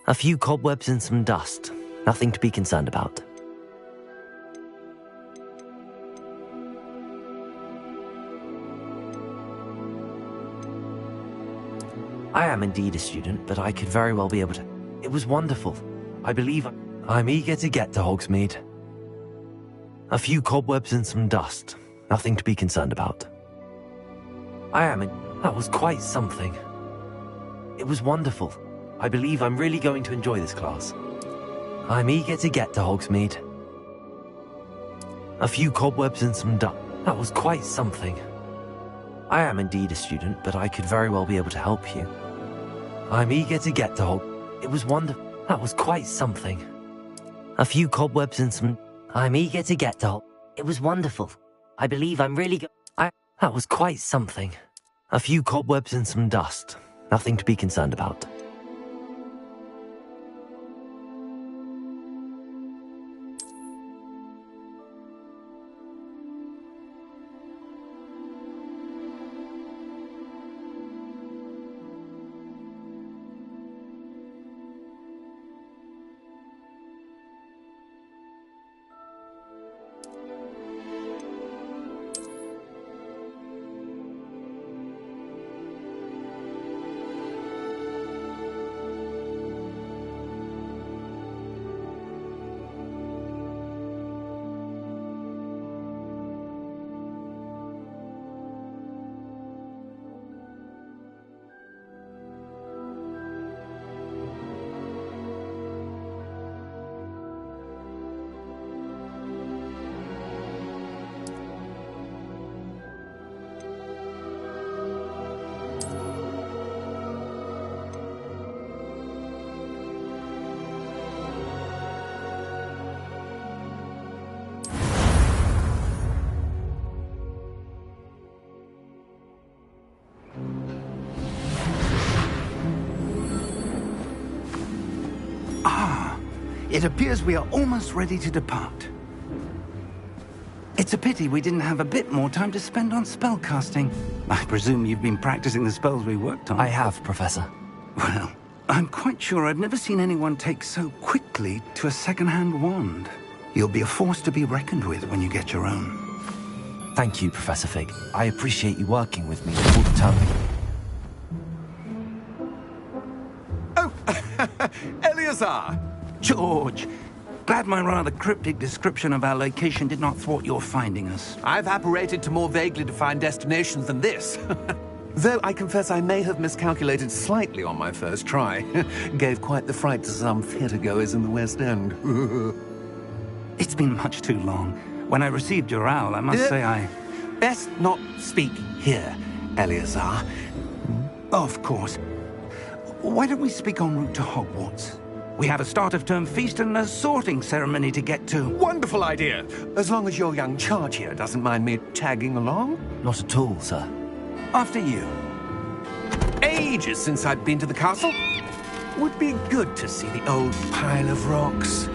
A few cobwebs and some dust. Nothing to be concerned about. I am indeed a student, but I could very well be able to... It was wonderful. I believe I'm eager to get to Hogsmeade. A few cobwebs and some dust. Nothing to be concerned about. That was quite something. It was wonderful. I believe I'm really going to enjoy this class. I'm eager to get to Hogsmeade. A few cobwebs and some dust. That was quite something. I am indeed a student, but I could very well be able to help you. I'm eager to get to It was wonderful. That was quite something. A few cobwebs and some... I'm eager to get to It was wonderful. I believe I'm really That was quite something. A few cobwebs and some dust. Nothing to be concerned about. It appears we are almost ready to depart. It's a pity we didn't have a bit more time to spend on spellcasting. I presume you've been practicing the spells we worked on. I have, Professor. Well, I'm quite sure I've never seen anyone take so quickly to a second-hand wand. You'll be a force to be reckoned with when you get your own. Thank you, Professor Fig. I appreciate you working with me all the time. Oh, Eleazar! George, glad my rather cryptic description of our location did not thwart your finding us. I've apparated to more vaguely defined destinations than this. Though I confess I may have miscalculated slightly on my first try. Gave quite the fright to some theatre-goers in the West End. It's been much too long. When I received your owl, I must say I... Best not speak here, Eleazar. Of course. Why don't we speak en route to Hogwarts? We have a start-of-term feast and a sorting ceremony to get to. Wonderful idea! As long as your young charge here doesn't mind me tagging along. Not at all, sir. After you. Ages since I've been to the castle. Would be good to see the old pile of rocks.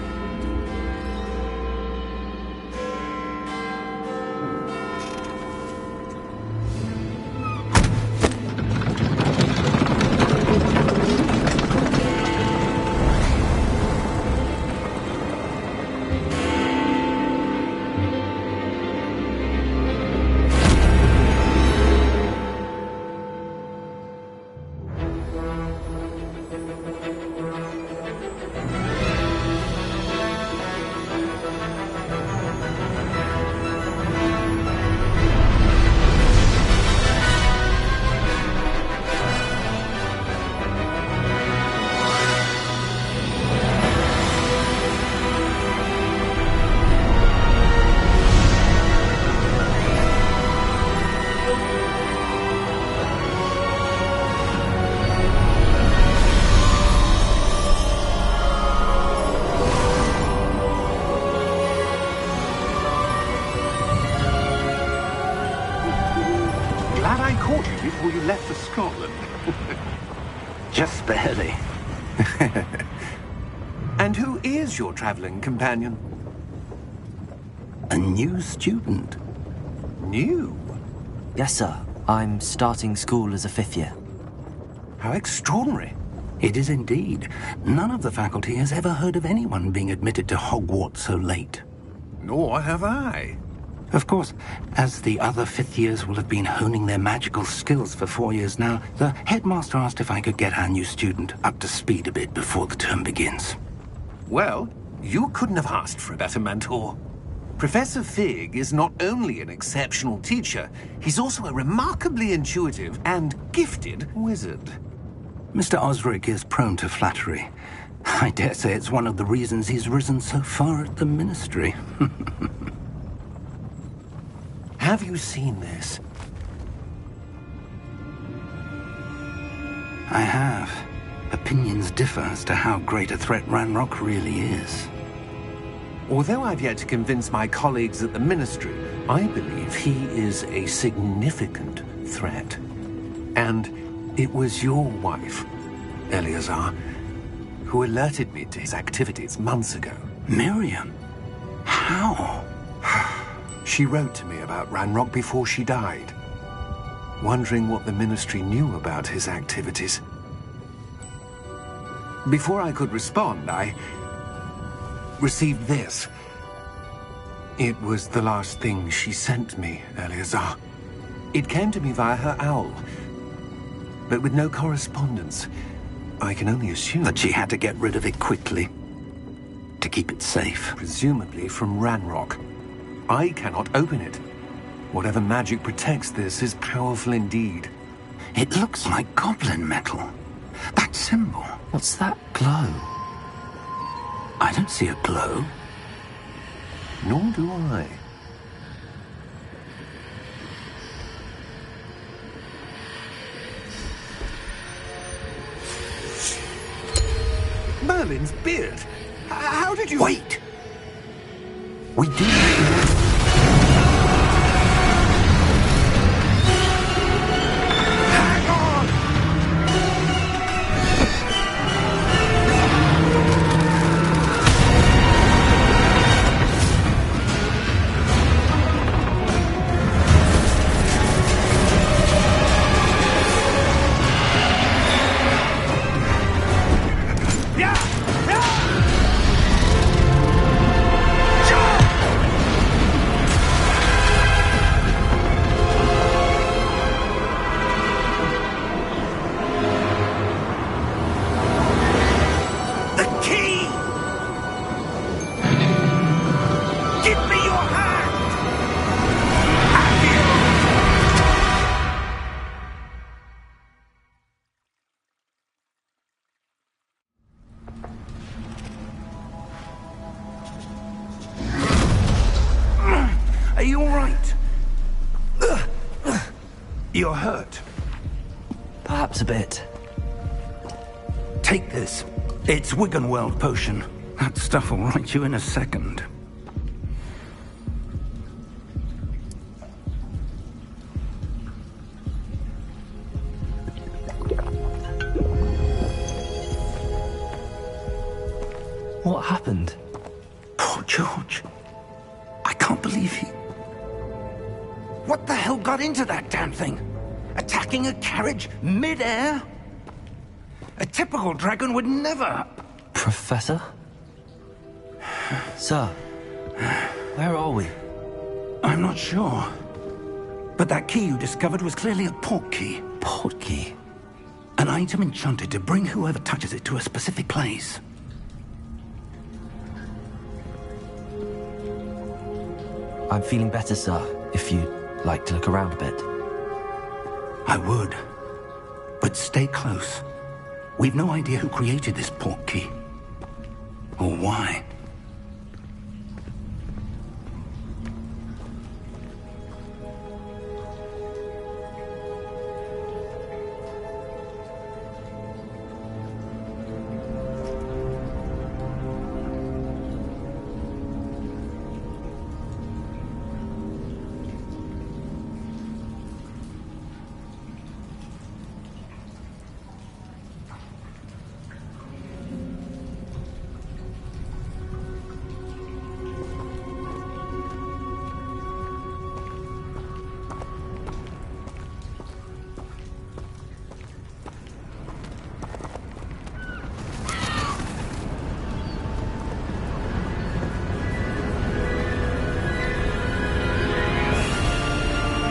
Before you left for Scotland. Just barely. And who is your traveling companion? A new student. New? Yes, sir. I'm starting school as a 5th year. How extraordinary. It is indeed. None of the faculty has ever heard of anyone being admitted to Hogwarts so late. Nor have I. Of course, as the other 5th years will have been honing their magical skills for 4 years now, the headmaster asked if I could get our new student up to speed a bit before the term begins. Well, you couldn't have asked for a better mentor. Professor Fig is not only an exceptional teacher, he's also a remarkably intuitive and gifted wizard. Mr. Osric is prone to flattery. I dare say it's one of the reasons he's risen so far at the Ministry. Have you seen this? I have. Opinions differ as to how great a threat Ranrock really is. Although I've yet to convince my colleagues at the Ministry, I believe he is a significant threat. And it was your wife, Eleazar, who alerted me to his activities months ago. Miriam? How? She wrote to me about Ranrock before she died, wondering what the Ministry knew about his activities. Before I could respond, I received this. It was the last thing she sent me, Eleazar. It came to me via her owl, but with no correspondence. I can only assume that she had to get rid of it quickly, to keep it safe. Presumably from Ranrock. I cannot open it. Whatever magic protects this is powerful indeed. It looks like goblin metal. That symbol. What's that glow? I don't see a glow. Nor do I. Merlin's beard. How did you... Wait! We do... all right? You're hurt. Perhaps a bit. Take this. It's Wiggenweld potion. That stuff will right you in a second. What happened? Poor George. I can't believe he... What the hell got into that damn thing? Attacking a carriage mid-air? A typical dragon would never... Professor? Sir, where are we? I'm not sure. But that key you discovered was clearly a port key. Port key? An item enchanted to bring whoever touches it to a specific place. I'm feeling better, sir, if you'd like to look around a bit. I would. But stay close. We've no idea who created this port key. Or why.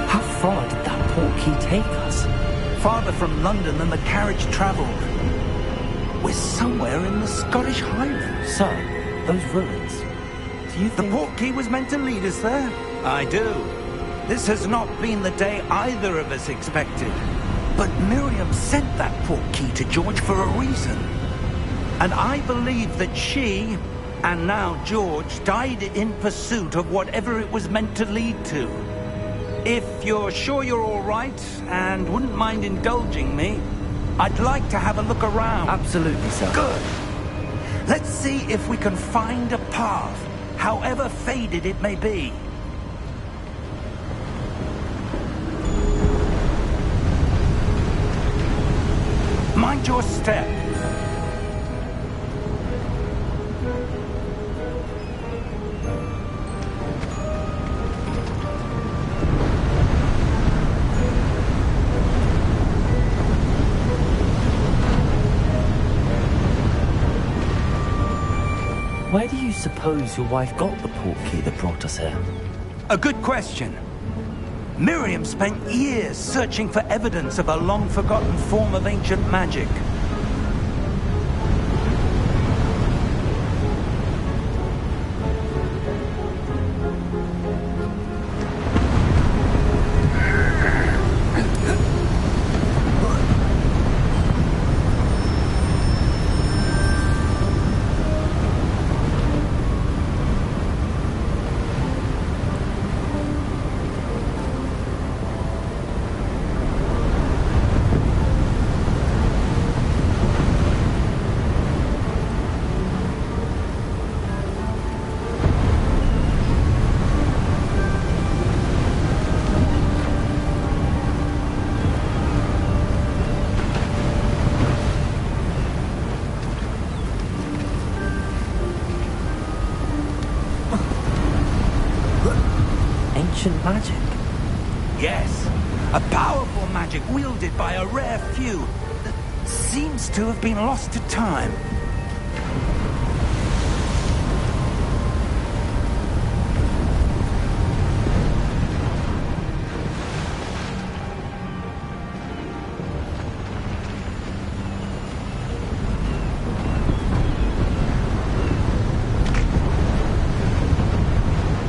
How far did that port key take us? Farther from London than the carriage travelled. We're somewhere in the Scottish Highlands. Sir, those ruins. Do you The think... port key was meant to lead us there? I do. This has not been the day either of us expected. But Miriam sent that port key to George for a reason. And I believe that she, and now George, died in pursuit of whatever it was meant to lead to. If you're sure you're all right, and wouldn't mind indulging me, I'd like to have a look around. Absolutely, sir. Good. Let's see if we can find a path, however faded it may be. Mind your step. Where do you suppose your wife got the port key that brought us here? A good question. Miriam spent years searching for evidence of a long-forgotten form of ancient magic. Ancient magic? Yes, a powerful magic wielded by a rare few that seems to have been lost to time.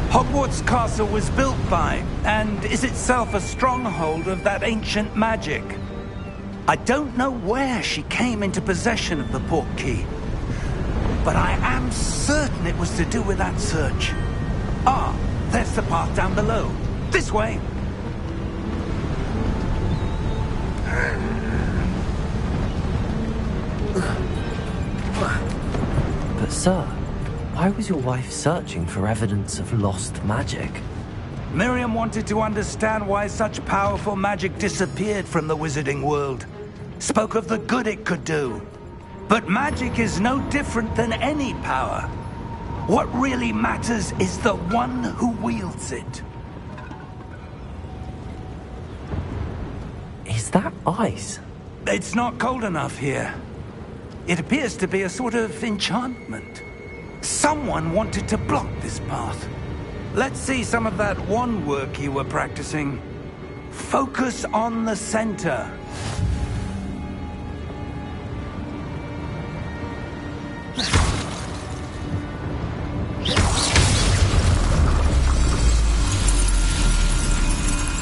Hogwarts Castle was built by, and is itself a stronghold of that ancient magic. I don't know where she came into possession of the port key, but I am certain it was to do with that search. Ah, There's the path down below. This way! But sir, why was your wife searching for evidence of lost magic? Miriam wanted to understand why such powerful magic disappeared from the wizarding world. Spoke of the good it could do. But magic is no different than any power. What really matters is the one who wields it. Is that ice? It's not cold enough here. It appears to be a sort of enchantment. Someone wanted to block this path. Let's see some of that wand work you were practicing. Focus on the center.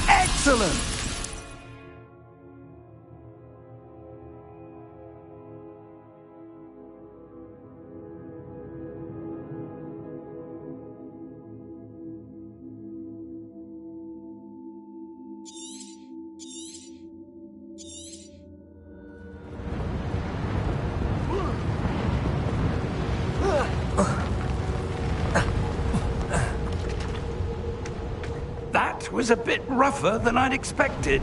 Excellent! That was a bit rougher than I'd expected.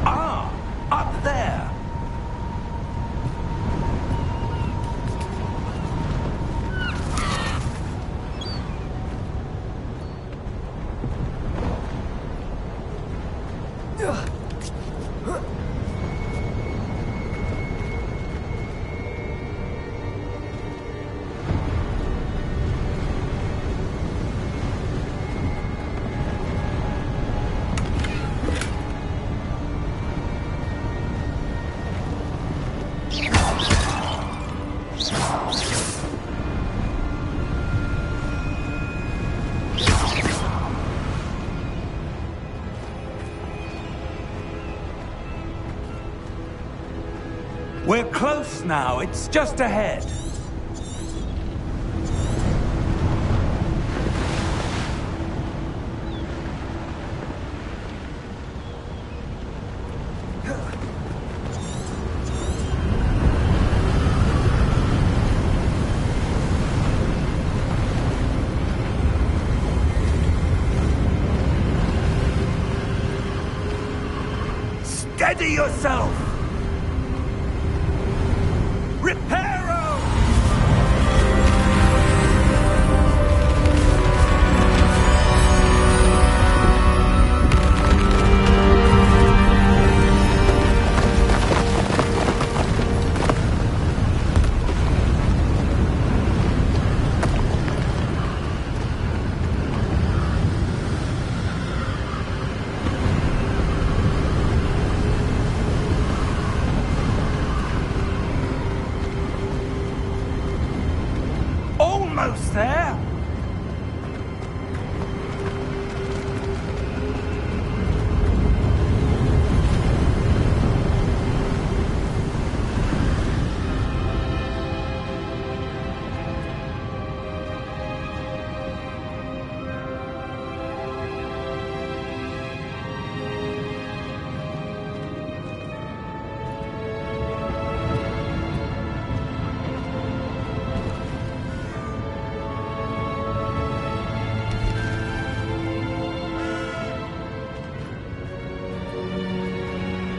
Ah, up there. We're close now. It's just ahead. Steady yourself! Reparo! Almost there!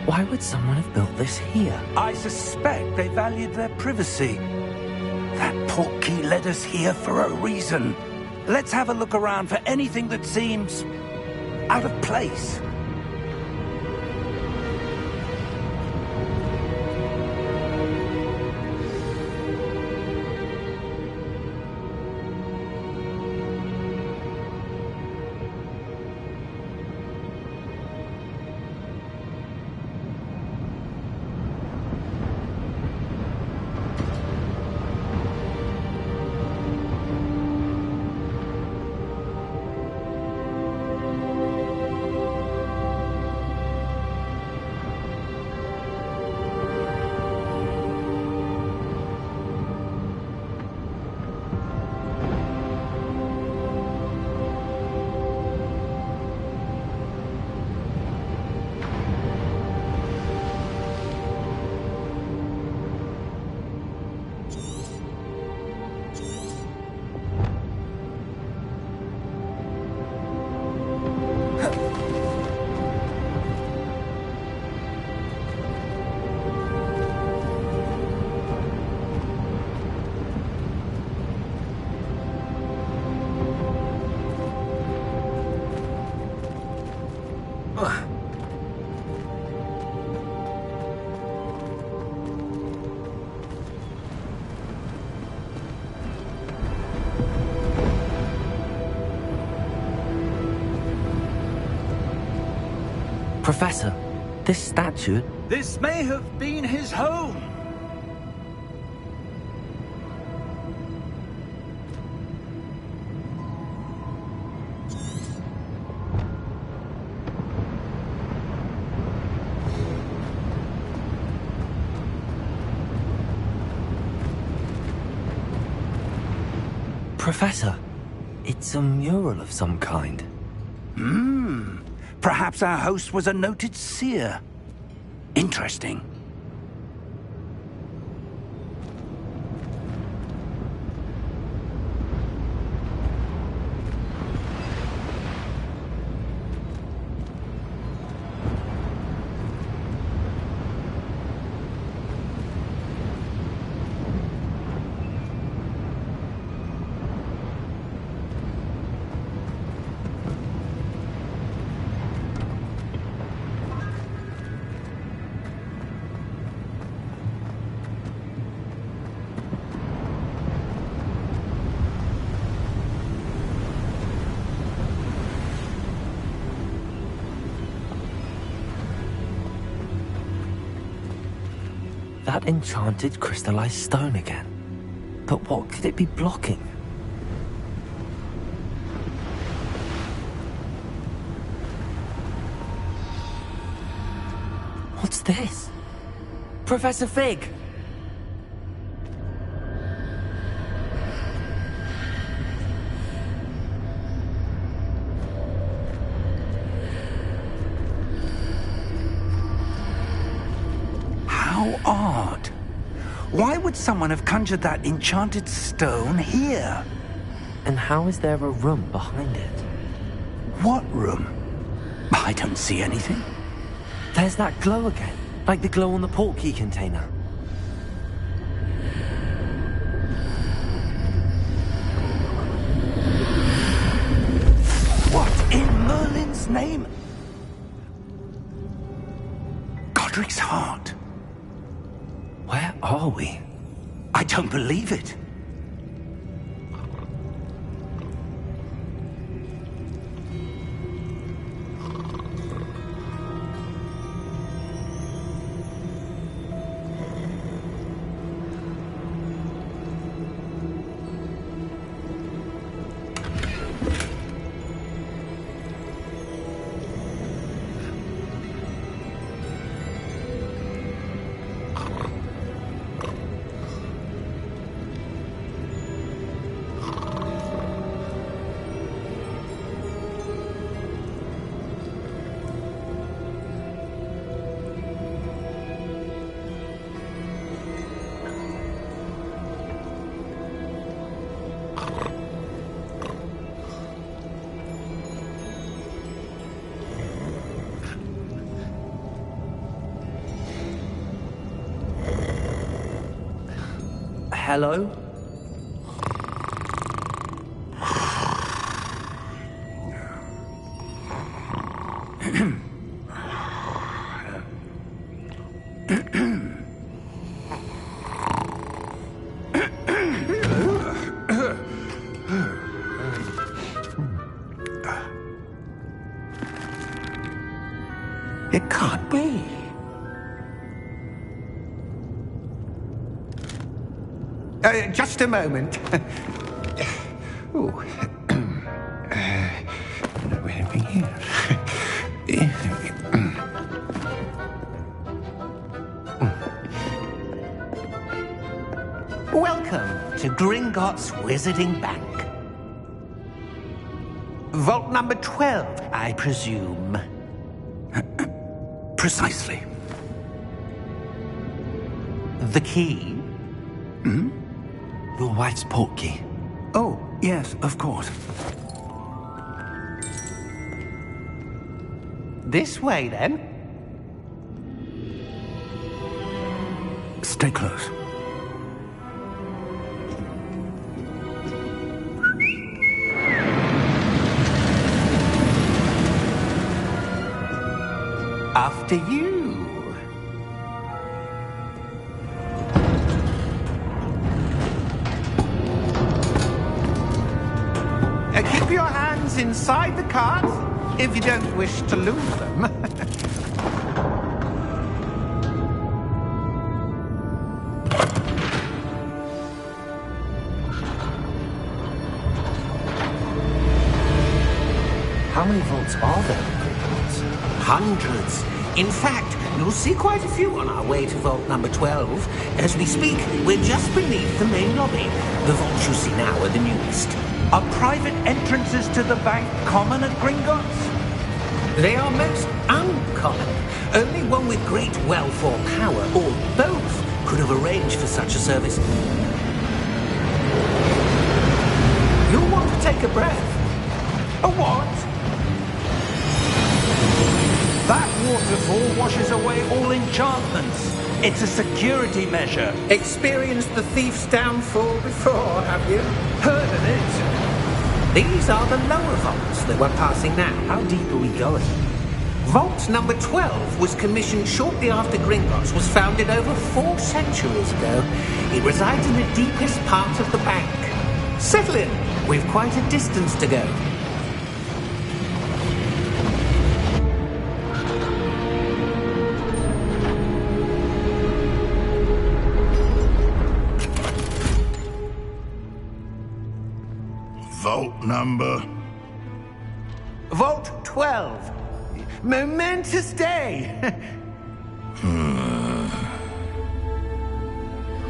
Why would someone have built this here? I suspect they valued their privacy. That portkey led us here for a reason. Let's have a look around for anything that seems out of place. Professor, this statue... This may have been his home. Professor, it's a mural of some kind. Perhaps our host was a noted seer. Interesting. That enchanted crystallized stone again. But what could it be blocking? What's this? Professor Fig! How odd. Why would someone have conjured that enchanted stone here? And how is there a room behind it? What room? I don't see anything. There's that glow again, like the glow on the portkey container. What in Merlin's name? Godric's heart. Where are we? I don't believe it. Hello? It can't be. Just a moment. Oh. Where are we here? Welcome to Gringotts Wizarding Bank. Vault number 12, I presume. Precisely. The key? Your wife's portkey. Oh, yes, of course. This way, then. Stay close. After you. Keep your hands inside the cart if you don't wish to lose them. How many vaults are there in Hogwarts? Hundreds. In fact, you'll see quite a few on our way to vault number 12. As we speak, we're just beneath the main lobby. The vaults you see now are the newest. Are private entrances to the bank common at Gringotts? They are most uncommon. Only one with great wealth or power, or both, could have arranged for such a service. You'll want to take a breath. A what? That waterfall washes away all enchantments. It's a security measure. Experienced the thief's downfall before, have you? Heard of it? These are the lower vaults that we're passing now. How deep are we going? Vault number 12 was commissioned shortly after Gringotts was founded over 4 centuries ago. It resides in the deepest part of the bank. Settle in. We've quite a distance to go. Vault number? Vault 12. Momentous day.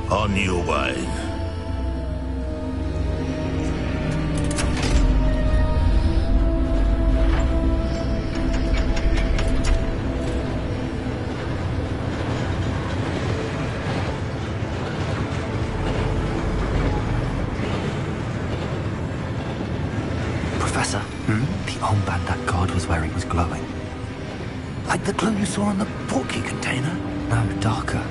On your way. Professor, the armband that guard was wearing was glowing. Like the glow you saw on the portkey container? No, darker.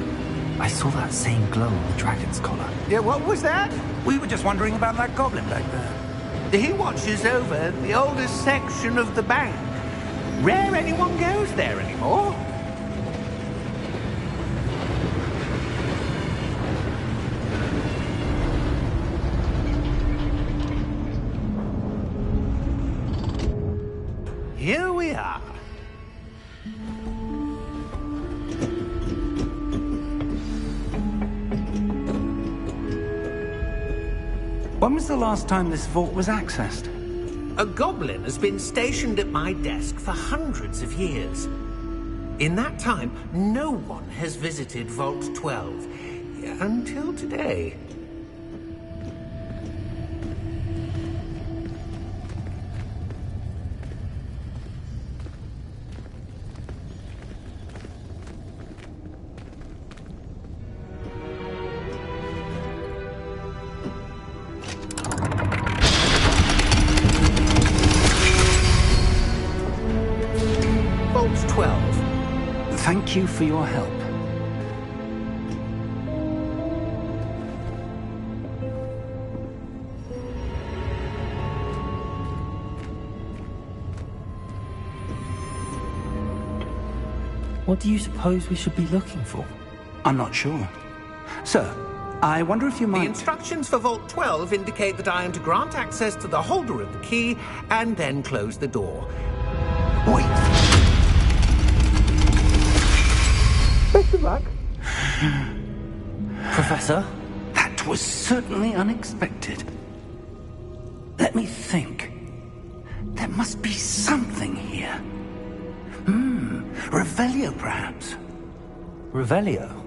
I saw that same glow on the dragon's collar. Yeah, what was that? We were just wondering about that goblin back there. He watches over the oldest section of the bank. Rare anyone goes there anymore. Here we are. When was the last time this vault was accessed? A goblin has been stationed at my desk for hundreds of years. In that time, no one has visited Vault 12 until today. Vault 12. Thank you for your help. What do you suppose we should be looking for? I'm not sure. Sir, I wonder if you The might... instructions for Vault 12 indicate that I am to grant access to the holder of the key and then close the door. Wait! Best of luck. Professor? That was certainly unexpected. Let me think. There must be something here. Revelio, perhaps? Revelio?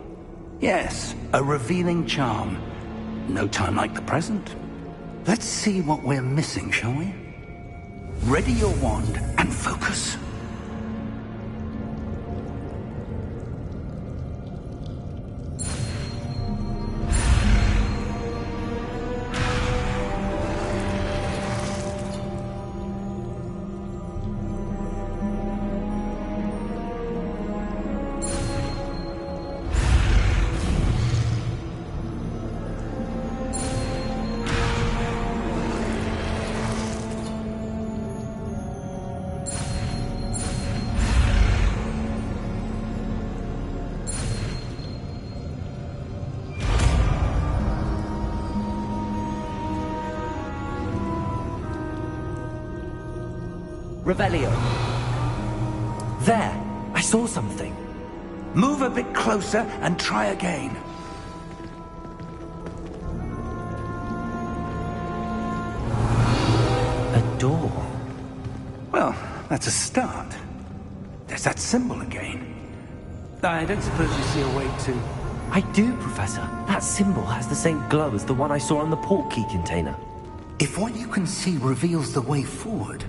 Yes, a revealing charm. No time like the present. Let's see what we're missing, shall we? Ready your wand and focus. Revelio. There! I saw something. Move a bit closer and try again. A door. Well, That's a start. There's that symbol again. I don't suppose you see a way to... I do, Professor. That symbol has the same glow as the one I saw on the portkey container. If what you can see reveals the way forward,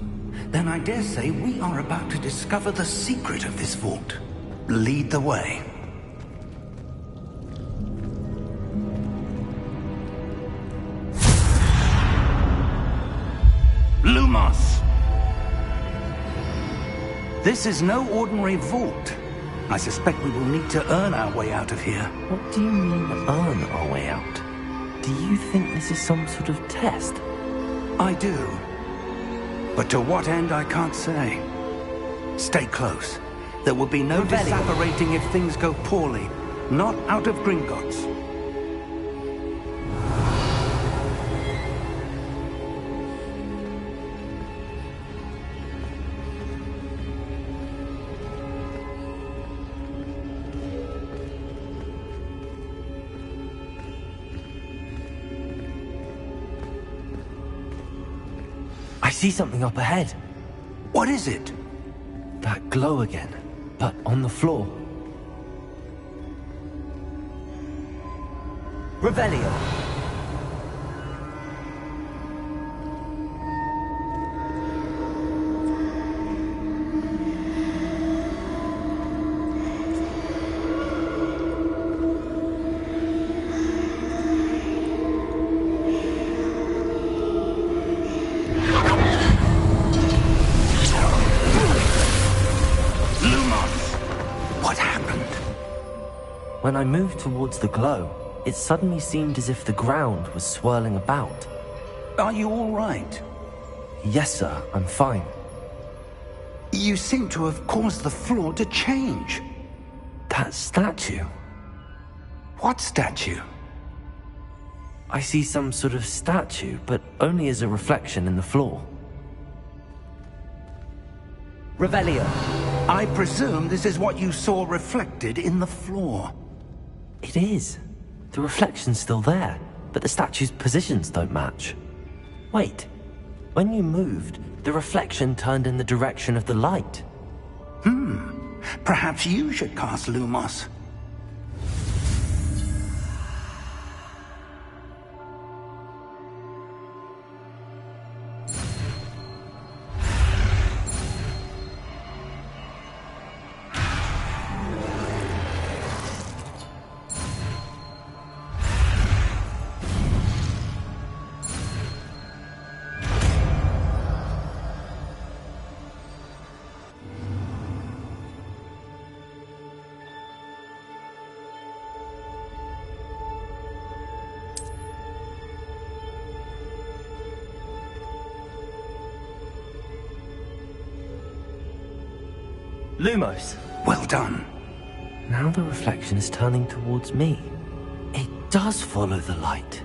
then I dare say we are about to discover the secret of this vault. Lead the way. Lumos! This is no ordinary vault. I suspect we will need to earn our way out of here. What do you mean, earn our way out? Do you think this is some sort of test? I do. But to what end, I can't say. Stay close. There will be no disapparating if things go poorly. Not out of Gringotts. I see something up ahead. What is it? That glow again, but on the floor. Revelio. When I moved towards the glow, it suddenly seemed as if the ground was swirling about. Are you all right? Yes, sir, I'm fine. You seem to have caused the floor to change. That statue? What statue? I see some sort of statue, but only as a reflection in the floor. Revelio. I presume this is what you saw reflected in the floor. It is. The reflection's still there, but the statue's positions don't match. Wait. When you moved, the reflection turned in the direction of the light. Perhaps you should cast Lumos. Lumos. Well done. Now the reflection is turning towards me. It does follow the light.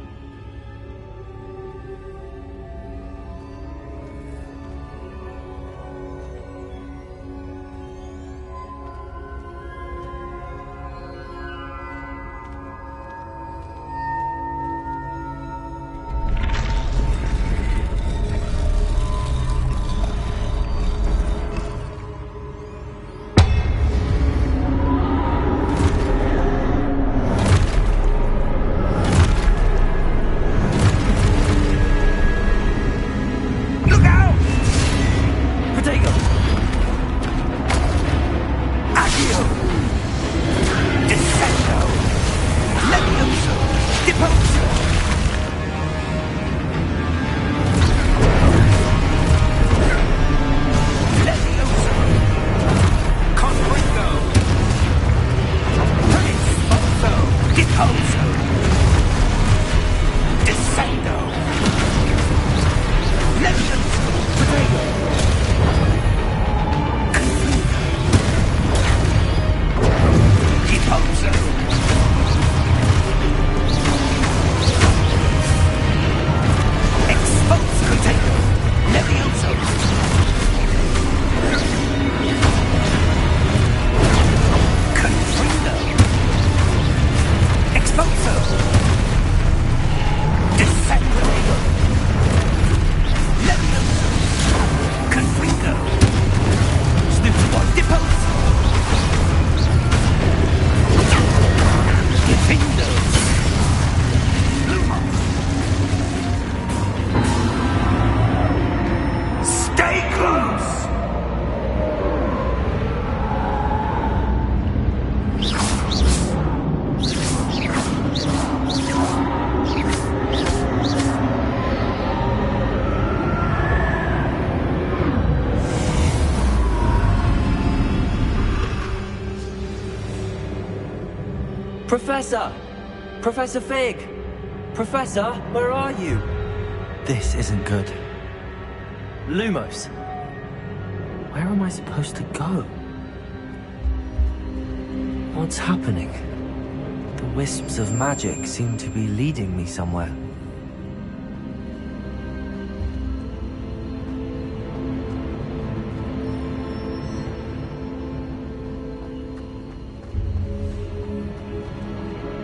Professor! Professor Fig! Professor, where are you? This isn't good. Lumos. Where am I supposed to go? What's happening? The wisps of magic seem to be leading me somewhere.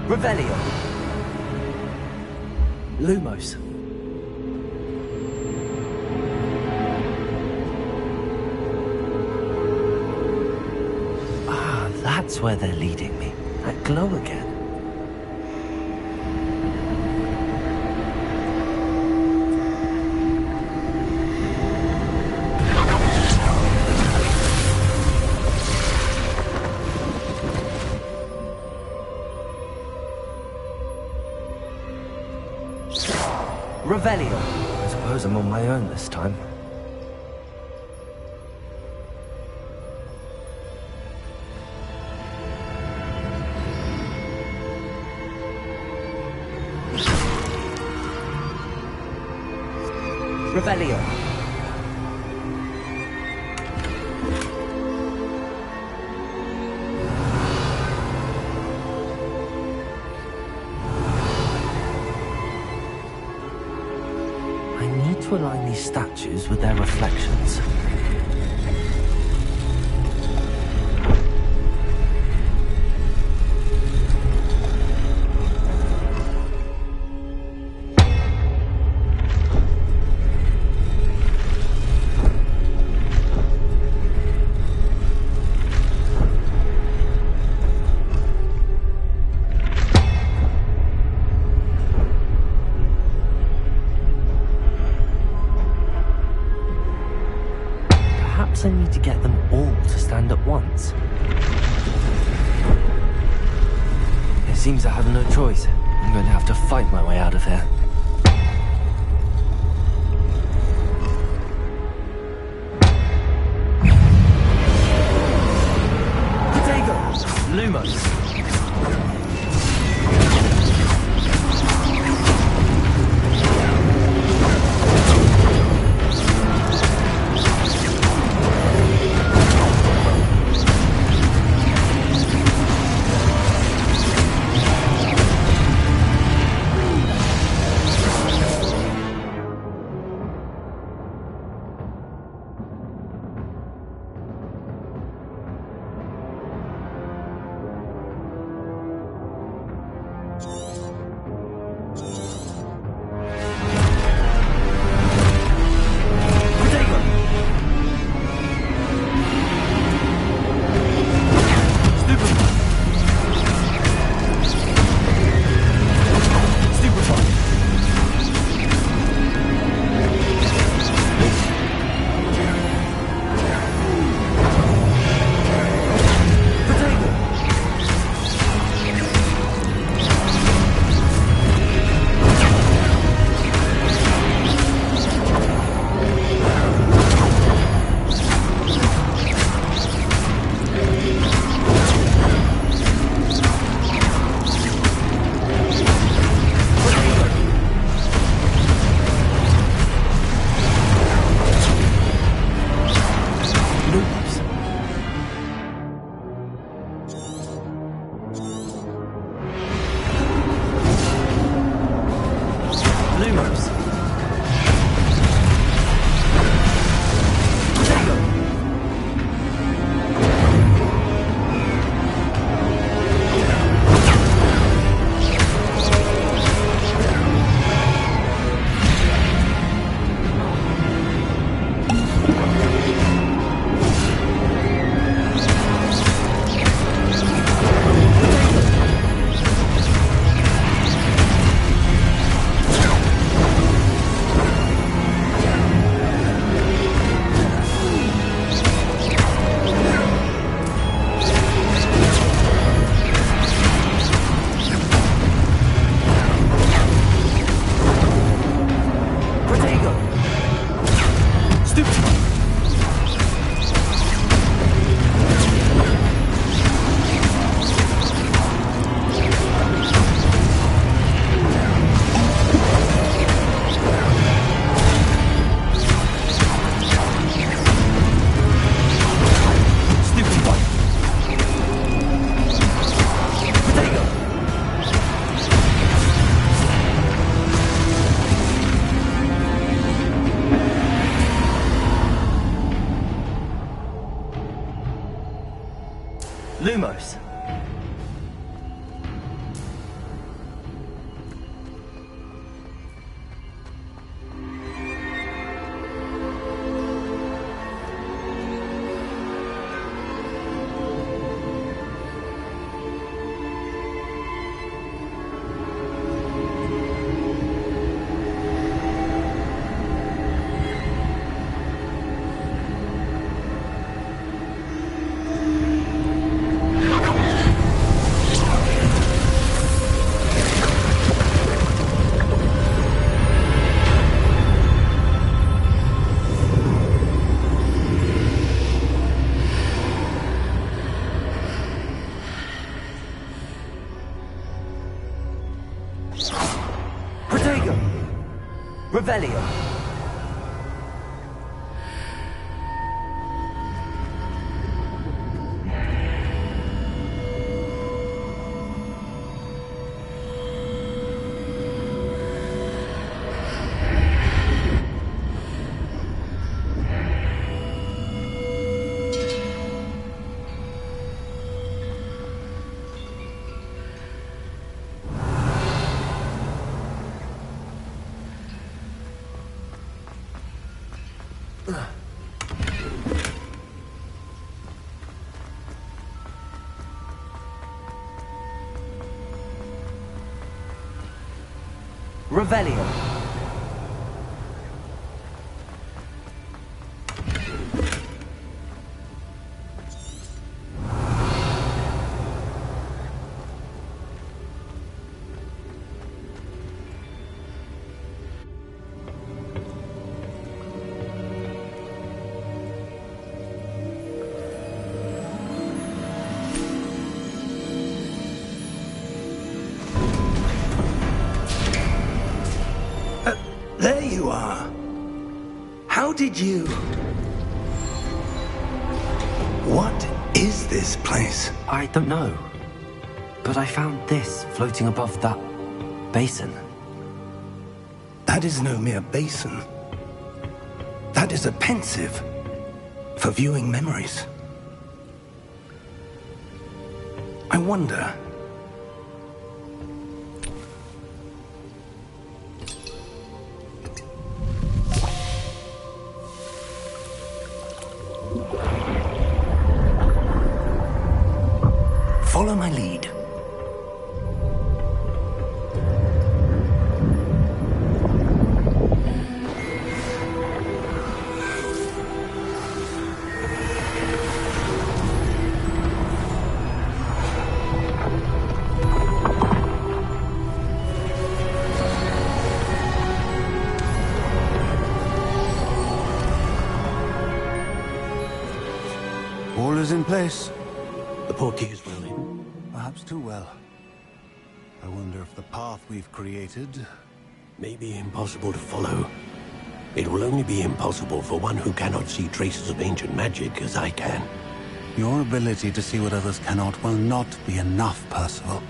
Revelio. Lumos. Ah, that's where they're leading me. That glow again. Revelio. I suppose I'm on my own this time. Revelio. I need to align these statues with their reflections. Perhaps I need to get them all to stand at once. It seems I have no choice. I'm going to have to fight my way out of here. Potato! Lumos! Lumos. Revelio. Revelio. There you are. How did you... What is this place? I don't know. But I found this floating above that basin. That is no mere basin. That is a pensive for viewing memories. I wonder... Follow my lead. All is in place. The portkey is willing. Perhaps too well. I wonder if the path we've created... May be impossible to follow. It will only be impossible for one who cannot see traces of ancient magic as I can. Your ability to see what others cannot will not be enough, Percival.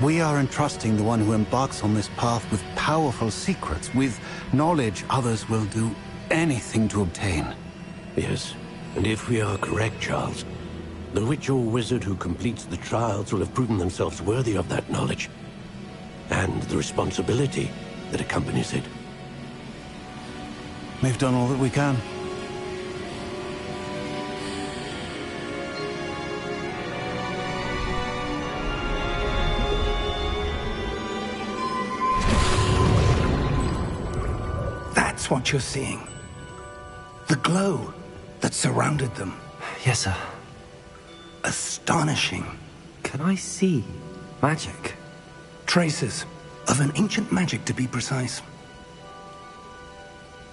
We are entrusting the one who embarks on this path with powerful secrets, with knowledge others will do anything to obtain. Yes, and if we are correct, Charles, the witch or wizard who completes the trials will have proven themselves worthy of that knowledge, and the responsibility that accompanies it. We've done all that we can. That's what you're seeing. The glow that surrounded them. Yes, sir. Astonishing. Can I see magic? Traces of an ancient magic, to be precise.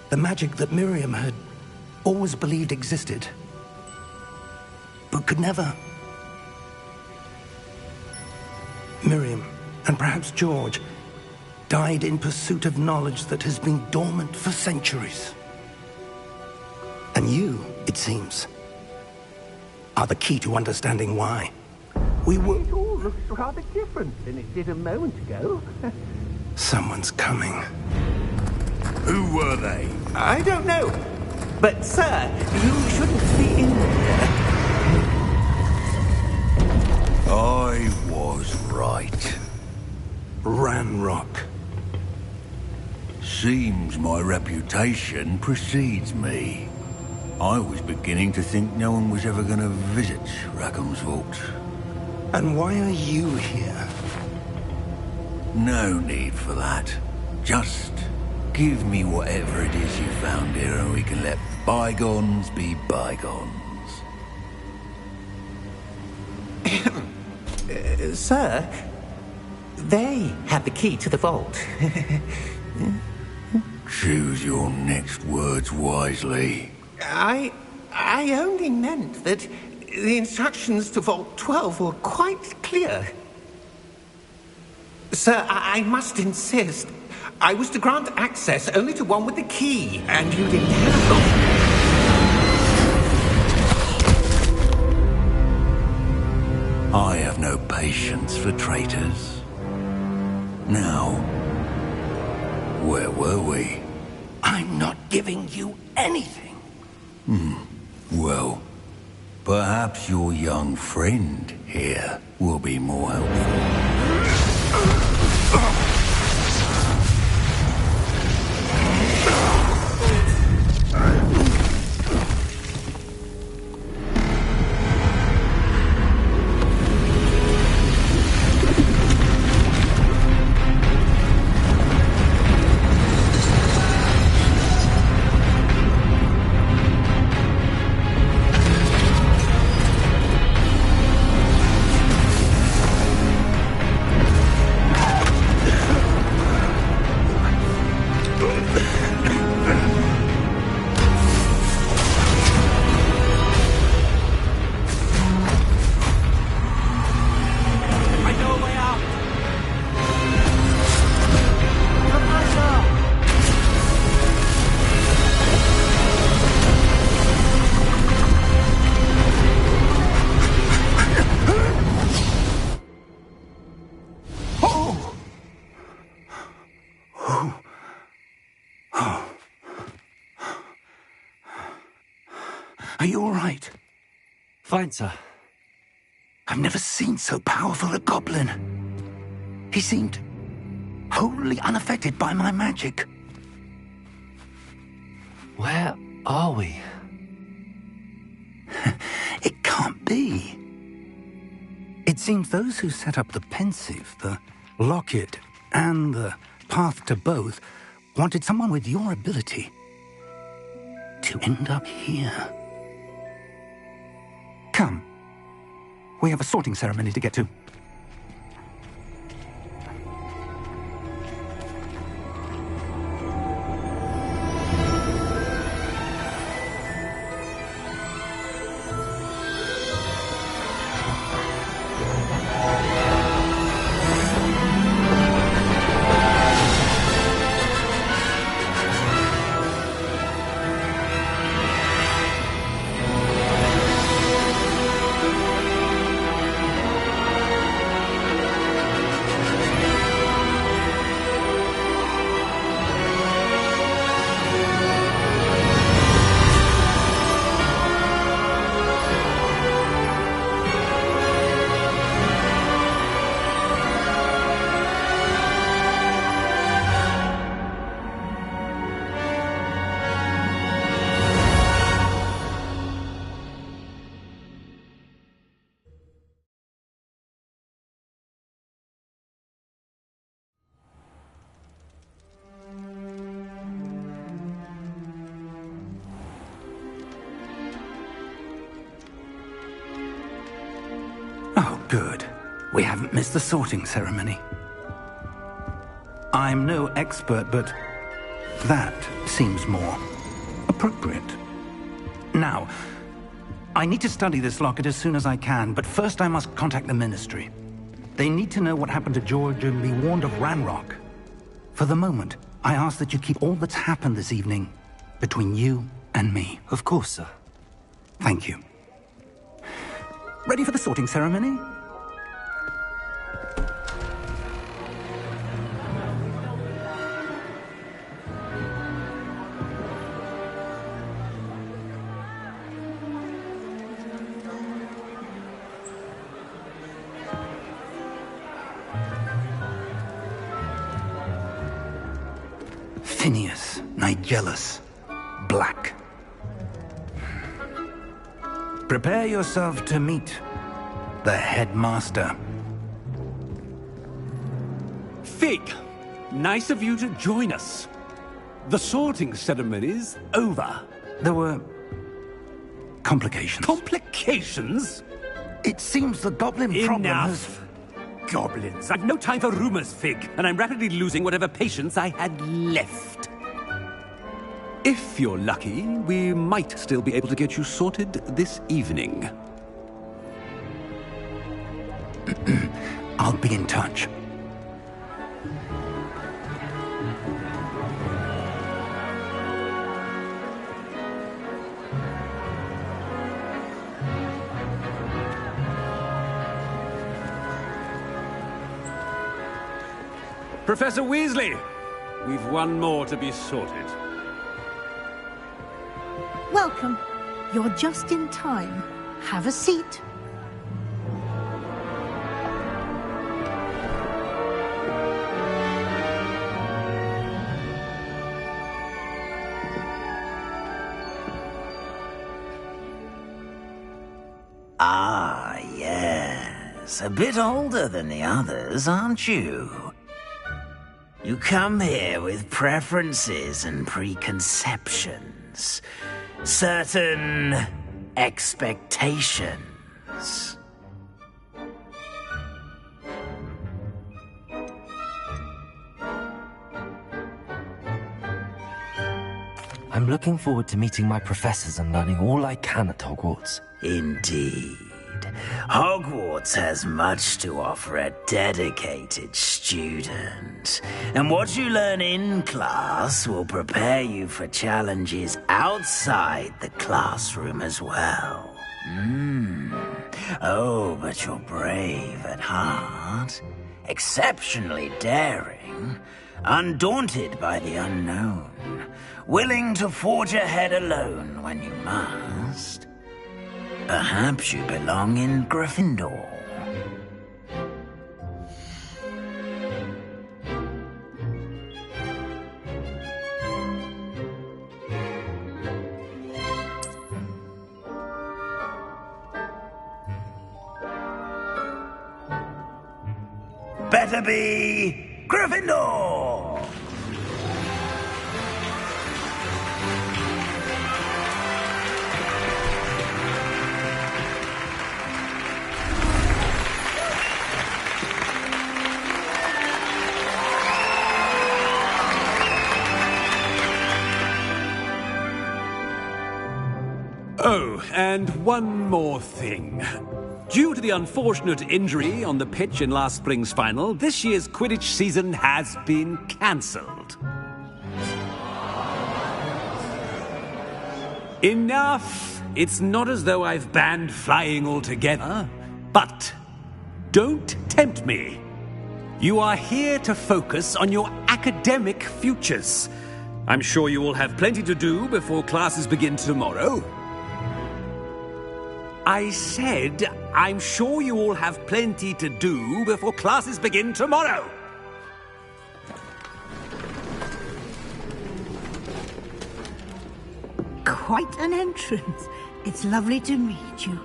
The magic that Miriam had always believed existed, but could never. Miriam, and perhaps George, died in pursuit of knowledge that has been dormant for centuries. And you, it seems, are the key to understanding why. We will... It all looks rather different than it did a moment ago. Someone's coming. Who were they? I don't know. But, sir, you shouldn't be in there. I was right. Ranrock. Seems my reputation precedes me. I was beginning to think no one was ever going to visit Rackham's vault. And why are you here? No need for that. Just give me whatever it is you found here and we can let bygones be bygones. Sir, they have the key to the vault. Choose your next words wisely. I only meant that the instructions to Vault 12 were quite clear. Sir, I must insist. I was to grant access only to one with the key, and you didn't have them. I have no patience for traitors. Now, where were we? I'm not giving you anything. Well, perhaps your young friend here will be more helpful. Are you all right? Fine, sir. I've never seen so powerful a goblin. He seemed wholly unaffected by my magic. Where are we? It can't be. It seems those who set up the pensive, the locket, and the path to both wanted someone with your ability to end up here. Come. We have a sorting ceremony to get to. Oh, good. We haven't missed the sorting ceremony. I'm no expert, but that seems more appropriate. Now, I need to study this locket as soon as I can, but first I must contact the Ministry. They need to know what happened to George and be warned of Ranrock. For the moment, I ask that you keep all that's happened this evening between you and me. Of course, sir. Thank you. Ready for the sorting ceremony? Tinius, Nigellus, Black. Prepare yourself to meet the headmaster. Fig, nice of you to join us. The sorting ceremony's over. There were complications. Complications? It seems the goblin problem has... Enough! Goblins. I've no time for rumors, Fig, and I'm rapidly losing whatever patience I had left. If you're lucky, we might still be able to get you sorted this evening. I'll be in touch. Professor Weasley, we've one more to be sorted. Welcome. You're just in time. Have a seat. Ah, yes. A bit older than the others, aren't you? You come here with preferences and preconceptions. Certain expectations. I'm looking forward to meeting my professors and learning all I can at Hogwarts. Indeed. Hogwarts has much to offer a dedicated student. And what you learn in class will prepare you for challenges outside the classroom as well. Oh, but you're brave at heart. Exceptionally daring. Undaunted by the unknown. Willing to forge ahead alone when you must. Perhaps you belong in Gryffindor. Better be Gryffindor! Oh, and one more thing. Due to the unfortunate injury on the pitch in last spring's final, this year's Quidditch season has been cancelled. Enough! It's not as though I've banned flying altogether, but don't tempt me. You are here to focus on your academic futures. I'm sure you will have plenty to do before classes begin tomorrow. I said, I'm sure you all have plenty to do before classes begin tomorrow. Quite an entrance. It's lovely to meet you.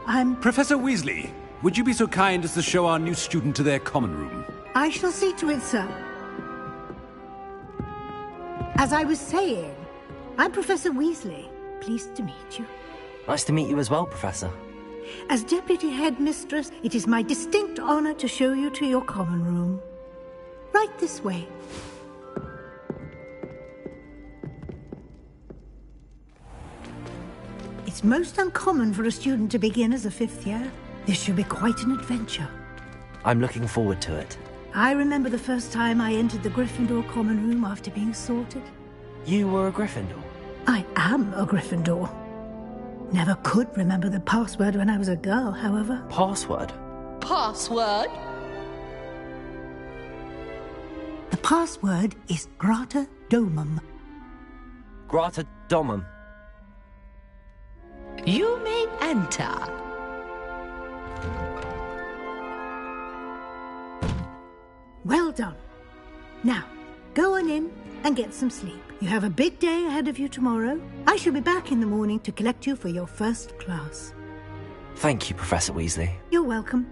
I'm... Professor Weasley, would you be so kind as to show our new student to their common room? I shall see to it, sir. As I was saying, I'm Professor Weasley. Pleased to meet you. Nice to meet you as well, Professor. As Deputy Headmistress, it is my distinct honor to show you to your common room. Right this way. It's most uncommon for a student to begin as a fifth year. This should be quite an adventure. I'm looking forward to it. I remember the first time I entered the Gryffindor common room after being sorted. You were a Gryffindor? I am a Gryffindor. Never could remember the password when I was a girl, however. Password? Password? The password is Grata Domum. Grata Domum. You may enter. Well done. Now, go on in and get some sleep. You have a big day ahead of you tomorrow. I shall be back in the morning to collect you for your first class. Thank you, Professor Weasley. You're welcome.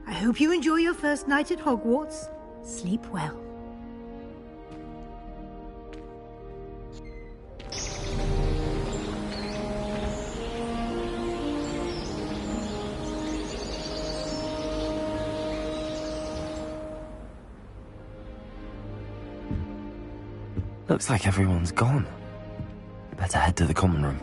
I hope you enjoy your first night at Hogwarts. Sleep well. Looks like everyone's gone. Better head to the common room.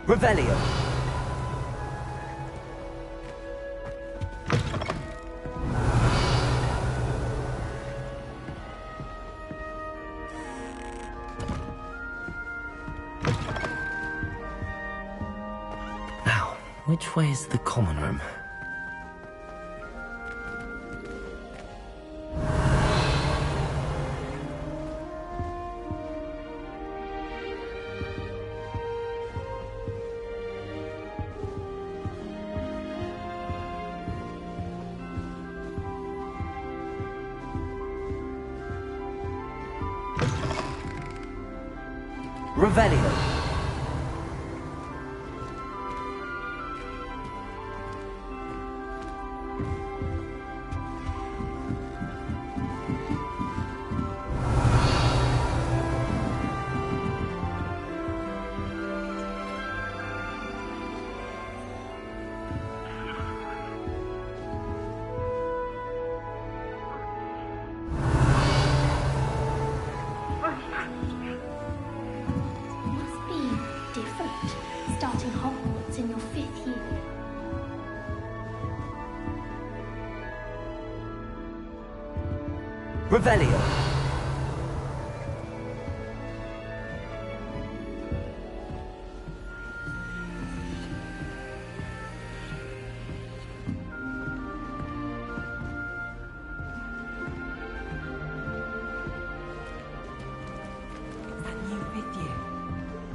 Revelio. Now, which way is the common room? Revelio. Starting Hogwarts in your 5th year. Revelio.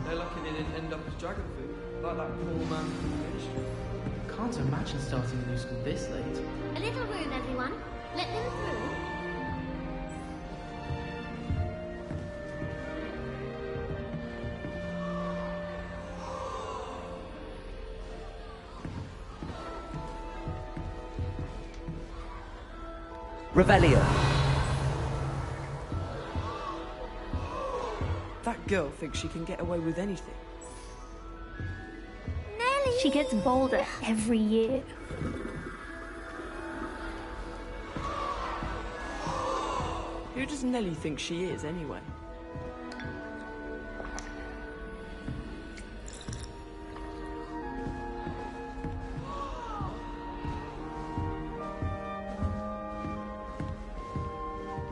They're lucky they didn't end up as dragon food, like that poor man from the ministry. Can't imagine starting a new school this late. A little room, everyone. Let them through. Revelio. That girl thinks she can get away with anything. Nelly! She gets bolder every year. Who does Nelly think she is, anyway?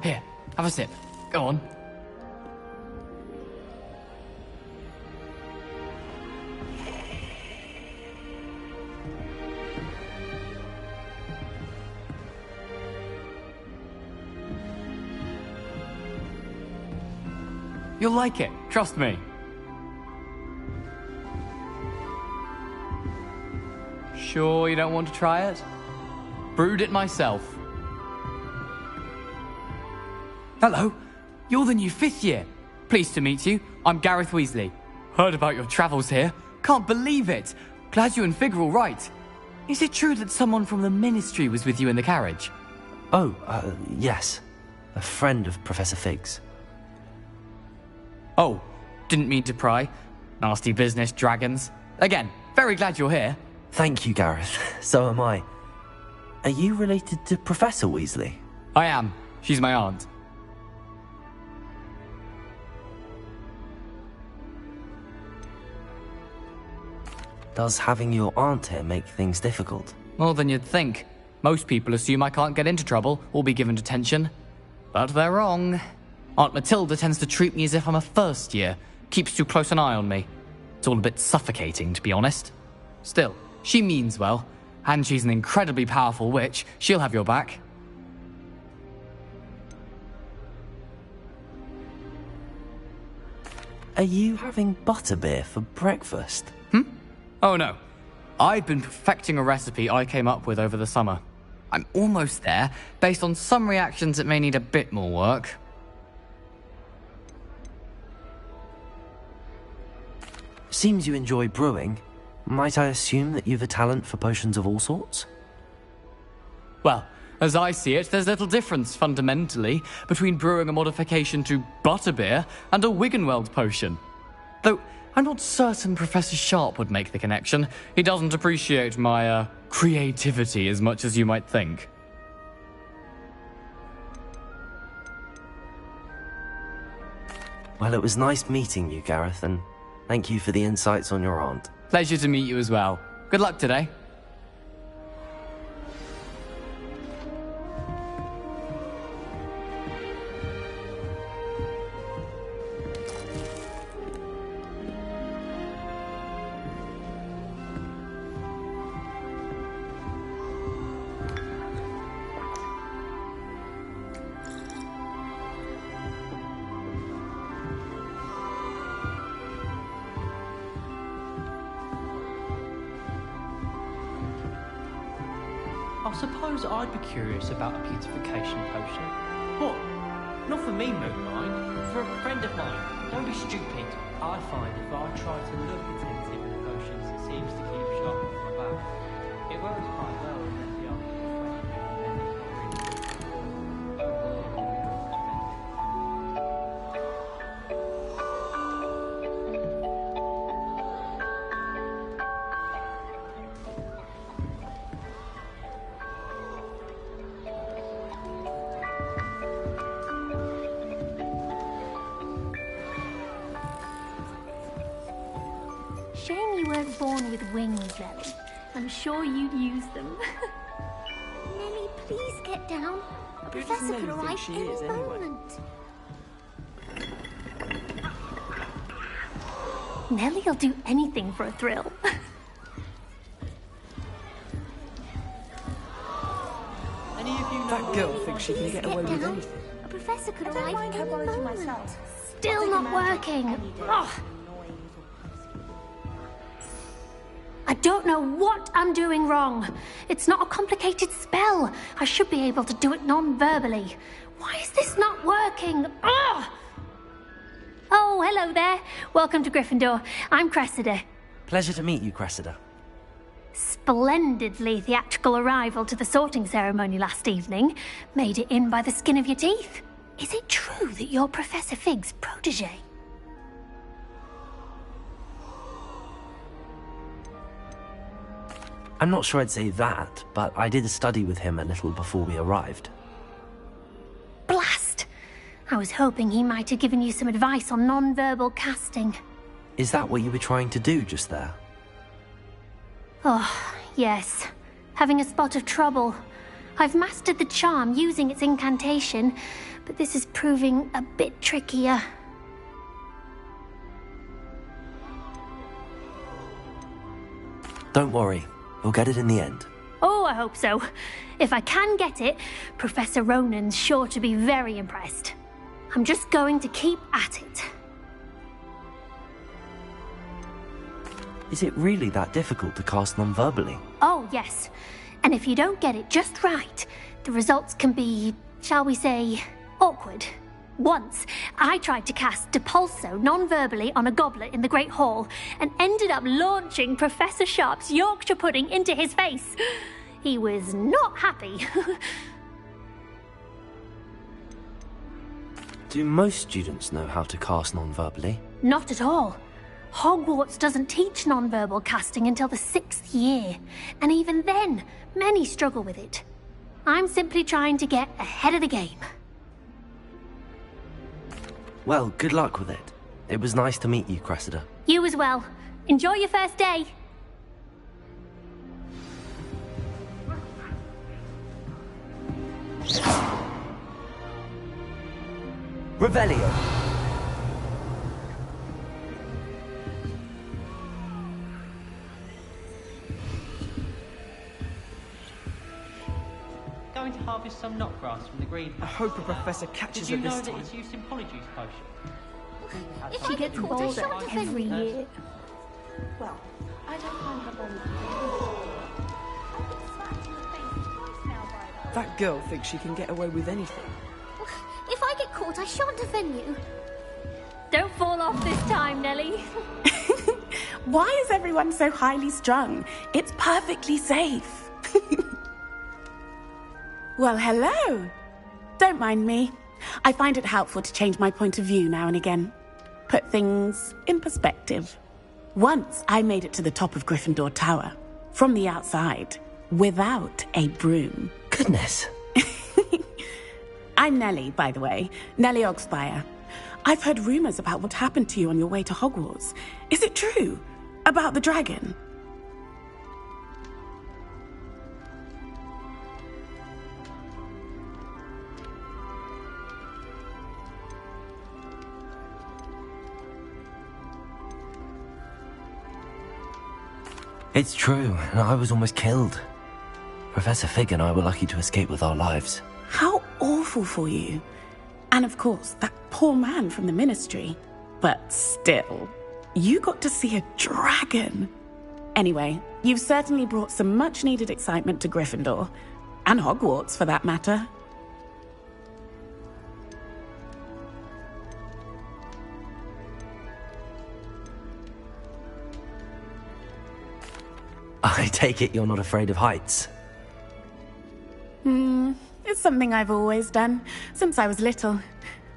Here, have a sip. Go on. You'll like it, trust me. Sure you don't want to try it? Brewed it myself. Hello, you're the new 5th year. Pleased to meet you. I'm Gareth Weasley. Heard about your travels here. Can't believe it. Glad you and Fig are all right. Is it true that someone from the Ministry was with you in the carriage? Oh, yes. a friend of Professor Fig's. Oh, didn't mean to pry. Nasty business, dragons. Again, very glad you're here. Thank you, Gareth. So am I. Are you related to Professor Weasley? I am. She's my aunt. Does having your aunt here make things difficult? More than you'd think. Most people assume I can't get into trouble or be given detention. But they're wrong. Aunt Matilda tends to treat me as if I'm a first year, keeps too close an eye on me. It's all a bit suffocating, to be honest. Still, she means well, and she's an incredibly powerful witch. She'll have your back. Are you having butterbeer for breakfast? Oh no. I've been perfecting a recipe I came up with over the summer. I'm almost there. Based on some reactions, it may need a bit more work. Seems you enjoy brewing. Might I assume that you've a talent for potions of all sorts? Well, as I see it, there's little difference, fundamentally, between brewing a modification to butterbeer and a Wiggenweld potion. Though, I'm not certain Professor Sharp would make the connection. He doesn't appreciate my, creativity as much as you might think. Well, it was nice meeting you, Gareth, and thank you for the insights on your aunt. Pleasure to meet you as well. Good luck today. I suppose I'd be curious about a beautification potion. What? Not for me, Moonlight. For a friend of mine. Don't be stupid. I find if I try to look attentive with potions, it seems to keep sharp off my back. It works quite well unless the other Shame you weren't born with wings, Nelly. I'm sure you'd use them. Nelly, please get down. A professor could arrive any moment. Nelly'll do anything for a thrill. Any of you know That girl thinks she can get away with anything. A professor could arrive mind any her moment. myself. Still not working. Ugh. I don't know what I'm doing wrong. It's not a complicated spell. I should be able to do it non-verbally. Why is this not working? Ugh! Oh, hello there. Welcome to Gryffindor. I'm Cressida. Pleasure to meet you, Cressida. Splendidly theatrical arrival to the sorting ceremony last evening. Made it in by the skin of your teeth. Is it true that you're Professor Fig's protege? I'm not sure I'd say that, but I did study with him a little before we arrived. Blast! I was hoping he might have given you some advice on non-verbal casting. Is that what you were trying to do just there? Oh, yes. Having a spot of trouble. I've mastered the charm using its incantation, but this is proving a bit trickier. Don't worry. We'll get it in the end. Oh, I hope so. If I can get it, Professor Ronan's sure to be very impressed. I'm just going to keep at it. Is it really that difficult to cast non-verbally? Oh, yes. And if you don't get it just right, the results can be, shall we say, awkward. Once, I tried to cast Depulso non-verbally on a goblet in the Great Hall and ended up launching Professor Sharp's Yorkshire pudding into his face. He was not happy. Do most students know how to cast non-verbally? Not at all. Hogwarts doesn't teach nonverbal casting until the 6th year, and even then, many struggle with it. I'm simply trying to get ahead of the game. Well, good luck with it. It was nice to meet you, Cressida. You as well. Enjoy your first day. Revelio. Going to harvest some knotgrass from the green. I hope a professor catches Did you it this know that time. it's used in polyjuice potion? If she gets bored every year. Well, I don't find her very... That girl thinks she can get away with anything. If I get caught, I shan't offend you. Don't fall off this time, Nellie. Why is everyone so highly strung? It's perfectly safe. Well, hello. Don't mind me. I find it helpful to change my point of view now and again. Put things in perspective. Once I made it to the top of Gryffindor Tower, from the outside, without a broom. Goodness. I'm Nellie, by the way. Nellie Ogspire. I've heard rumors about what happened to you on your way to Hogwarts. Is it true? About the dragon? It's true, and I was almost killed. Professor Fig and I were lucky to escape with our lives. How awful for you. And of course, that poor man from the Ministry. But still, you got to see a dragon. Anyway, you've certainly brought some much-needed excitement to Gryffindor. And Hogwarts, for that matter. I take it you're not afraid of heights. It's something I've always done, since I was little.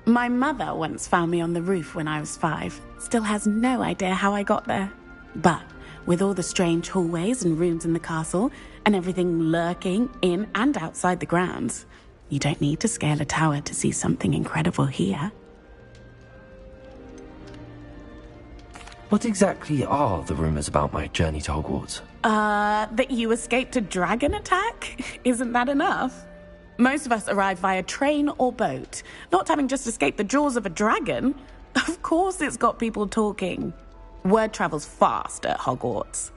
My mother once found me on the roof when I was 5. Still has no idea how I got there. But with all the strange hallways and rooms in the castle, and everything lurking in and outside the grounds, you don't need to scale a tower to see something incredible here. What exactly are the rumors about my journey to Hogwarts? That you escaped a dragon attack? Isn't that enough? Most of us arrive via train or boat, not having just escaped the jaws of a dragon. Of course it's got people talking. Word travels fast at Hogwarts.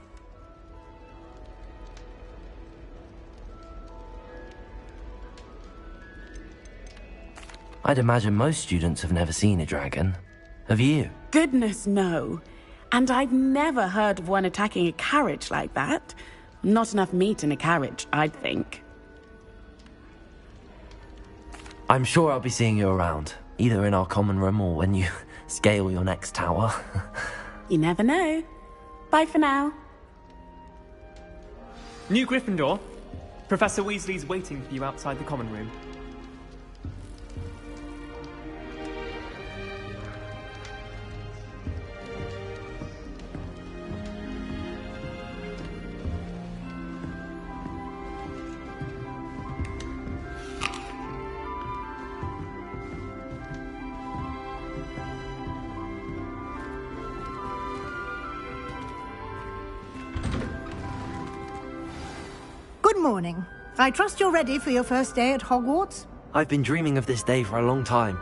I'd imagine most students have never seen a dragon. Have you? Goodness, no. And I've never heard of one attacking a carriage like that. Not enough meat in a carriage, I'd think. I'm sure I'll be seeing you around, either in our common room or when you scale your next tower. You never know. Bye for now. New Gryffindor. Professor Weasley's waiting for you outside the common room. Good morning. I trust you're ready for your first day at Hogwarts? I've been dreaming of this day for a long time.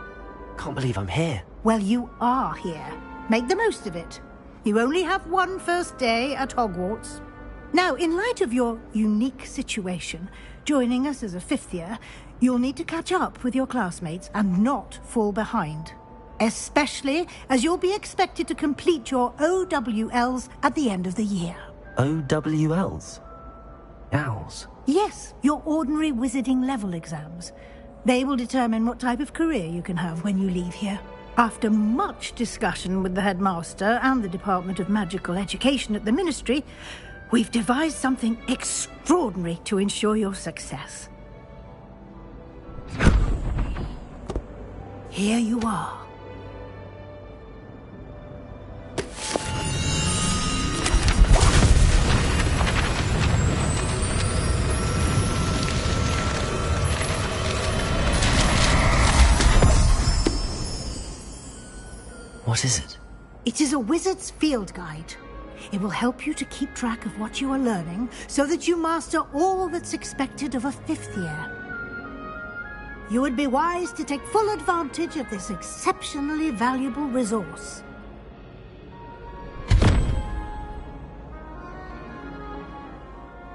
Can't believe I'm here. Well, you are here. Make the most of it. You only have one first day at Hogwarts. Now, in light of your unique situation, joining us as a 5th year, you'll need to catch up with your classmates and not fall behind. Especially as you'll be expected to complete your OWLs at the end of the year. OWLs? Owls? Yes, your ordinary wizarding level exams. They will determine what type of career you can have when you leave here. After much discussion with the headmaster and the Department of Magical Education at the Ministry, we've devised something extraordinary to ensure your success. Here you are. What is it? It is a wizard's field guide. It will help you to keep track of what you are learning so that you master all that's expected of a 5th year. You would be wise to take full advantage of this exceptionally valuable resource.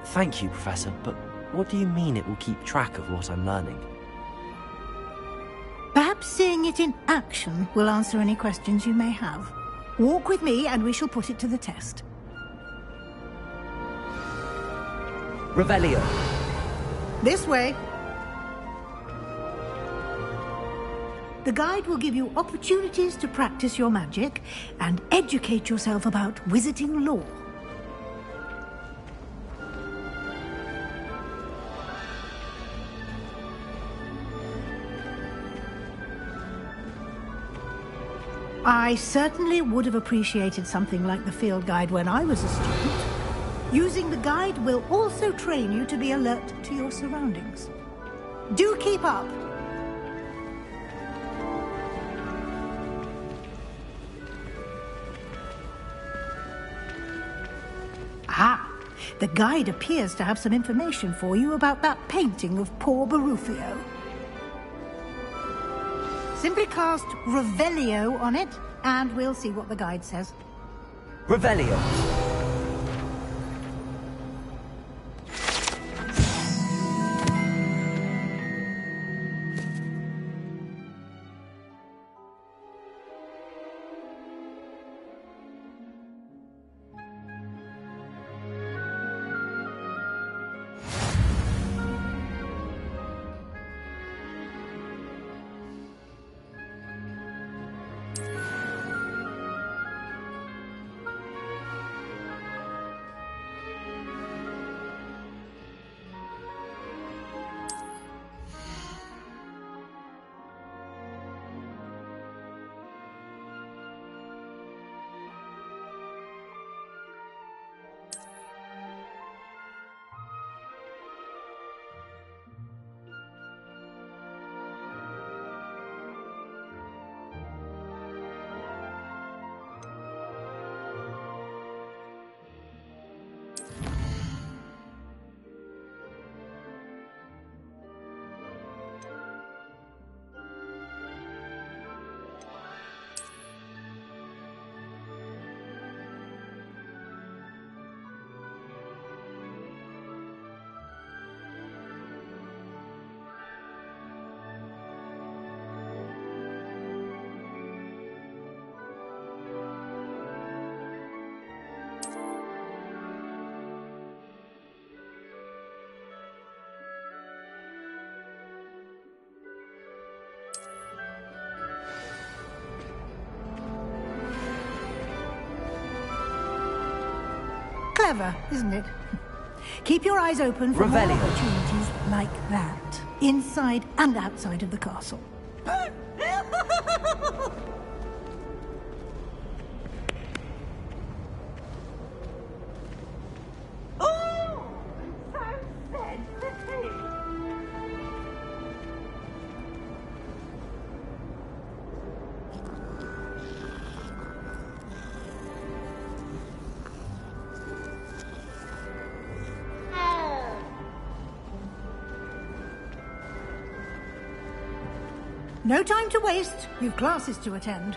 Thank you, Professor, but what do you mean it will keep track of what I'm learning? Perhaps seeing it in action will answer any questions you may have. Walk with me and we shall put it to the test. Revelio. This way. The guide will give you opportunities to practice your magic and educate yourself about wizarding lore. I certainly would have appreciated something like the field guide when I was a student. Using the guide will also train you to be alert to your surroundings. Do keep up! Ah, the guide appears to have some information for you about that painting of poor Barufio. Simply cast Revelio on it, and we'll see what the guide says. Revelio. Clever, isn't it? Keep your eyes open for more opportunities like that, inside and outside of the castle. No time to waste. You've classes to attend.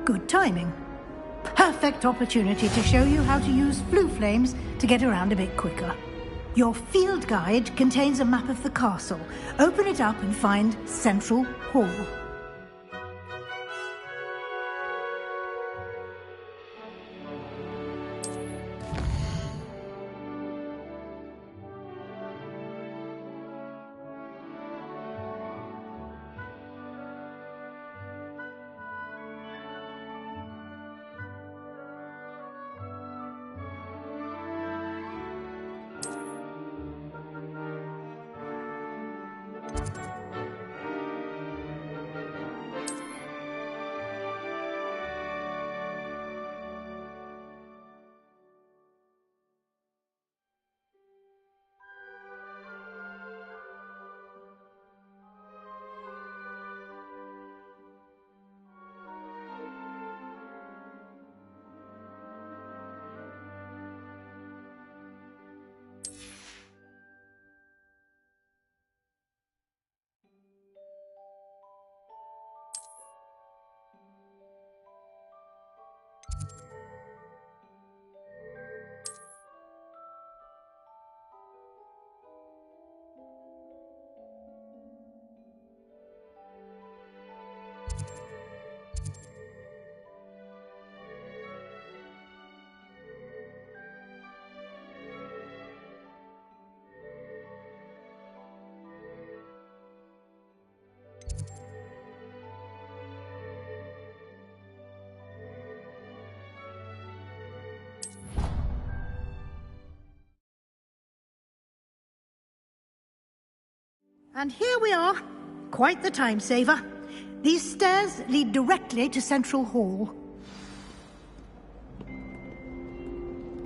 Good timing. Perfect opportunity to show you how to use flue flames to get around a bit quicker. Your field guide contains a map of the castle. Open it up and find Central Hall. And here we are. Quite the time saver. These stairs lead directly to Central Hall.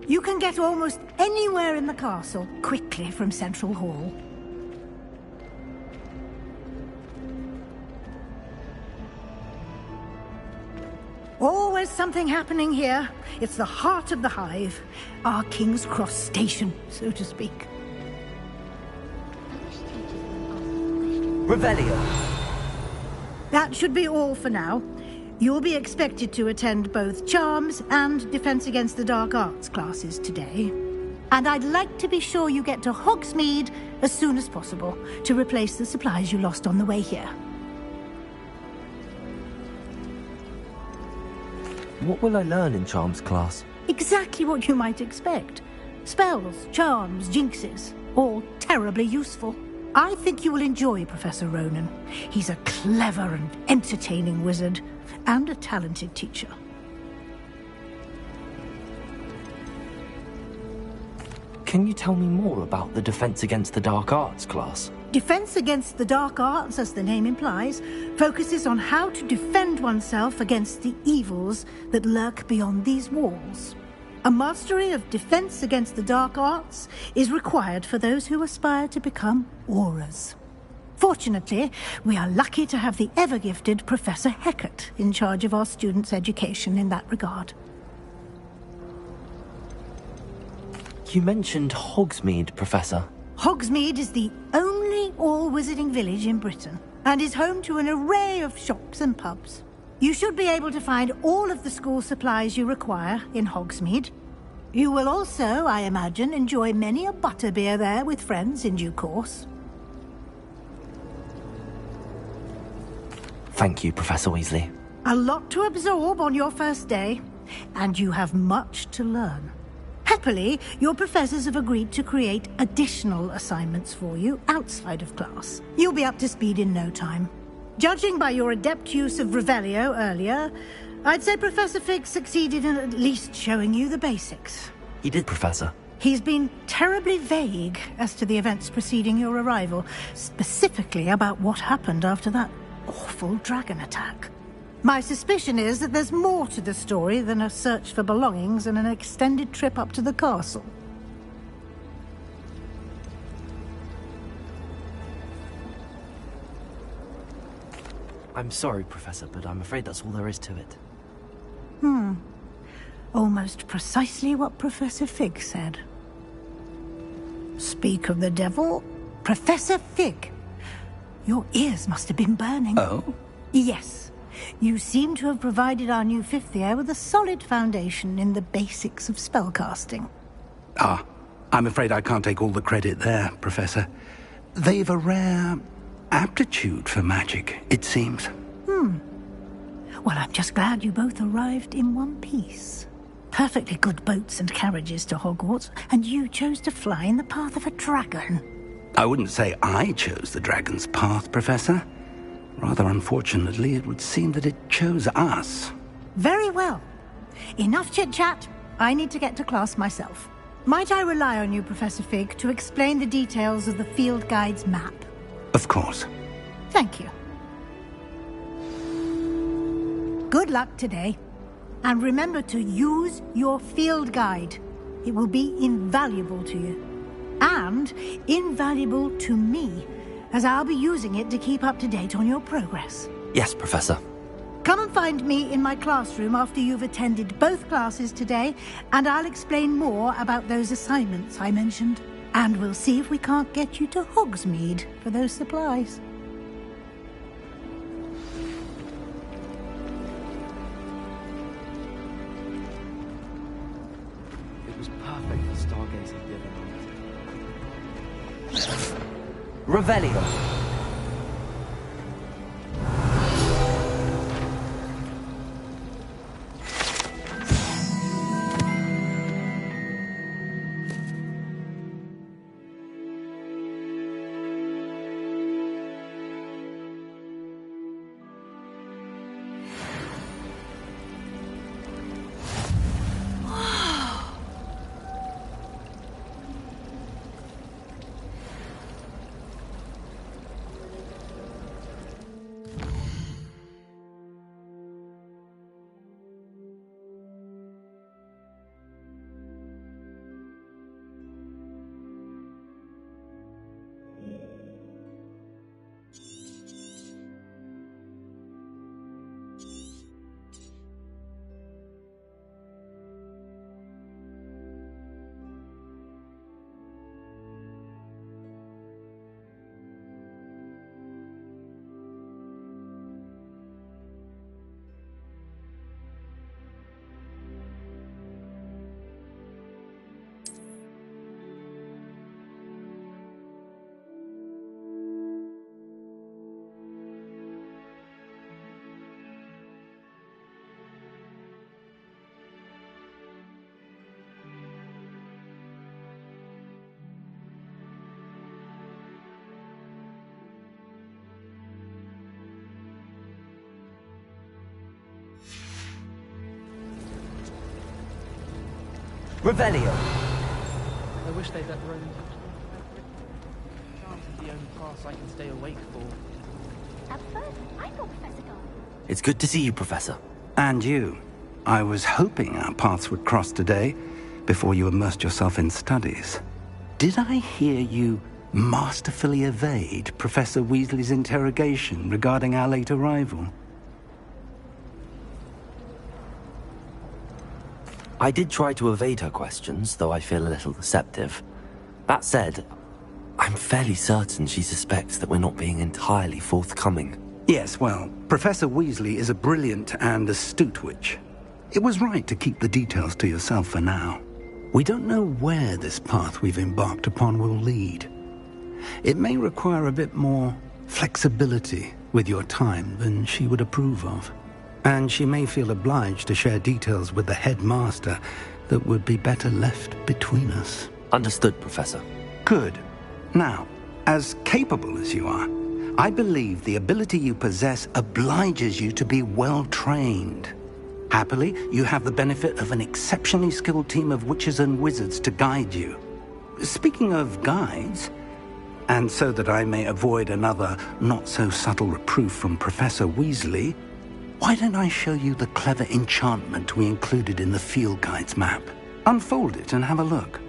You can get almost anywhere in the castle quickly from Central Hall. Always something happening here. It's the heart of the hive. Our King's Cross station, so to speak. Revelio. That should be all for now. You'll be expected to attend both Charms and Defense Against the Dark Arts classes today. And I'd like to be sure you get to Hogsmeade as soon as possible to replace the supplies you lost on the way here. What will I learn in Charms class? Exactly what you might expect. Spells, charms, jinxes, all terribly useful. I think you will enjoy Professor Ronan. He's a clever and entertaining wizard, and a talented teacher. Can you tell me more about the Defense Against the Dark Arts class? Defense Against the Dark Arts, as the name implies, focuses on how to defend oneself against the evils that lurk beyond these walls. A mastery of Defense Against the Dark Arts is required for those who aspire to become auras. Fortunately, we are lucky to have the ever-gifted Professor Hecat in charge of our students' education in that regard. You mentioned Hogsmeade, Professor. Hogsmeade is the only all-wizarding village in Britain, and is home to an array of shops and pubs. You should be able to find all of the school supplies you require in Hogsmeade. You will also, I imagine, enjoy many a butterbeer there with friends in due course. Thank you, Professor Weasley. A lot to absorb on your first day, and you have much to learn. Happily, your professors have agreed to create additional assignments for you outside of class. You'll be up to speed in no time. Judging by your adept use of Revelio earlier, I'd say Professor Fig succeeded in at least showing you the basics. He did, Professor. He's been terribly vague as to the events preceding your arrival, specifically about what happened after that awful dragon attack. My suspicion is that there's more to the story than a search for belongings and an extended trip up to the castle. I'm sorry, Professor, but I'm afraid that's all there is to it. Almost precisely what Professor Fig said. Speak of the devil, Professor Fig. Your ears must have been burning. Oh? Yes. You seem to have provided our new fifth year with a solid foundation in the basics of spellcasting. Ah, I'm afraid I can't take all the credit there, Professor. They've a rare aptitude for magic, it seems. Well, I'm just glad you both arrived in one piece. Perfectly good boats and carriages to Hogwarts, and you chose to fly in the path of a dragon. I wouldn't say I chose the dragon's path, Professor. Rather unfortunately, it would seem that it chose us. Very well. Enough chit-chat. I need to get to class myself. Might I rely on you, Professor Fig, to explain the details of the field guide's map? Of course. Thank you. Good luck today. And remember to use your field guide. It will be invaluable to you. And invaluable to me, as I'll be using it to keep up to date on your progress. Yes, Professor. Come and find me in my classroom after you've attended both classes today, and I'll explain more about those assignments I mentioned. And we'll see if we can't get you to Hogsmeade for those supplies. It was perfect for stargazing the other night. Revelio. Revelio. I wish they'd let Roman chance is the only pass I can stay awake for. At first, I thought Professor Guy. It's good to see you, Professor. And you. I was hoping our paths would cross today, before you immersed yourself in studies. Did I hear you masterfully evade Professor Weasley's interrogation regarding our late arrival? I did try to evade her questions, though I feel a little deceptive. That said, I'm fairly certain she suspects that we're not being entirely forthcoming. Yes, well, Professor Weasley is a brilliant and astute witch. It was right to keep the details to yourself for now. We don't know where this path we've embarked upon will lead. It may require a bit more flexibility with your time than she would approve of. And she may feel obliged to share details with the headmaster that would be better left between us. Understood, Professor. Good. Now, as capable as you are, I believe the ability you possess obliges you to be well-trained. Happily, you have the benefit of an exceptionally skilled team of witches and wizards to guide you. Speaking of guides, and so that I may avoid another not-so-subtle reproof from Professor Weasley, why don't I show you the clever enchantment we included in the field guide's map? Unfold it and have a look.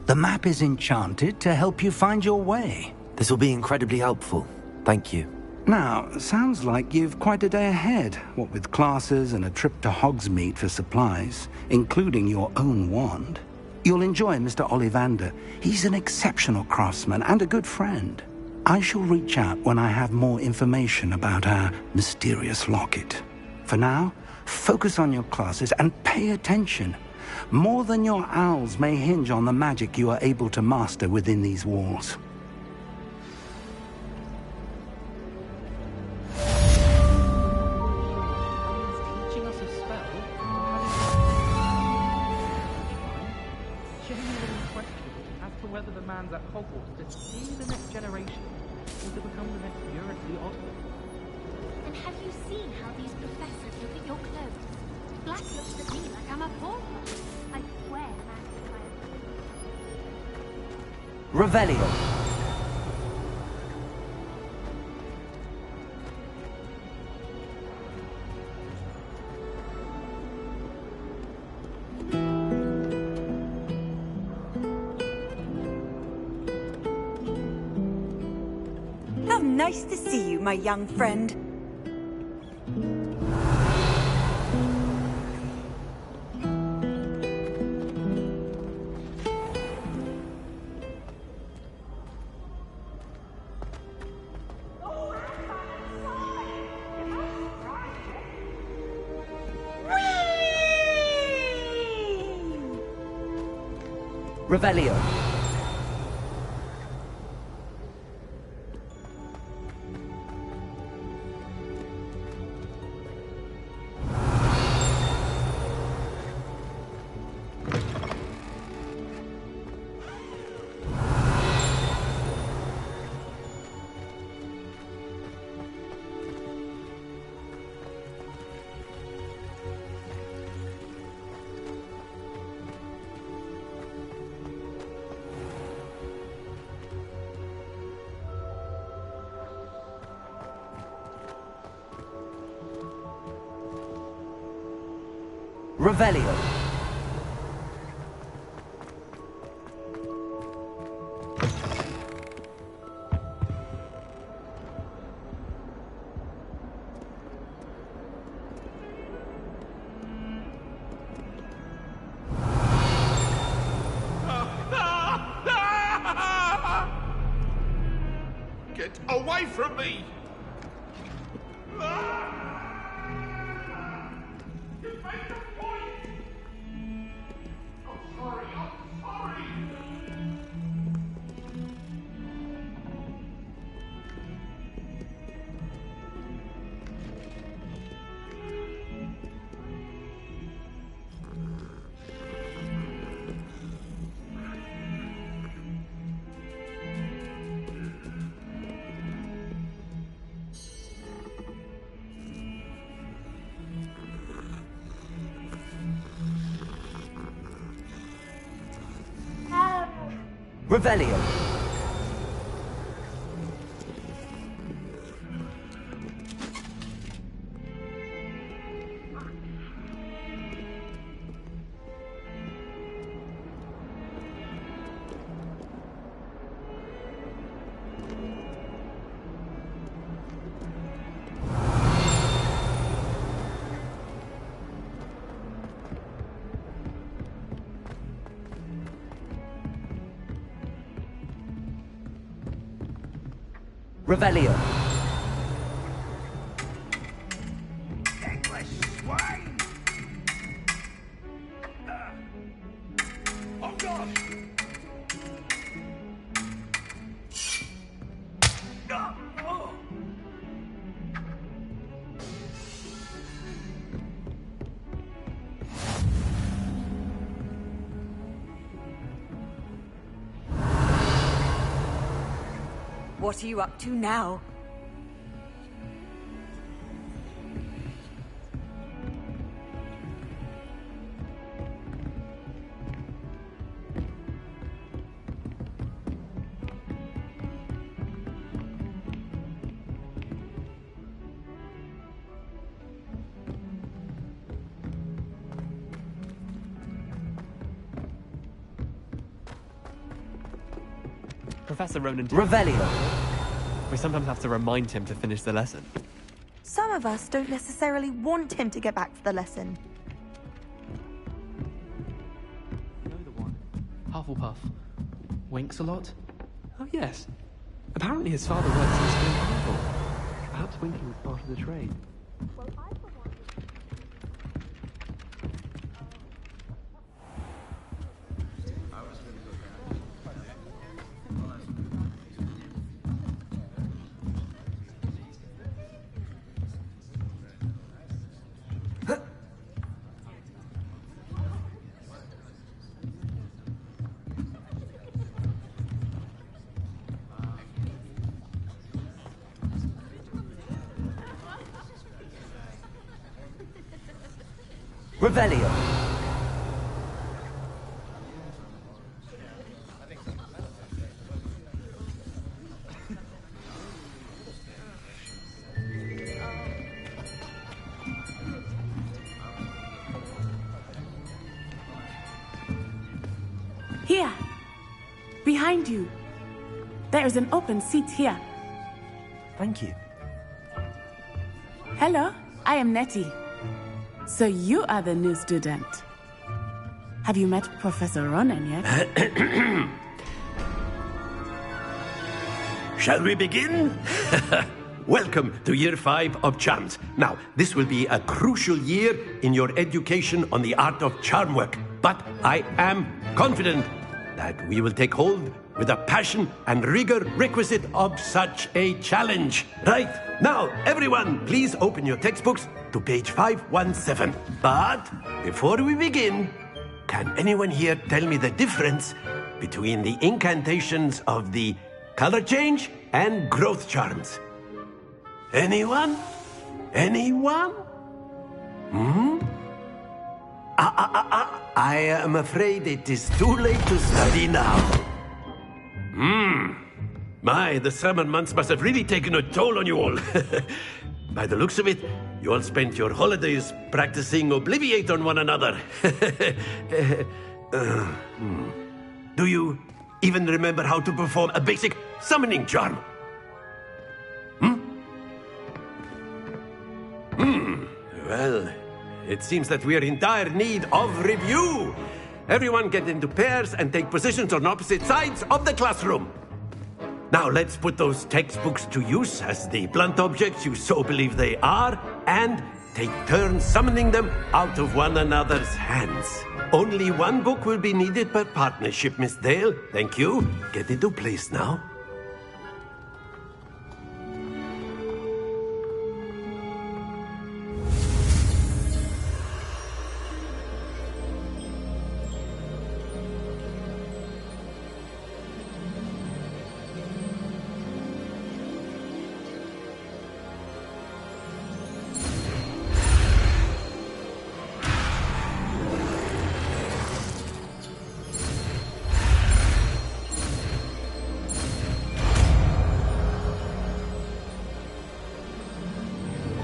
The map is enchanted to help you find your way. This will be incredibly helpful. Thank you. Now, sounds like you've quite a day ahead, what with classes and a trip to Hogsmeade for supplies, including your own wand. You'll enjoy Mr. Ollivander. He's an exceptional craftsman and a good friend. I shall reach out when I have more information about our mysterious locket. For now, focus on your classes and pay attention. More than your owls may hinge on the magic you are able to master within these walls. Teaching us a spell? Genuine question as to whether the man's at Hogwarts to see the next generation or to become the next Uruk the Oddly. And have you seen how these professors look at your clothes? Black looks at me like I'm a pauper. I swear, man. Revelio. How nice to see you, my young friend. Revelio. Revelio. Get away from me! Revelio. Revelio. English swine! Oh God! Oh. What are you up to now? Professor Ronan... Revelio. We sometimes have to remind him to finish the lesson. Some of us don't necessarily want him to get back for the lesson. You know the one? Hufflepuff. Winks a lot? Oh, yes. Apparently his father works in School Marvel. Perhaps winking was part of the trade. Revelio. Here. Behind you. There is an open seat here. Thank you. Hello, I am Nettie. So you are the new student. Have you met Professor Ronan yet? Shall we begin? Welcome to Year 5 of Charms. Now, this will be a crucial year in your education on the art of charm work. But I am confident that we will take hold with the passion and rigor requisite of such a challenge. Right, now, everyone, please open your textbooks to page 517. But before we begin, can anyone here tell me the difference between the incantations of the color change and growth charms? Anyone? Anyone? I am afraid it is too late to study now. My, the summer months must have really taken a toll on you all. By the looks of it, You all spent your holidays practicing Obliviate on one another. Do you even remember how to perform a basic summoning charm? Well, it seems that we are in dire need of review. Everyone get into pairs and take positions on opposite sides of the classroom. Now let's put those textbooks to use as the blunt objects you so believe they are, and take turns summoning them out of one another's hands. Only one book will be needed per partnership, Miss Dale. Thank you. Get into place now.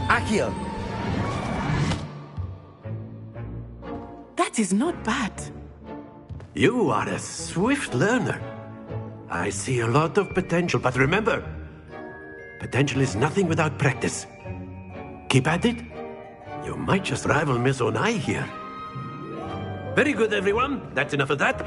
Accio! That is not bad. You are a swift learner. I see a lot of potential, but remember, potential is nothing without practice. Keep at it. You might just rival Miss Onai here. Very good, everyone. That's enough of that.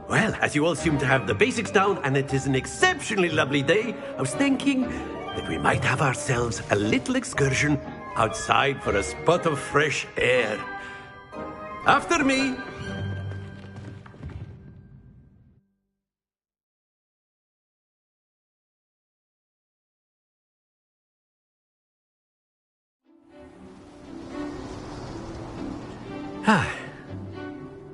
Well, as you all seem to have the basics down, and it is an exceptionally lovely day, I was thinking that we might have ourselves a little excursion outside for a spot of fresh air. After me.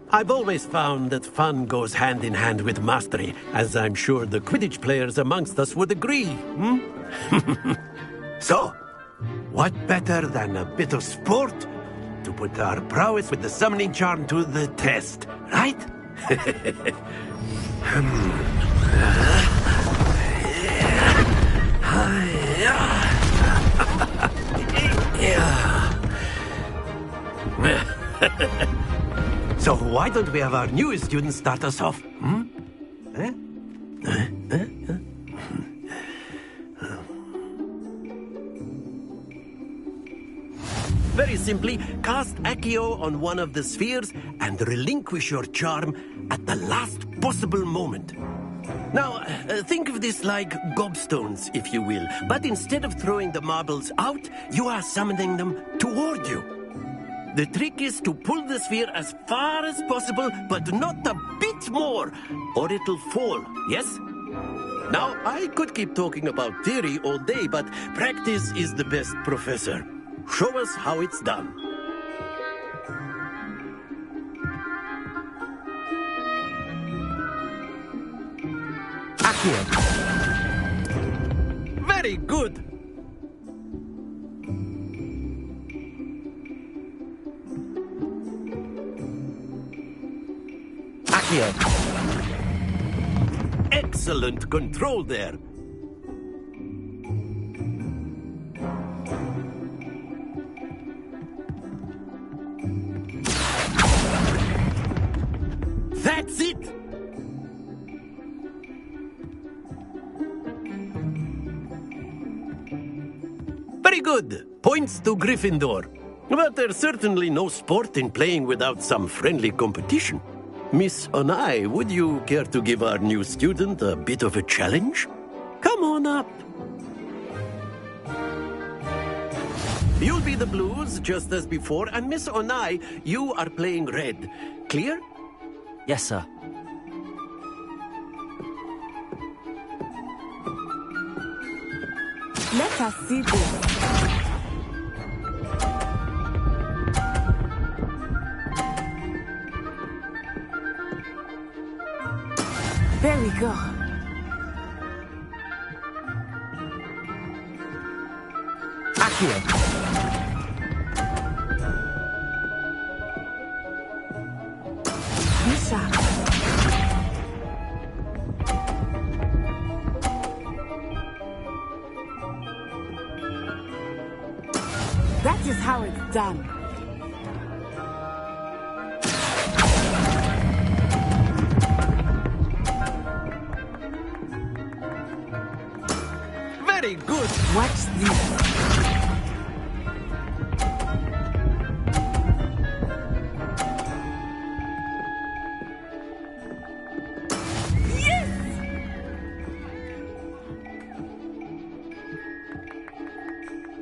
I've always found that fun goes hand in hand with mastery, as I'm sure the Quidditch players amongst us would agree. So, what better than a bit of sport to put our prowess with the summoning charm to the test, right? So why don't we have our newest student start us off? Very simply, cast Accio on one of the spheres and relinquish your charm at the last possible moment. Now, think of this like gobstones, if you will. But instead of throwing the marbles out, you are summoning them toward you. The trick is to pull the sphere as far as possible, but not a bit more, or it'll fall, yes? Now, I could keep talking about theory all day, but practice is the best professor. Show us how it's done. Accio! Very good! Accio! Excellent control there. That's it! Very good. Points to Gryffindor. But there's certainly no sport in playing without some friendly competition. Miss Onai, would you care to give our new student a bit of a challenge? Come on up. You'll be the blues, just as before, and Miss Onai, you are playing red. Clear? Yes, sir. Let us see this. There we go. Accio! Misha. That is done. Very good. Watch this.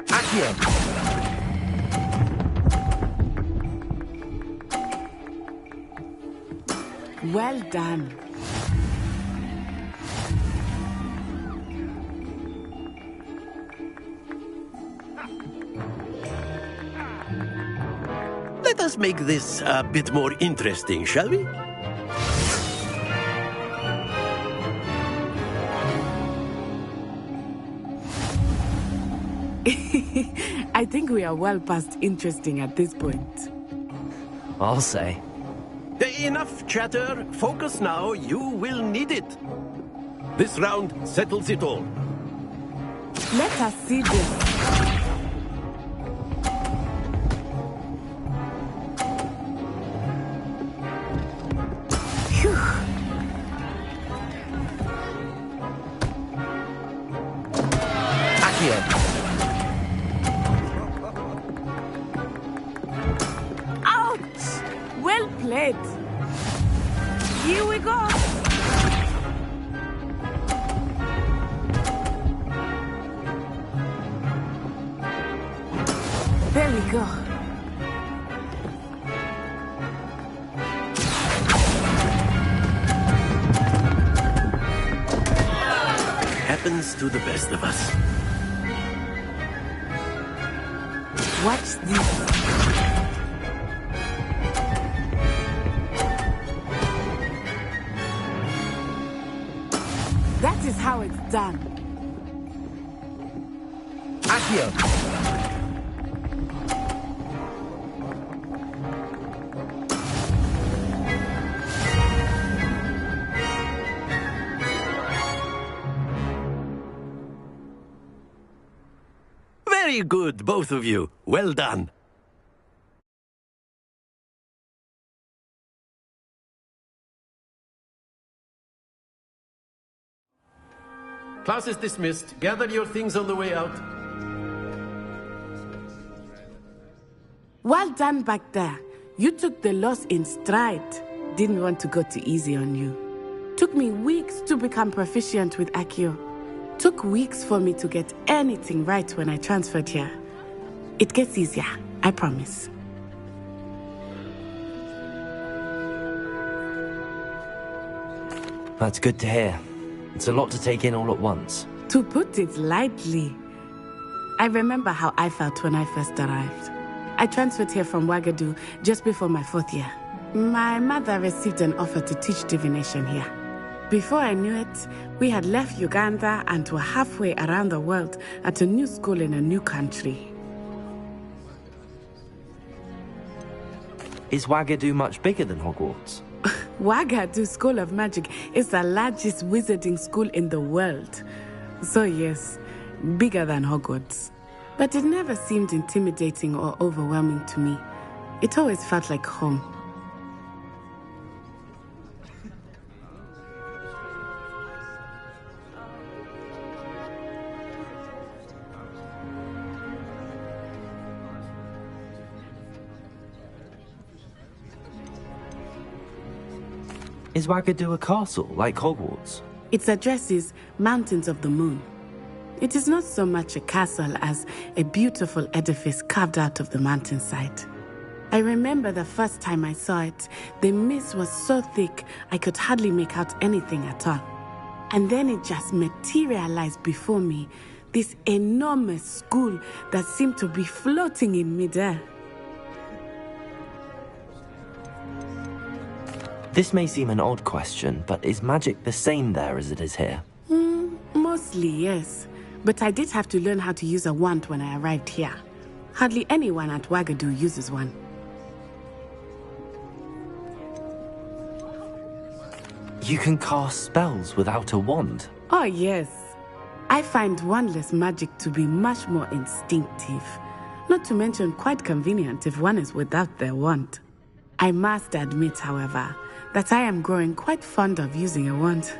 Accio. Well done. Let us make this a bit more interesting, shall we? I think we are well past interesting at this point. I'll say. Enough chatter. Focus now. You will need it. This round settles it all. Let us see this. Phew. Accio. Ouch! Well played. Here we go. There we go. Happens to the best of us. Watch this. That is how it's done. Accio. Very good, both of you. Well done. Class is dismissed. Gather your things on the way out. Well done back there. You took the loss in stride. Didn't want to go too easy on you. Took me weeks to become proficient with Accio. Took weeks for me to get anything right when I transferred here. It gets easier, I promise. That's good to hear. It's a lot to take in all at once. To put it lightly, I remember how I felt when I first arrived. I transferred here from Wagadu just before my 4th year. My mother received an offer to teach divination here. Before I knew it, we had left Uganda and were halfway around the world at a new school in a new country. Is Wagadu much bigger than Hogwarts? Wagadu School of Magic is the largest wizarding school in the world. So yes, bigger than Hogwarts. But it never seemed intimidating or overwhelming to me. It always felt like home. Is Wagadu a castle, like Hogwarts? Its address is Mountains of the Moon. It is not so much a castle as a beautiful edifice carved out of the mountainside. I remember the first time I saw it, the mist was so thick I could hardly make out anything at all. And then it just materialized before me, this enormous school that seemed to be floating in midair. This may seem an odd question, but is magic the same there as it is here? Mostly, yes. But I did have to learn how to use a wand when I arrived here. Hardly anyone at Wagadu uses one. You can cast spells without a wand? Oh, yes. I find wandless magic to be much more instinctive. Not to mention quite convenient if one is without their wand. I must admit, however, that I am growing quite fond of using a wand.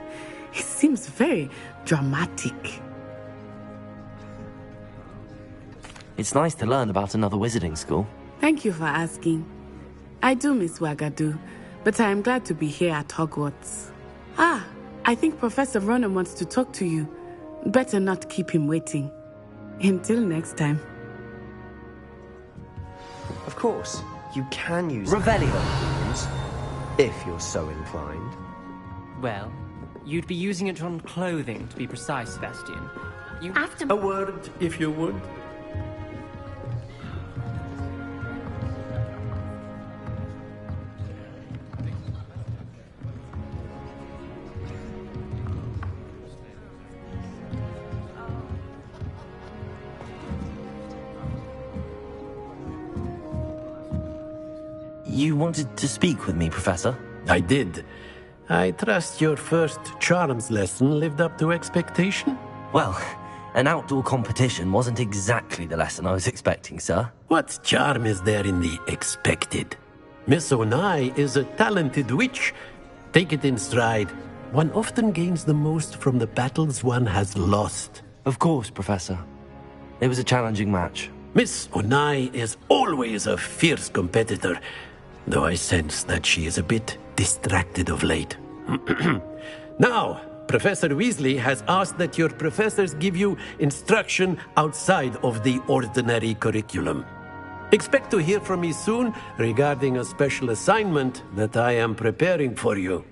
It seems very dramatic. It's nice to learn about another wizarding school. Thank you for asking. I do miss Wagadu, but I am glad to be here at Hogwarts. Ah, I think Professor Ronan wants to talk to you. Better not keep him waiting. Until next time. Of course, you can use Revelio runes, if you're so inclined. Well, you'd be using it on clothing, to be precise, Sebastian. A word, if you would. You wanted to speak with me, Professor? I did. I trust your first charms lesson lived up to expectation? Well, an outdoor competition wasn't exactly the lesson I was expecting, sir. What charm is there in the expected? Miss Onai is a talented witch. Take it in stride. One often gains the most from the battles one has lost. Of course, Professor. It was a challenging match. Miss Onai is always a fierce competitor, though I sense that she is a bit distracted of late. Now, Professor Weasley has asked that your professors give you instruction outside of the ordinary curriculum. Expect to hear from me soon regarding a special assignment that I am preparing for you.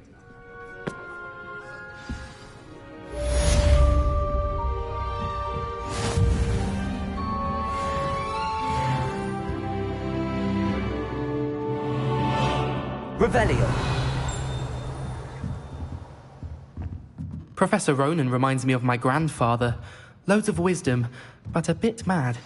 Revelio. Professor Ronan reminds me of my grandfather. Loads of wisdom, but a bit mad.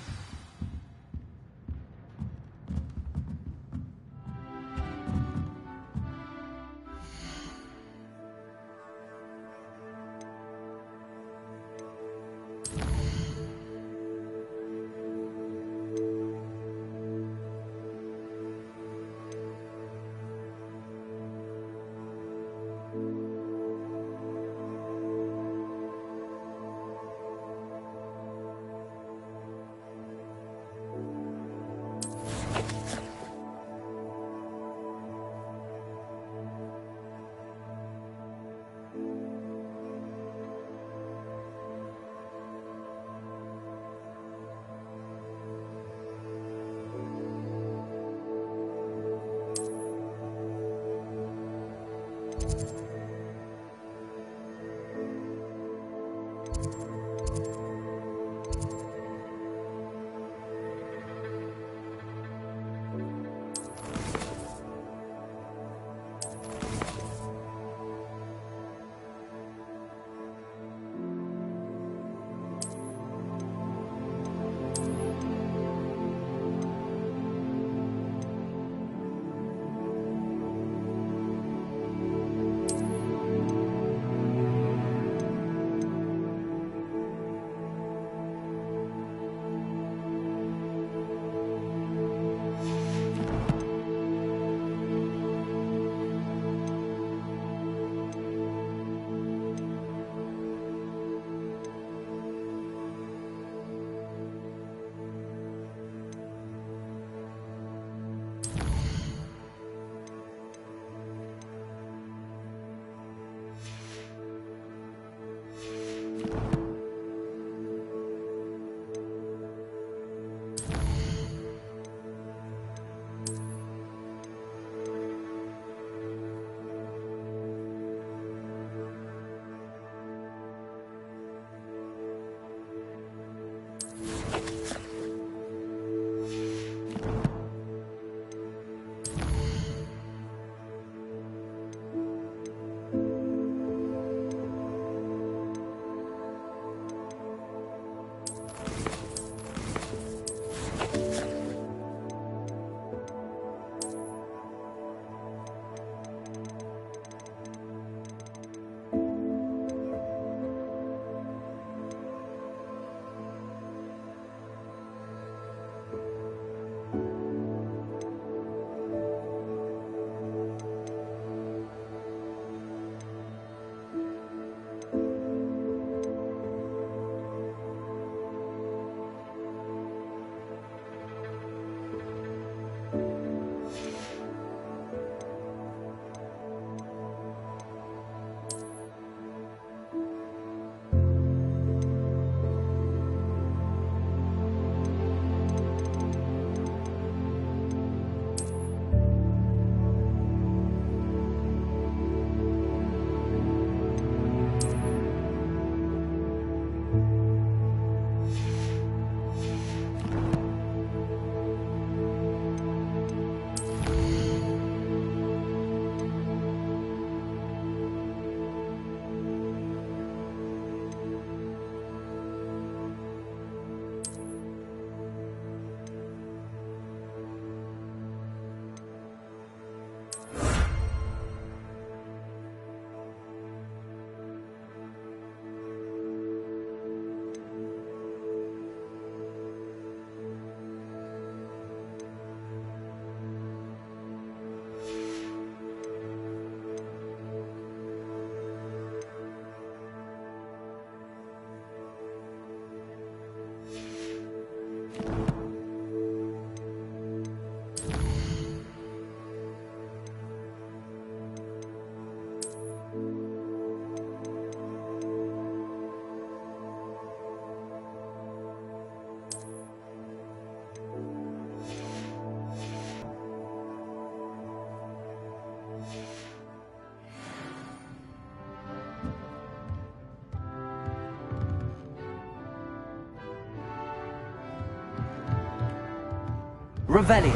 Revelio.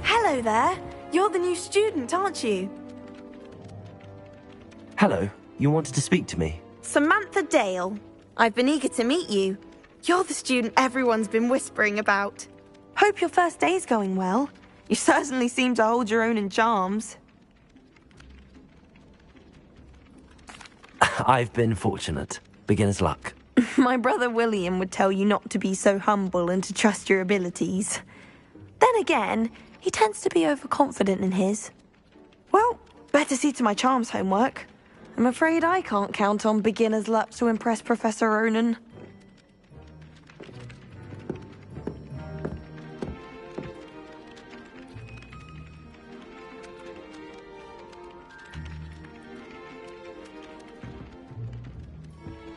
Hello there. You're the new student, aren't you? Hello, you wanted to speak to me? Samantha Dale. I've been eager to meet you. You're the student everyone's been whispering about. Hope your first day's going well. You certainly seem to hold your own in charms. I've been fortunate. Beginner's luck. My brother William would tell you not to be so humble and to trust your abilities. Then again, he tends to be overconfident in his. Well, better see to my charms homework. I'm afraid I can't count on beginner's luck to impress Professor Ronan.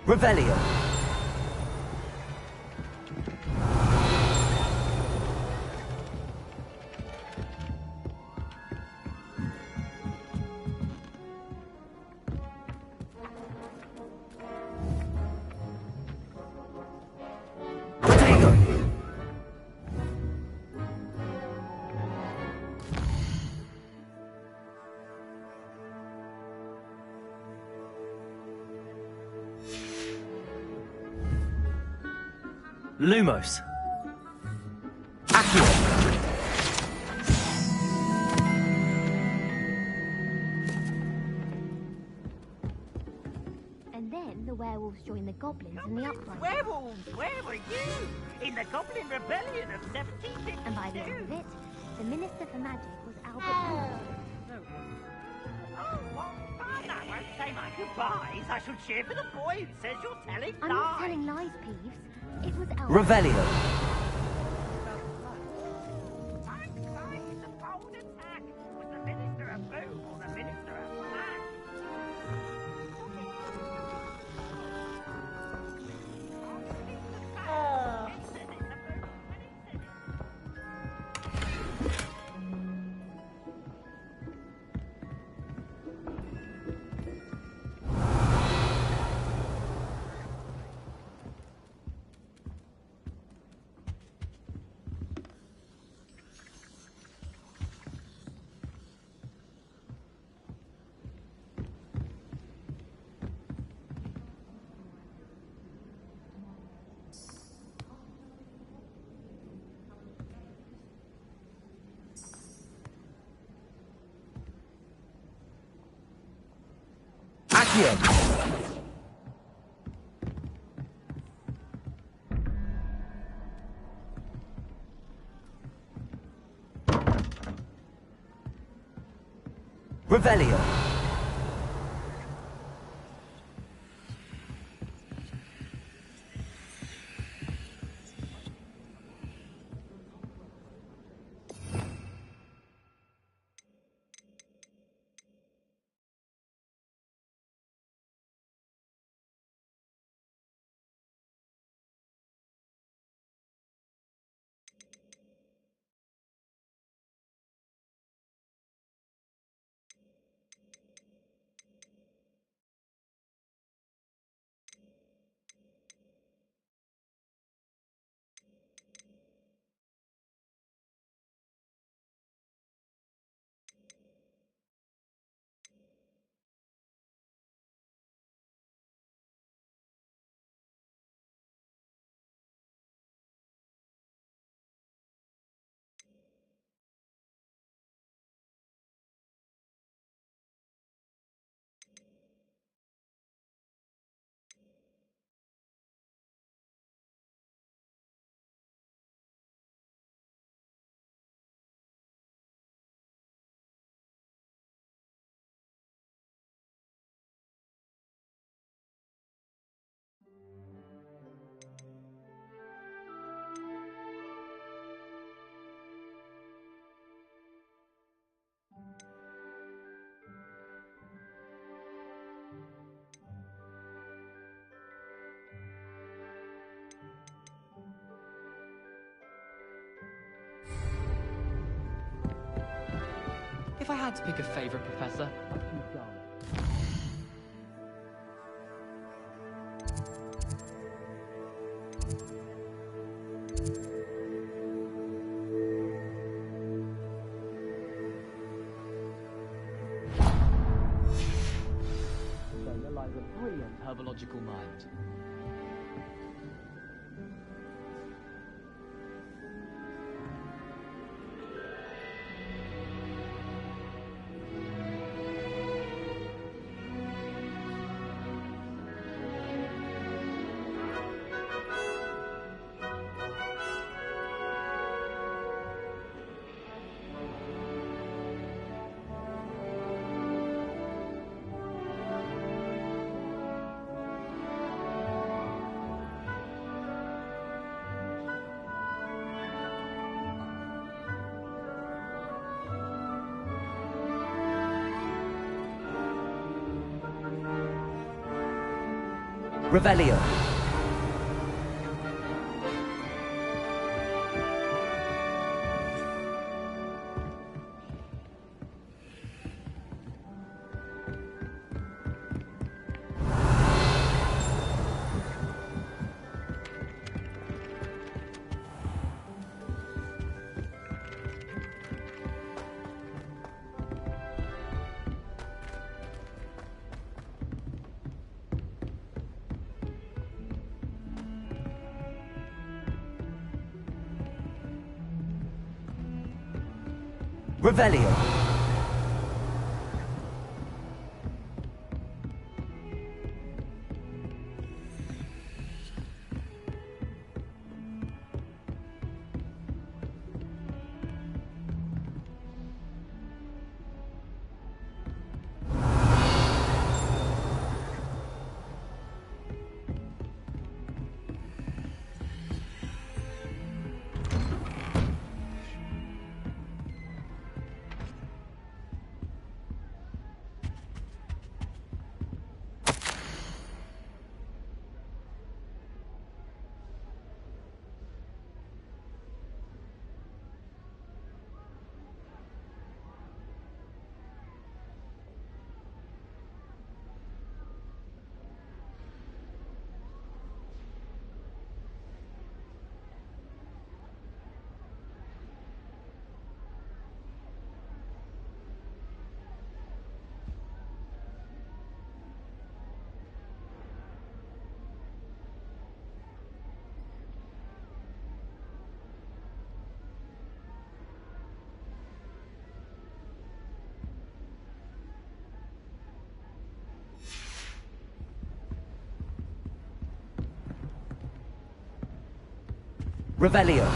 Revelio. Lumos. And then the werewolves joined the goblins in the uprising. Werewolves, where were you? In the Goblin Rebellion of 1752. And by the end of it, the Minister for Magic was Albert. Oh, what fun! I won't say my goodbyes. I shall cheer for the boy who says you're telling lies. I'm not telling lies, Peeves. It was Albert. Revelio. The bold attack was the Minister of Boom or the Minister of Black. Revelio. If I had to pick a favorite professor, I'd choose Garlic. There lies a brilliant herbological mind. Revelio. Revelio. Revelio.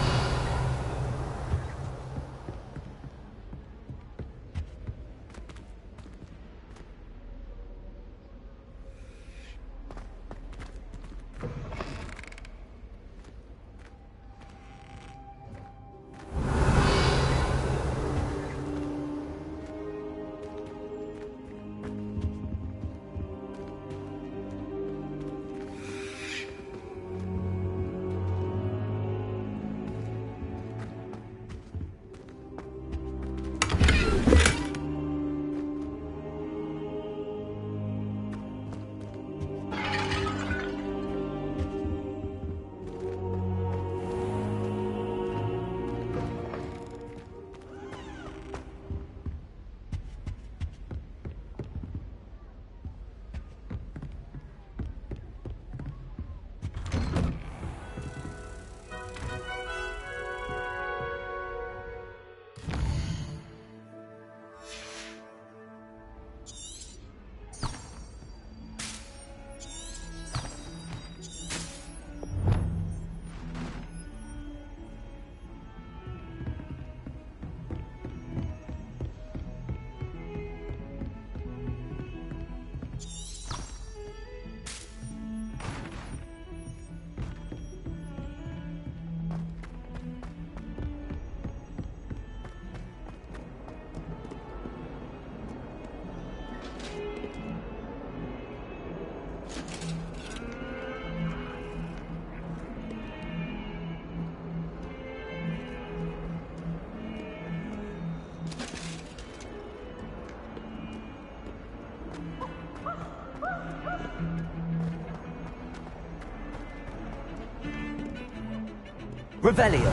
Revelio.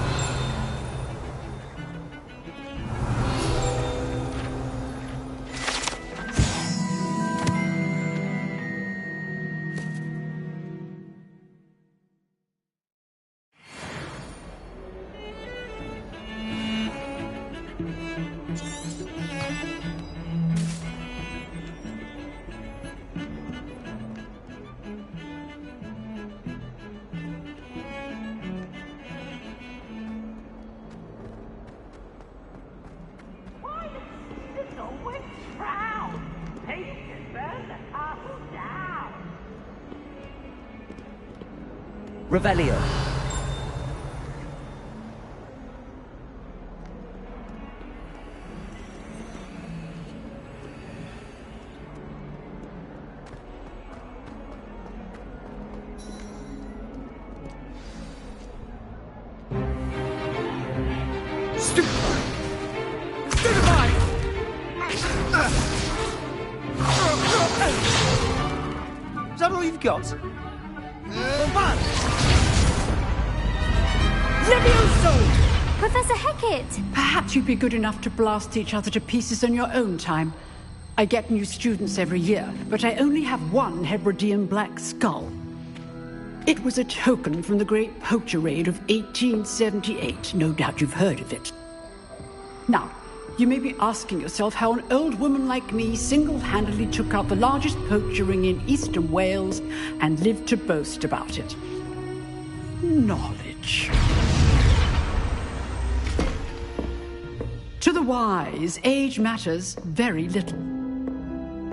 Revelio. Is that all you've got? One! Levioso! Professor Hecat! Perhaps you'd be good enough to blast each other to pieces in your own time. I get new students every year, but I only have one Hebridean black skull. It was a token from the Great Poacher Raid of 1878. No doubt you've heard of it. Now, you may be asking yourself how an old woman like me single-handedly took out the largest poacher ring in eastern Wales and lived to boast about it. Knowledge. To the wise, age matters very little.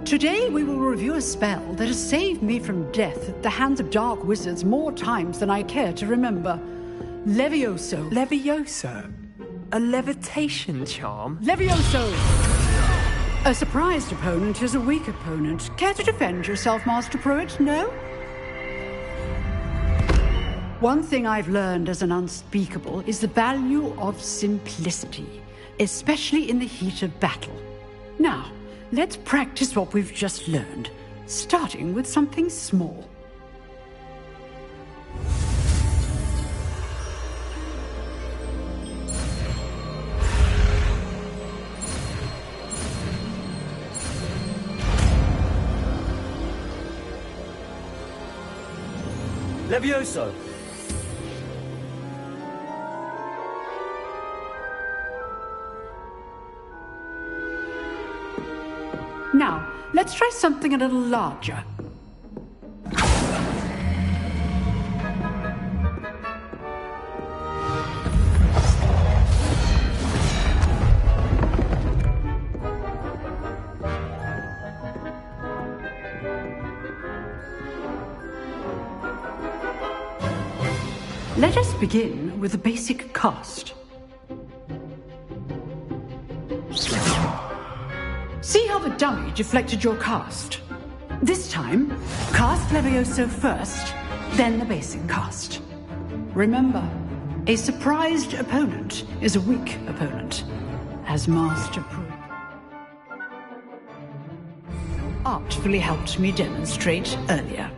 Today we will review a spell that has saved me from death at the hands of dark wizards more times than I care to remember. Levioso. Levioso? A levitation charm? Levioso! A surprised opponent is a weak opponent. Care to defend yourself, Master Pruitt? No? One thing I've learned as an unspeakable is the value of simplicity, especially in the heat of battle. Now, let's practice what we've just learned, starting with something small. Levioso. Now, let's try something a little larger. Let us begin with the basic cast. See how the dummy deflected your cast? This time, cast Levioso first, then the basic cast. Remember, a surprised opponent is a weak opponent, as Master Pruitt artfully helped me demonstrate earlier.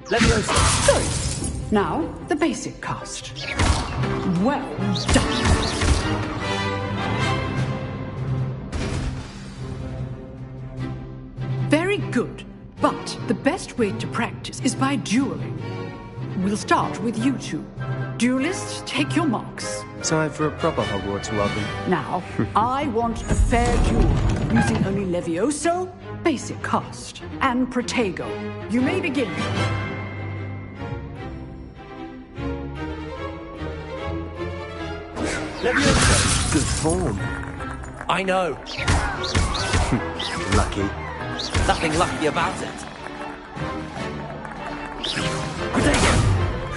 Levioso. Good. Now, the basic cast. Well done. Very good, but the best way to practice is by dueling. We'll start with you two. Duelists, take your marks. Time for a proper Hogwarts welcome. Now, I want a fair duel, using only Levioso, basic cast, and Protego. You may begin. Levioso. Good form. I know. Lucky. Nothing lucky about it.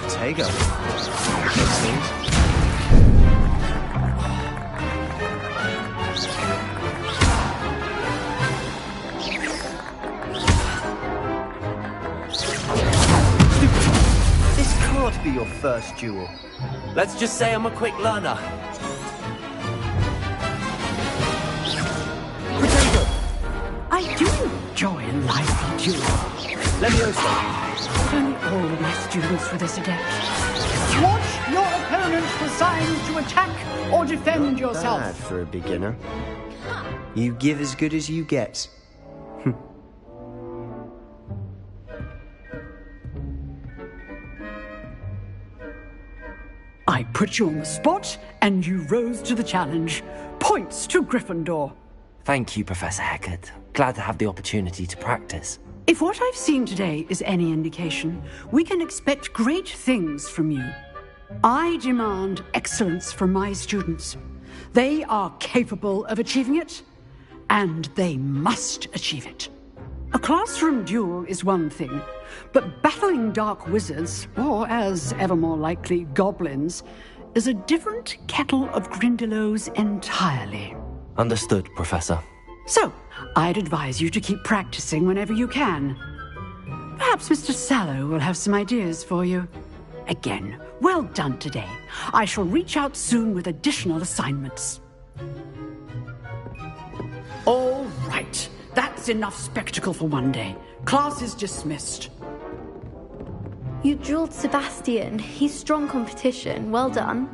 Protego. Those things. This can't be your first duel. Let's just say I'm a quick learner. I do enjoy a lively duel. Levioso. If only all of my students were this adept. Watch your opponent for signs to attack or defend yourself. Bad for a beginner. You give as good as you get. I put you on the spot, and you rose to the challenge. Points to Gryffindor. Thank you, Professor Hecat. Glad to have the opportunity to practice. If what I've seen today is any indication, we can expect great things from you. I demand excellence from my students. They are capable of achieving it, and they must achieve it. A classroom duel is one thing, but battling dark wizards, or as ever more likely, goblins, is a different kettle of Grindylows entirely. Understood, Professor. So, I'd advise you to keep practicing whenever you can. Perhaps Mr. Sallow will have some ideas for you. Again, well done today. I shall reach out soon with additional assignments. All right. That's enough spectacle for one day. Class is dismissed. You drilled Sebastian. He's strong competition. Well done.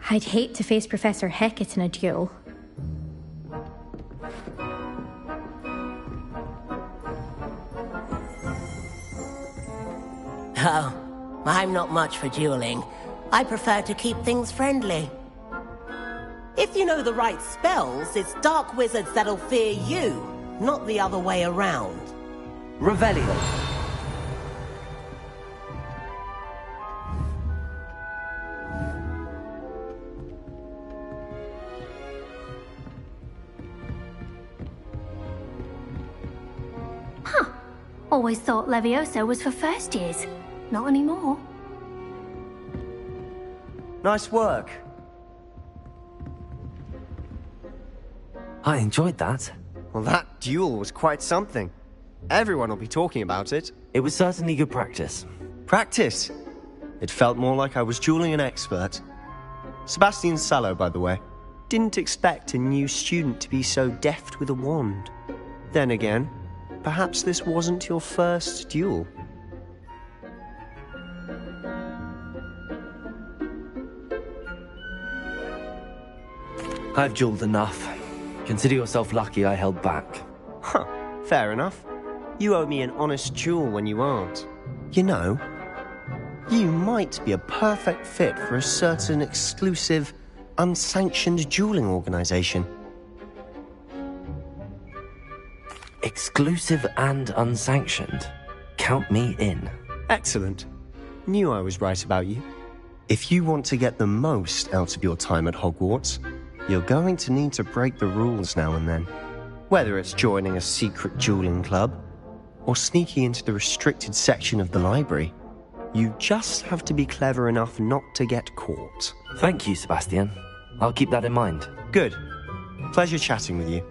I'd hate to face Professor Hecat in a duel. Oh, I'm not much for dueling. I prefer to keep things friendly. If you know the right spells, it's dark wizards that'll fear you, not the other way around. Revelio. Huh. Always thought Levioso was for first years. Not anymore. Nice work. I enjoyed that. Well, that duel was quite something. Everyone will be talking about it. It was certainly good practice. Practice? It felt more like I was dueling an expert. Sebastian Sallow, by the way. Didn't expect a new student to be so deft with a wand. Then again, perhaps this wasn't your first duel. I've dueled enough. Consider yourself lucky I held back. Huh, fair enough. You owe me an honest duel when you aren't. You know, you might be a perfect fit for a certain exclusive, unsanctioned dueling organization. Exclusive and unsanctioned. Count me in. Excellent. Knew I was right about you. If you want to get the most out of your time at Hogwarts, you're going to need to break the rules now and then. Whether it's joining a secret dueling club, or sneaking into the restricted section of the library, you just have to be clever enough not to get caught. Thank you, Sebastian. I'll keep that in mind. Good. Pleasure chatting with you.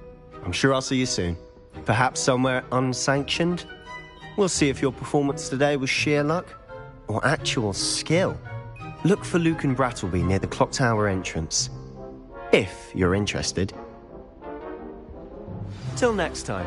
I'm sure I'll see you soon. Perhaps somewhere unsanctioned? We'll see if your performance today was sheer luck, or actual skill. Look for Luke and Brattleby near the clock tower entrance. If you're interested. Till next time.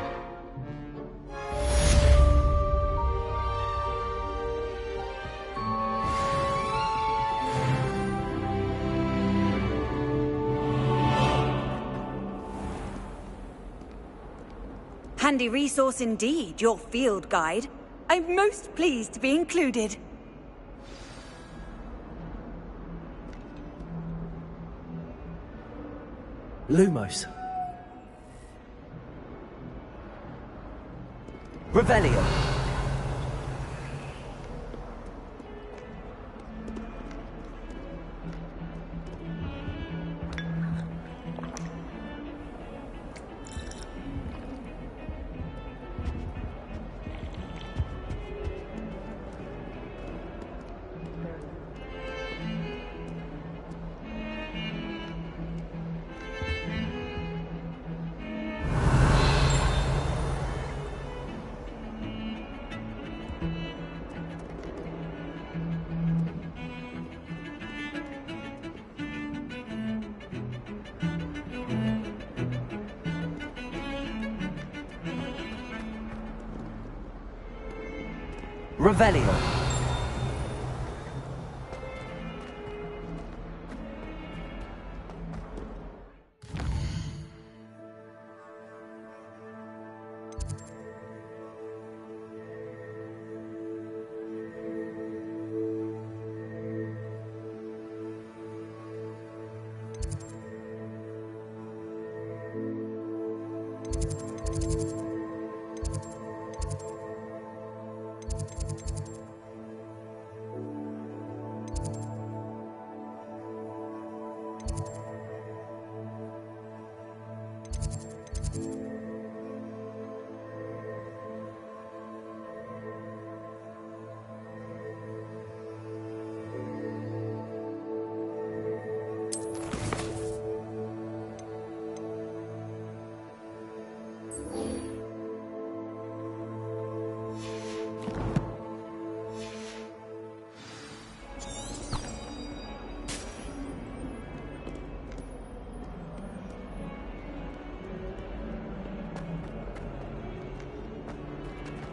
Handy resource indeed, your field guide. I'm most pleased to be included. Lumos. Revelio. Revelio.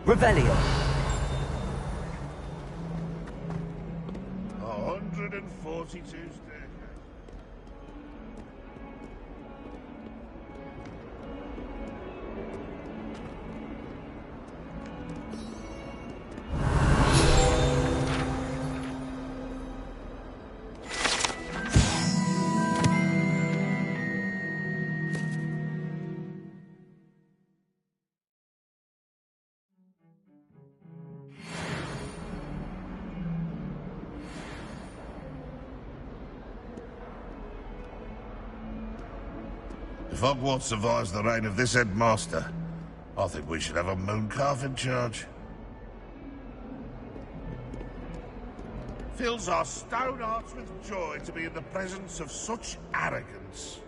Revelio. 142 staircase. If Hogwarts survives the reign of this headmaster, I think we should have a mooncalf in charge. Fills our stone hearts with joy to be in the presence of such arrogance.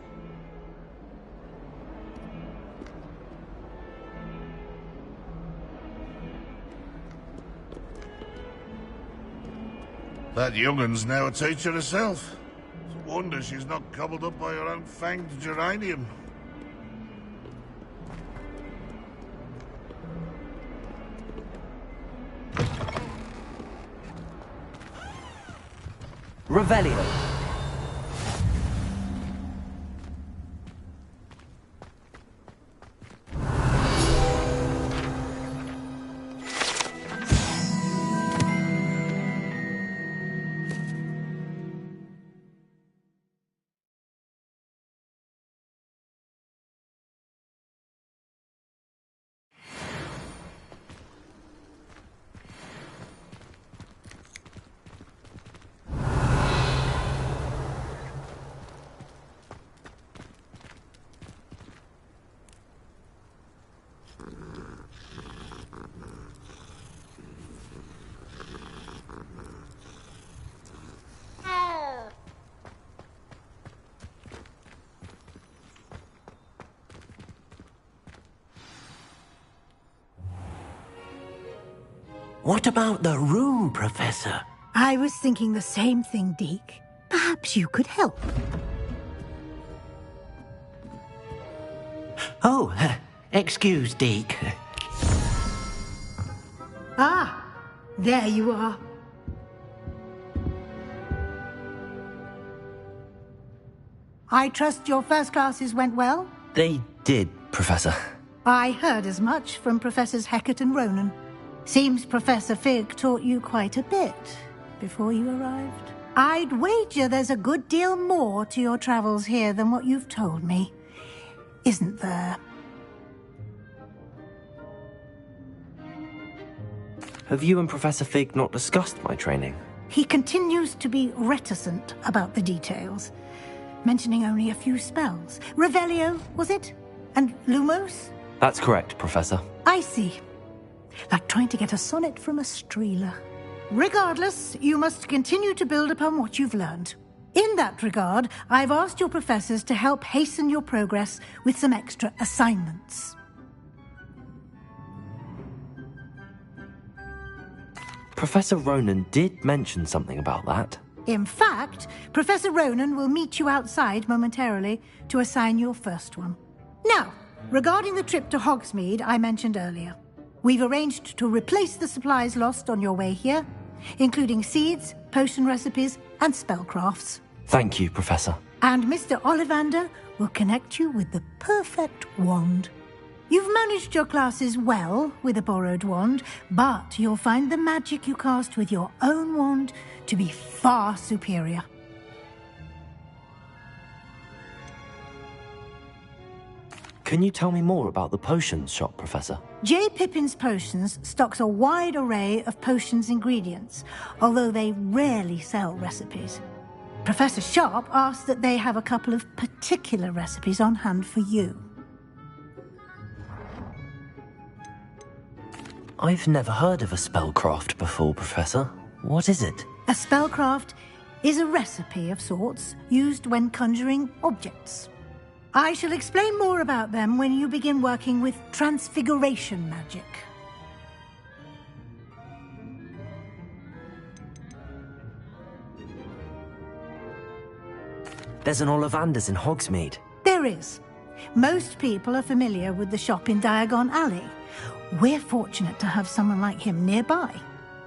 That young'un's now a teacher herself. It's a wonder she's not gobbled up by her own fanged geranium. Revelio. What about the room, Professor? I was thinking the same thing, Deke. Perhaps you could help. Oh, excuse, Deke. Ah, there you are. I trust your first classes went well? They did, Professor. I heard as much from Professors Hecat and Ronan. Seems Professor Fig taught you quite a bit before you arrived. I'd wager there's a good deal more to your travels here than what you've told me. Isn't there? Have you and Professor Fig not discussed my training? He continues to be reticent about the details, mentioning only a few spells. Revelio, was it? And Lumos? That's correct, Professor. I see. Like trying to get a sonnet from a streeler. Regardless, you must continue to build upon what you've learned. In that regard, I've asked your professors to help hasten your progress with some extra assignments. Professor Ronan did mention something about that. In fact, Professor Ronan will meet you outside momentarily to assign your first one. Now, regarding the trip to Hogsmeade I mentioned earlier. We've arranged to replace the supplies lost on your way here, including seeds, potion recipes, and spellcrafts. Thank you, Professor. And Mr. Ollivander will connect you with the perfect wand. You've managed your classes well with a borrowed wand, but you'll find the magic you cast with your own wand to be far superior. Can you tell me more about the potions shop, Professor? J. Pippin's Potions stocks a wide array of potions ingredients, although they rarely sell recipes. Professor Sharp asked that they have a couple of particular recipes on hand for you. I've never heard of a spellcraft before, Professor. What is it? A spellcraft is a recipe of sorts used when conjuring objects. I shall explain more about them when you begin working with transfiguration magic. There's an Ollivander's in Hogsmeade. There is. Most people are familiar with the shop in Diagon Alley. We're fortunate to have someone like him nearby.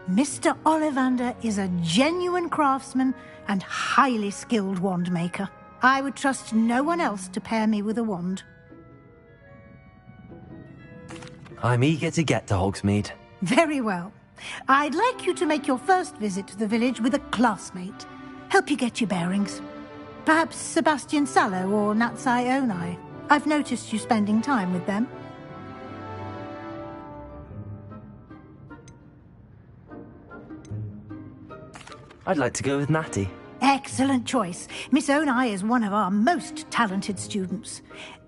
Mr. Ollivander is a genuine craftsman and highly skilled wand maker. I would trust no one else to pair me with a wand. I'm eager to get to Hogsmeade. Very well. I'd like you to make your first visit to the village with a classmate. Help you get your bearings. Perhaps Sebastian Sallow or Natsai Onai. I've noticed you spending time with them. I'd like to go with Natty. Excellent choice. Miss Onai is one of our most talented students.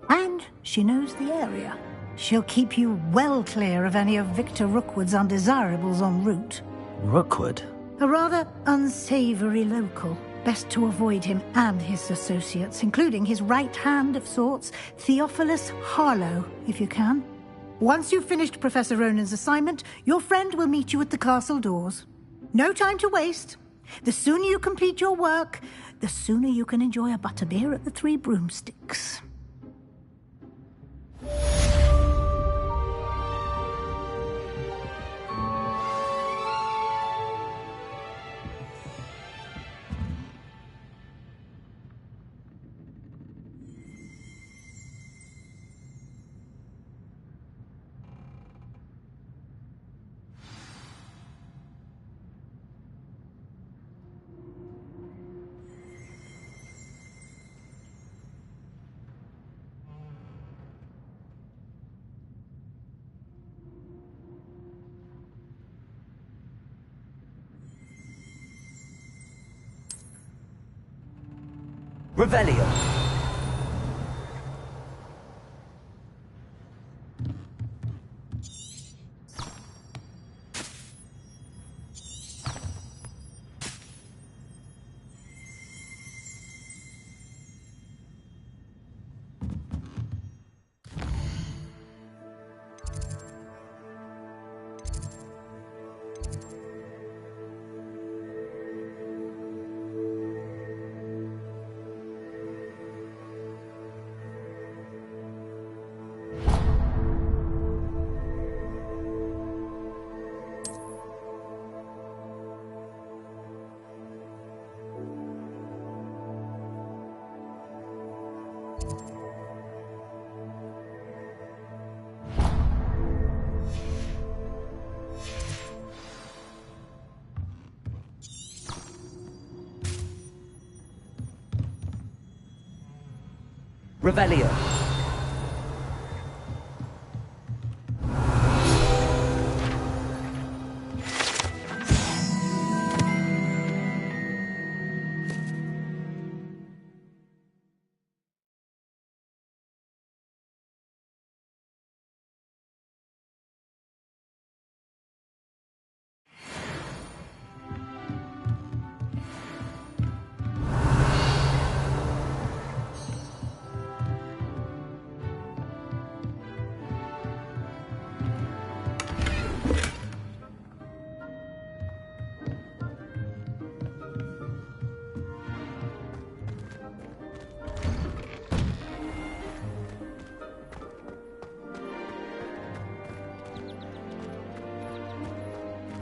And she knows the area. She'll keep you well clear of any of Victor Rookwood's undesirables en route. Rookwood? A rather unsavoury local. Best to avoid him and his associates, including his right hand of sorts, Theophilus Harlow, if you can. Once you've finished Professor Ronan's assignment, your friend will meet you at the castle doors. No time to waste. The sooner you complete your work, the sooner you can enjoy a butterbeer at the Three Broomsticks. Revelio. Revelio.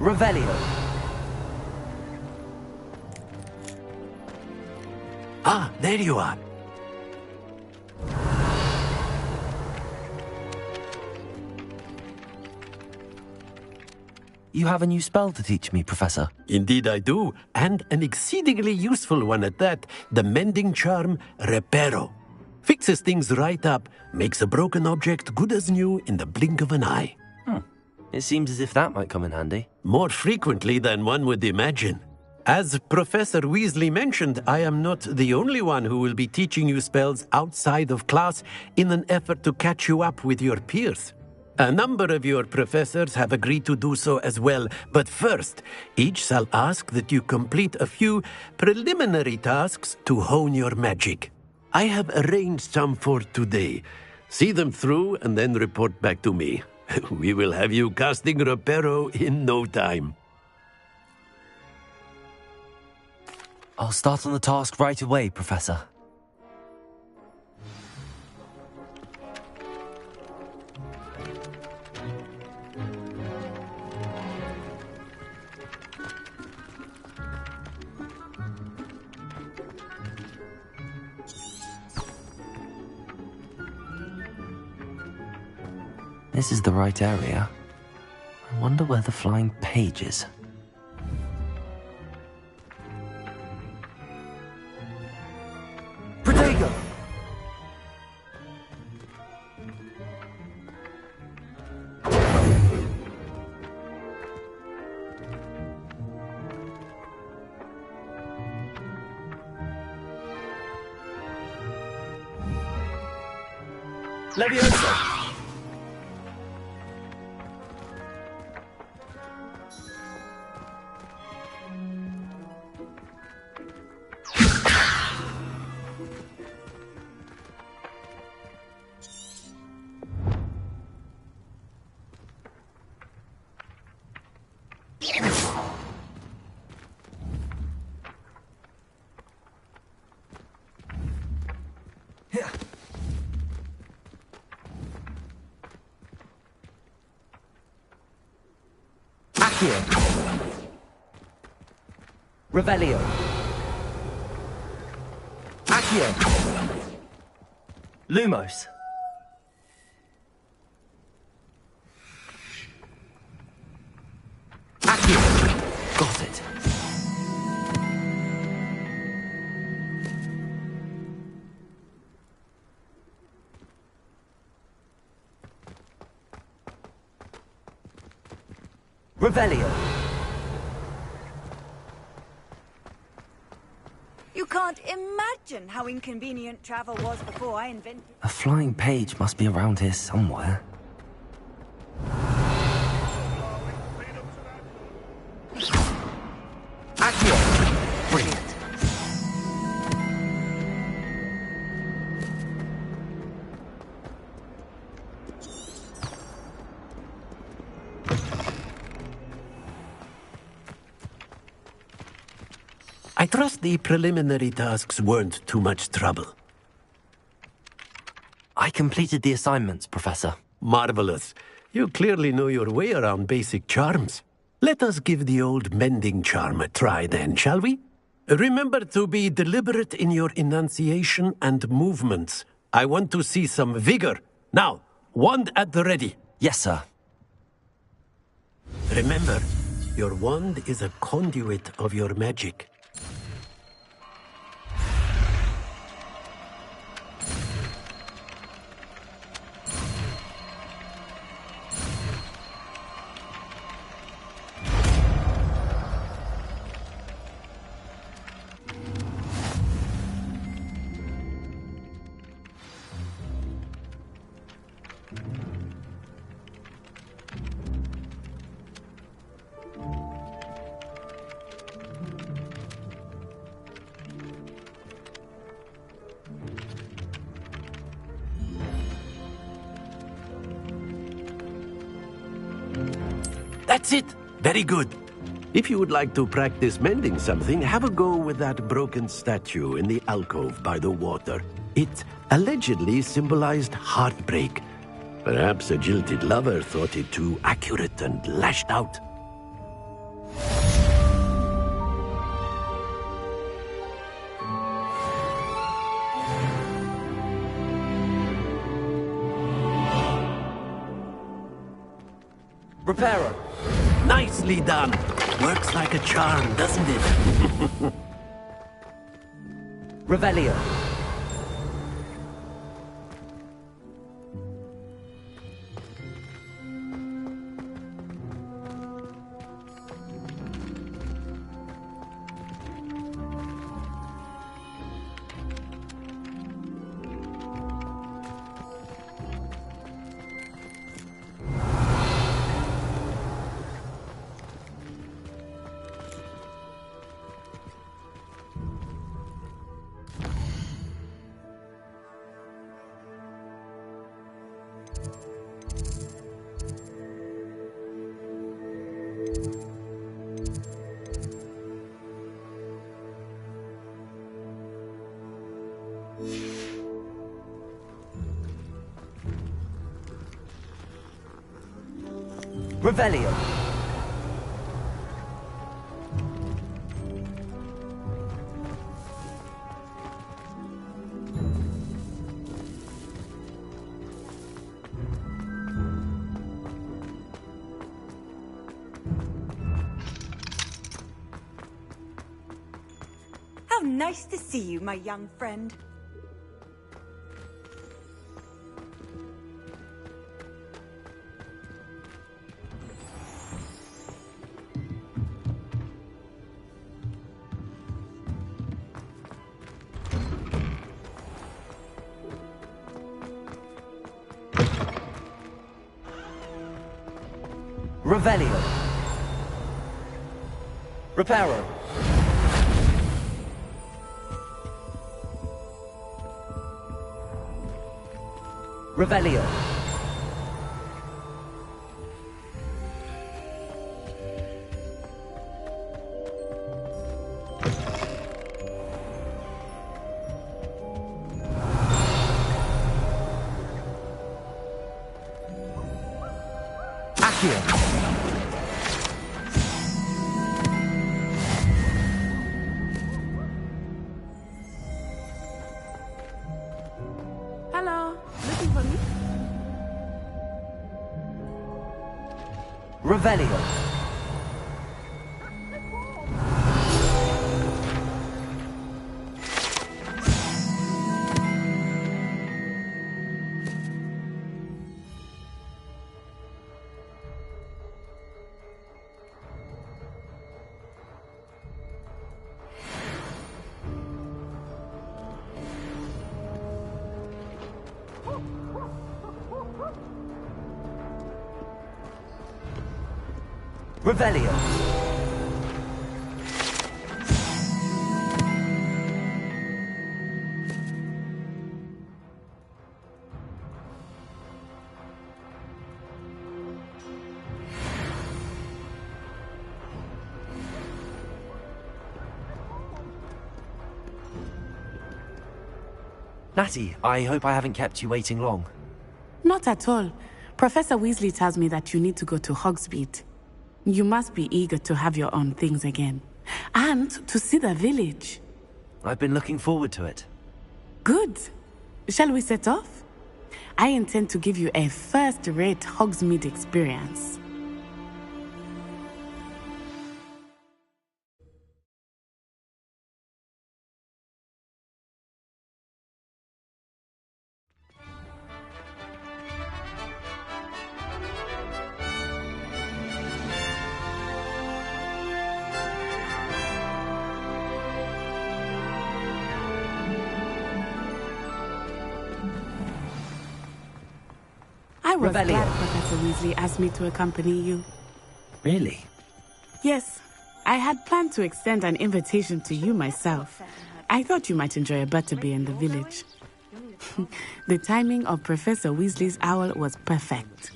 Revelio. Ah, there you are. You have a new spell to teach me, Professor. Indeed I do, and an exceedingly useful one at that. The mending charm, Reparo. Fixes things right up, makes a broken object good as new in the blink of an eye. It seems as if that might come in handy. More frequently than one would imagine. As Professor Weasley mentioned, I am not the only one who will be teaching you spells outside of class in an effort to catch you up with your peers. A number of your professors have agreed to do so as well, but first, each shall ask that you complete a few preliminary tasks to hone your magic. I have arranged some for today. See them through and then report back to me. We will have you casting Reparo in no time. I'll start on the task right away, Professor. This is the right area. I wonder where the flying page is. Protego! Leviosa! Accio. Revelio. Accio. Lumos. Accio. Got it. Revelio. You can't imagine how inconvenient travel was before I invented... A flying page must be around here somewhere. Accio. Brilliant. I trust the preliminary tasks weren't too much trouble. I completed the assignments, Professor. Marvelous. You clearly know your way around basic charms. Let us give the old mending charm a try then, shall we? Remember to be deliberate in your enunciation and movements. I want to see some vigor. Now, wand at the ready. Yes, sir. Remember, your wand is a conduit of your magic. That's it! Very good. If you would like to practice mending something, have a go with that broken statue in the alcove by the water. It allegedly symbolized heartbreak. Perhaps a jilted lover thought it too accurate and lashed out. Reparo. Nicely done. Works like a charm, doesn't it? Revelio. Revelio. How nice to see you, my young friend. Revelio. Reparo. Revelio. Accio. Hello, looking for me? Revelio. Revelio. Natty, I hope I haven't kept you waiting long. Not at all. Professor Weasley tells me that you need to go to Hogsmeade. You must be eager to have your own things again. And to see the village. I've been looking forward to it. Good. Shall we set off? I intend to give you a first-rate Hogsmeade experience. I was glad Professor Weasley asked me to accompany you. Really? Yes. I had planned to extend an invitation to you myself. I thought you might enjoy a butterbeer in the village. The timing of Professor Weasley's owl was perfect.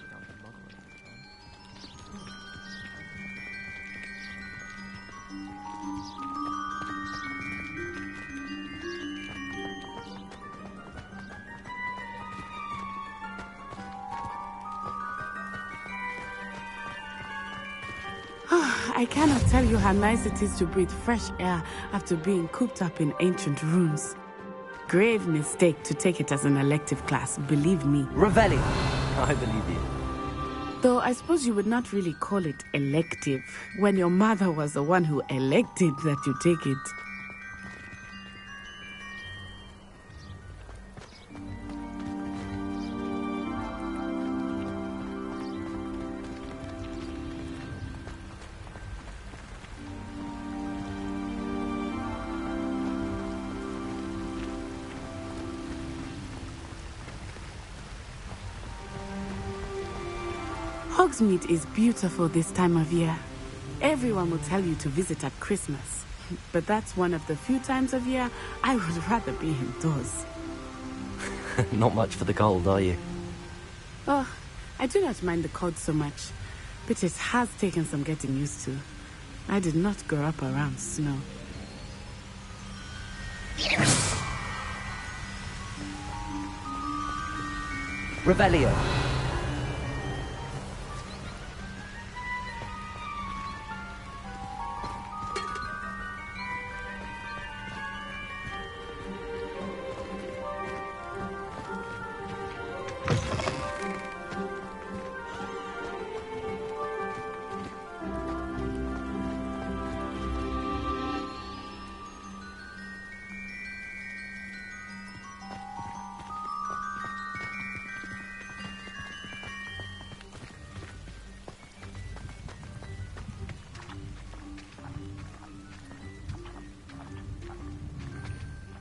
I cannot tell you how nice it is to breathe fresh air after being cooped up in ancient rooms. Grave mistake to take it as an elective class, believe me. Revelio. I believe you. Though I suppose you would not really call it elective when your mother was the one who elected that you take it. Hogsmeade is beautiful this time of year. Everyone will tell you to visit at Christmas. But that's one of the few times of year I would rather be indoors. Not much for the cold, are you? Oh, I do not mind the cold so much. But it has taken some getting used to. I did not grow up around snow. Revelio.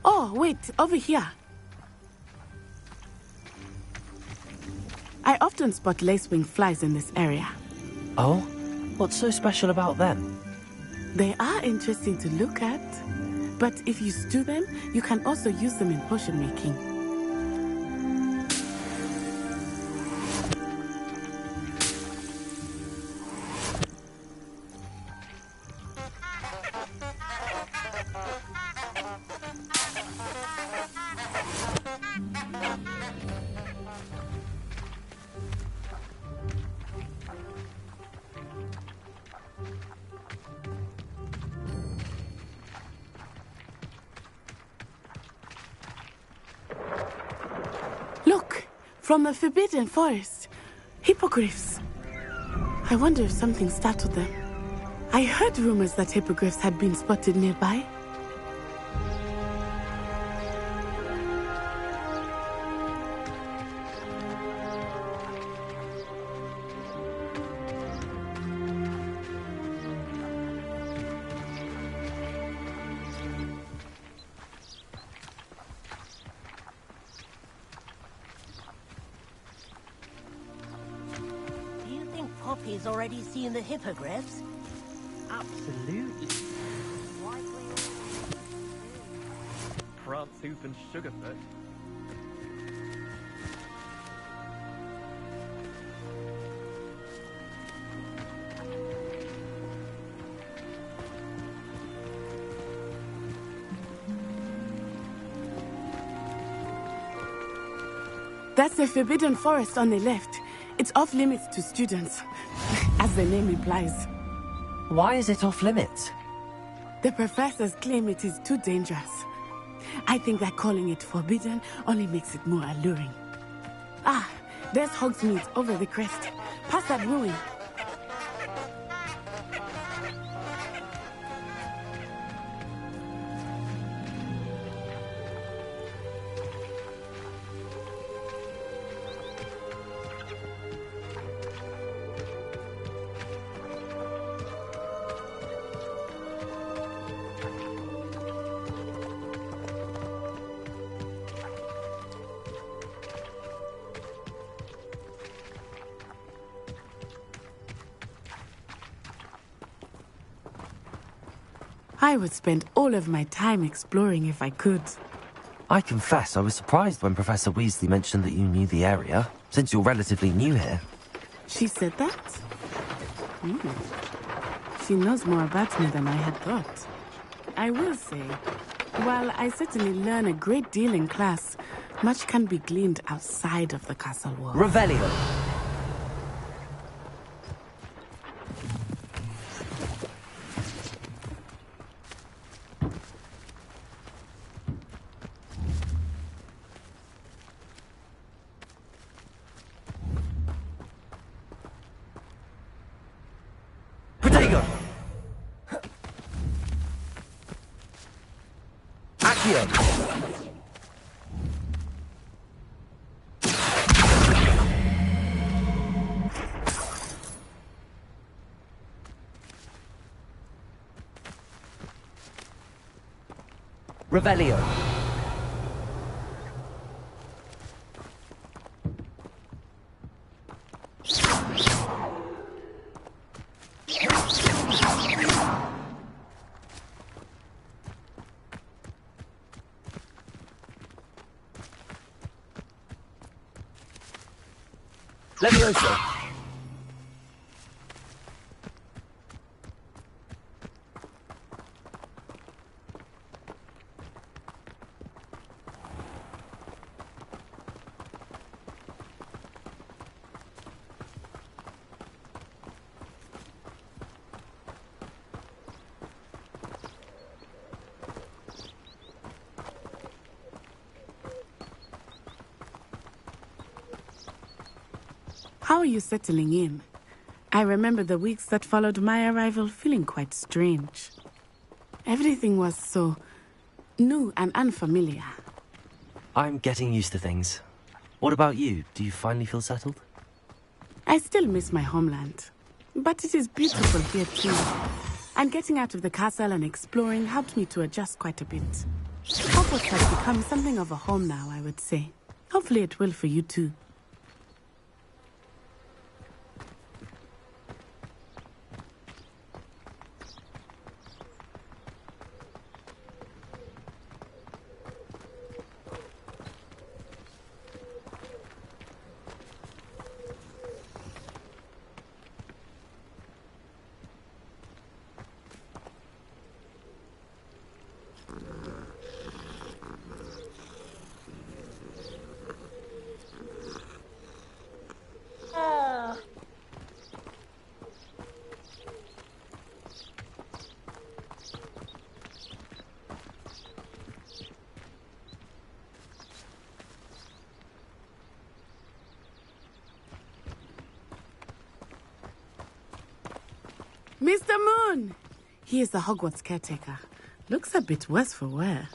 Oh, wait, over here. I often spot lacewing flies in this area. Oh? What's so special about them? They are interesting to look at. But if you stew them, you can also use them in potion making. Look, from the Forbidden Forest. Hippogriffs. I wonder if something startled them. I heard rumors that hippogriffs had been spotted nearby. Poppy's already seen the hippogriffs? Absolutely. Prantooth and Sugarfoot. That's the Forbidden Forest on the left. It's off limits to students, as the name implies. Why is it off limits? The professors claim it is too dangerous. I think that calling it forbidden only makes it more alluring. Ah, there's Hogsmeade over the crest. Past that ruin. I would spend all of my time exploring if I could. I confess I was surprised when Professor Weasley mentioned that you knew the area, since you're relatively new here. She said that? She knows more about me than I had thought. I will say, while I certainly learn a great deal in class, much can be gleaned outside of the castle walls. Revelio! Revelio! Revelio! Levioso! How are you settling in? I remember the weeks that followed my arrival feeling quite strange. Everything was so new and unfamiliar. I'm getting used to things. What about you? Do you finally feel settled? I still miss my homeland, but it is beautiful here too. And getting out of the castle and exploring helped me to adjust quite a bit. Hogwarts has become something of a home now, I would say. Hopefully it will for you too. Mr. Moon! He is the Hogwarts caretaker. Looks a bit worse for wear.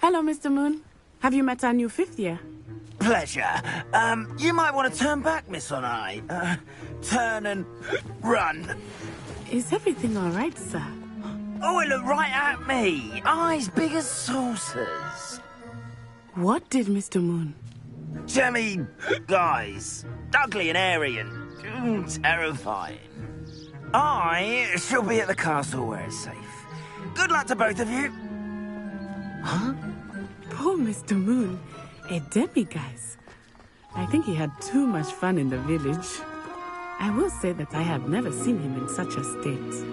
Hello, Mr. Moon. Have you met our new fifth year? Pleasure. You might want to turn back, Miss Onai. Turn and run. Is everything all right, sir? Oh, it looked right at me. Eyes big as saucers. What did Mr. Moon? Jemmy guys. Ugly and airy and terrifying. I shall be at the castle where it's safe. Good luck to both of you. Huh? Poor Mr. Moon. A demi-guise. I think he had too much fun in the village. I will say that I have never seen him in such a state.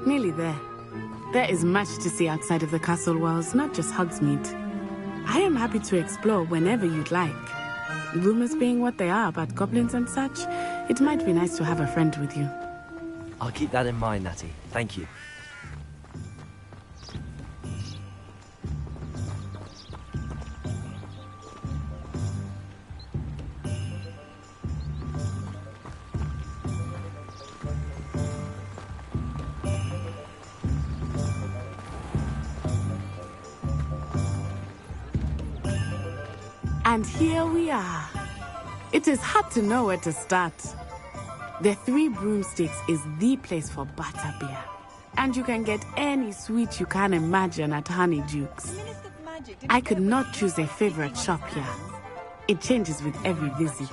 Nearly there. There is much to see outside of the castle walls, not just Hogsmeade. I am happy to explore whenever you'd like. Rumors being what they are about goblins and such, it might be nice to have a friend with you. I'll keep that in mind, Natty. Thank you. And here we are. It is hard to know where to start. The Three Broomsticks is the place for butterbeer. And you can get any sweet you can imagine at Honeyduke's. I could not choose a favorite shop here. It changes with every visit.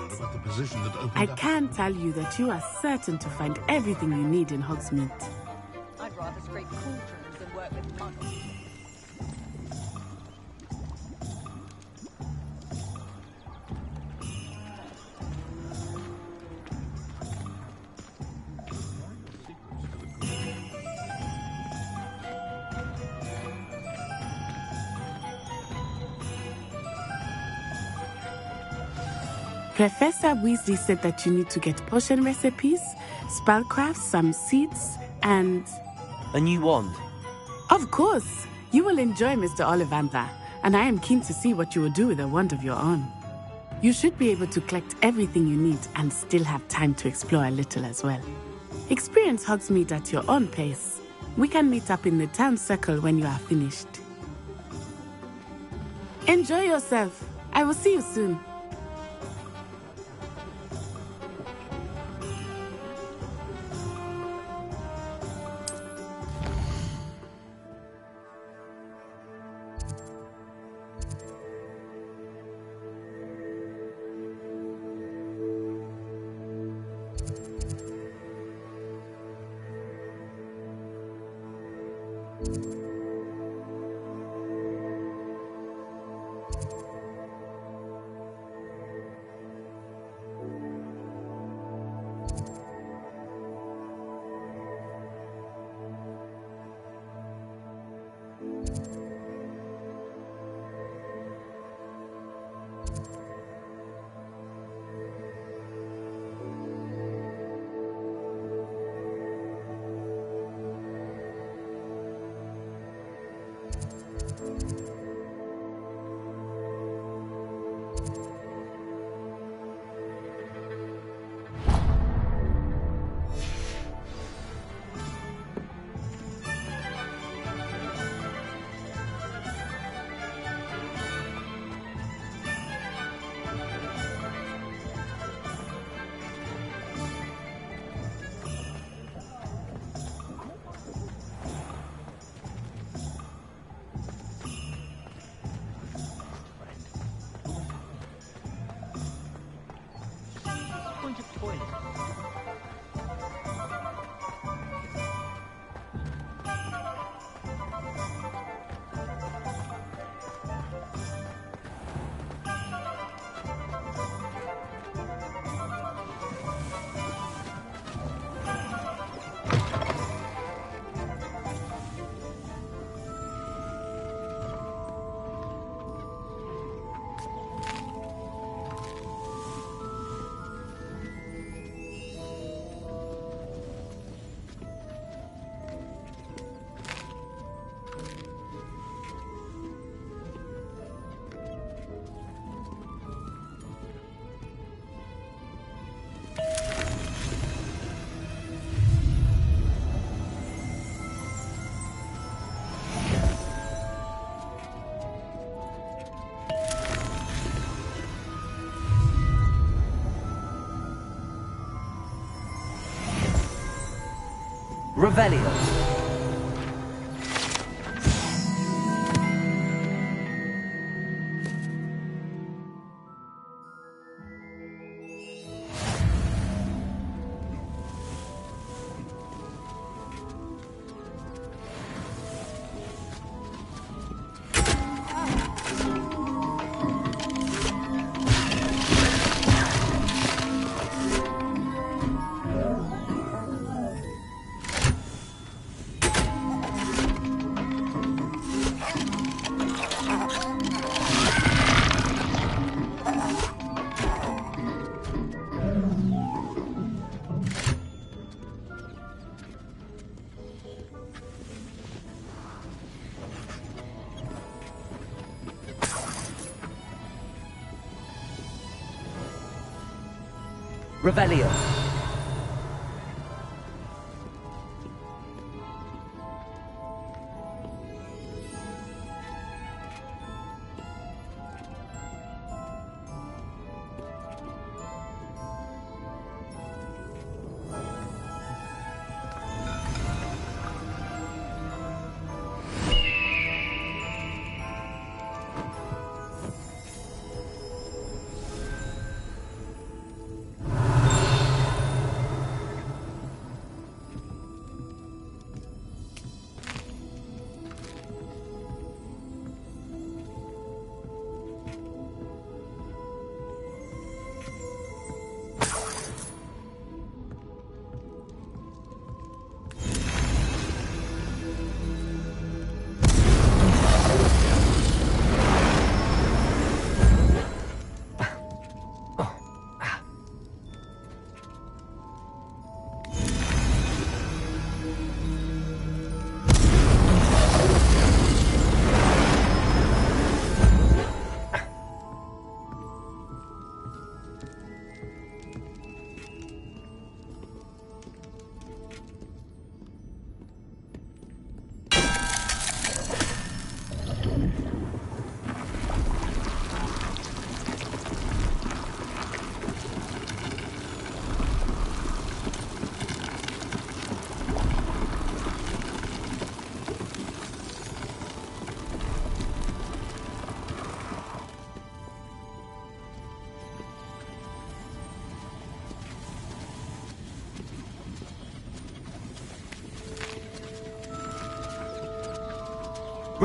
I can tell you that you are certain to find everything you need in Hogsmeade. I'd rather scrape cauldrons than work with monks. Professor Weasley said that you need to get potion recipes, spellcrafts, some seeds, and A new wand? Of course. You will enjoy Mr. Ollivander, and I am keen to see what you will do with a wand of your own. You should be able to collect everything you need and still have time to explore a little as well. Experience Hogsmeade at your own pace. We can meet up in the town circle when you are finished. Enjoy yourself. I will see you soon. Revelio. Revelio.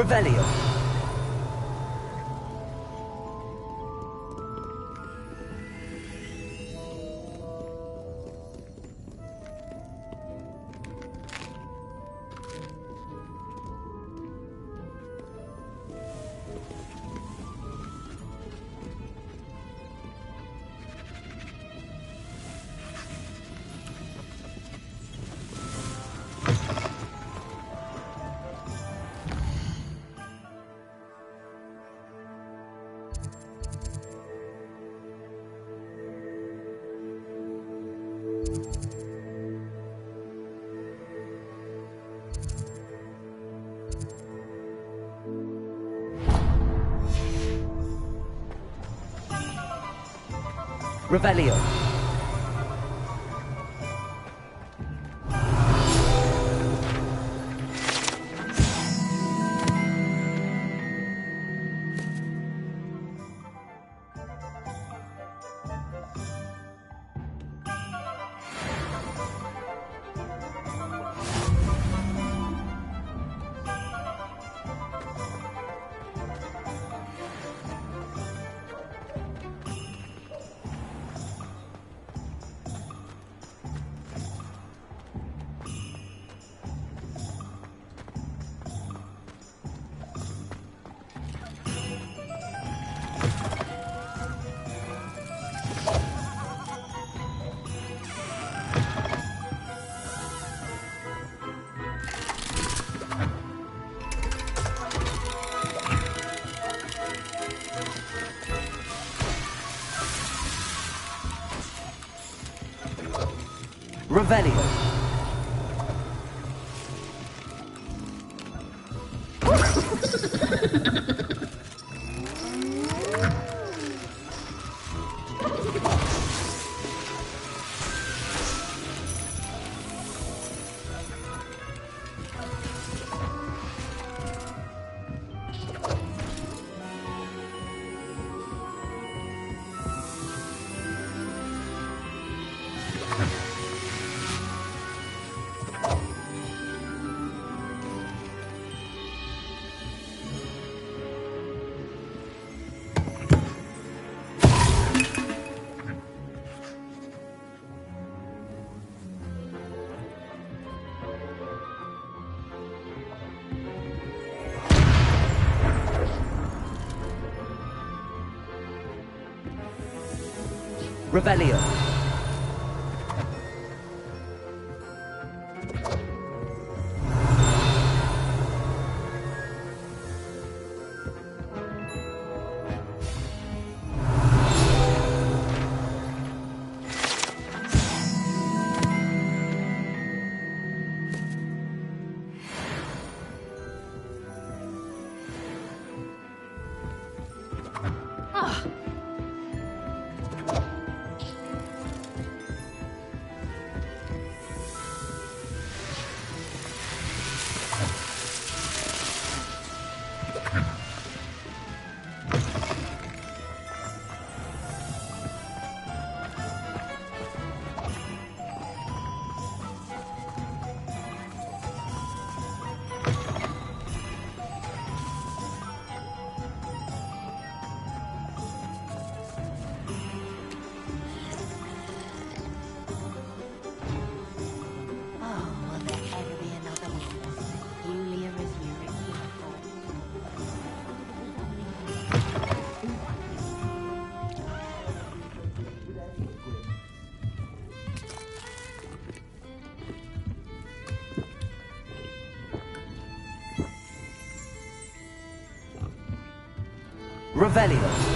Revelio. Revelio. Revelio. Revelio. Revelio.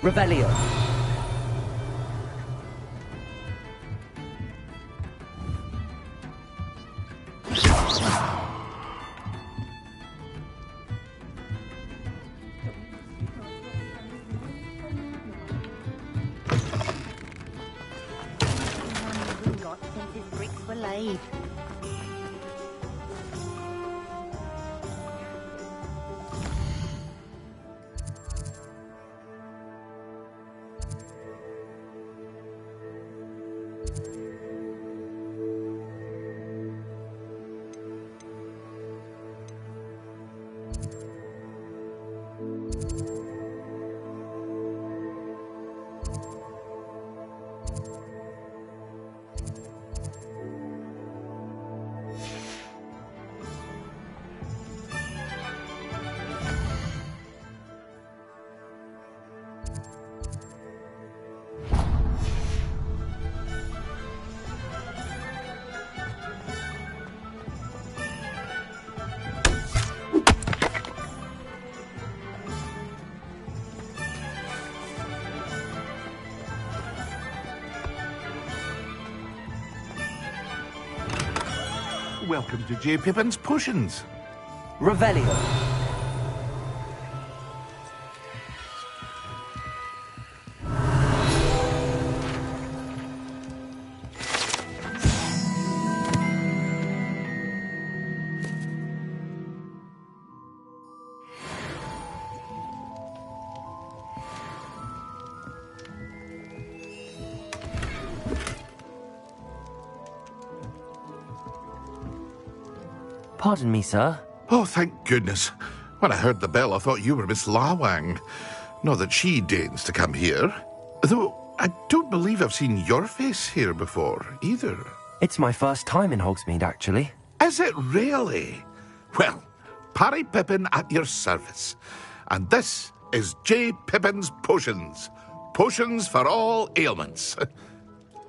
Revelio. me. Welcome to J. Pippin's Potions. Revelio. Pardon me, sir. Oh, thank goodness. When I heard the bell, I thought you were Miss Lawang. Not that she deigns to come here. Though, I don't believe I've seen your face here before, either. It's my first time in Hogsmeade, actually. Is it really? Well, Parry Pippin at your service. And this is J. Pippin's Potions. Potions for all ailments.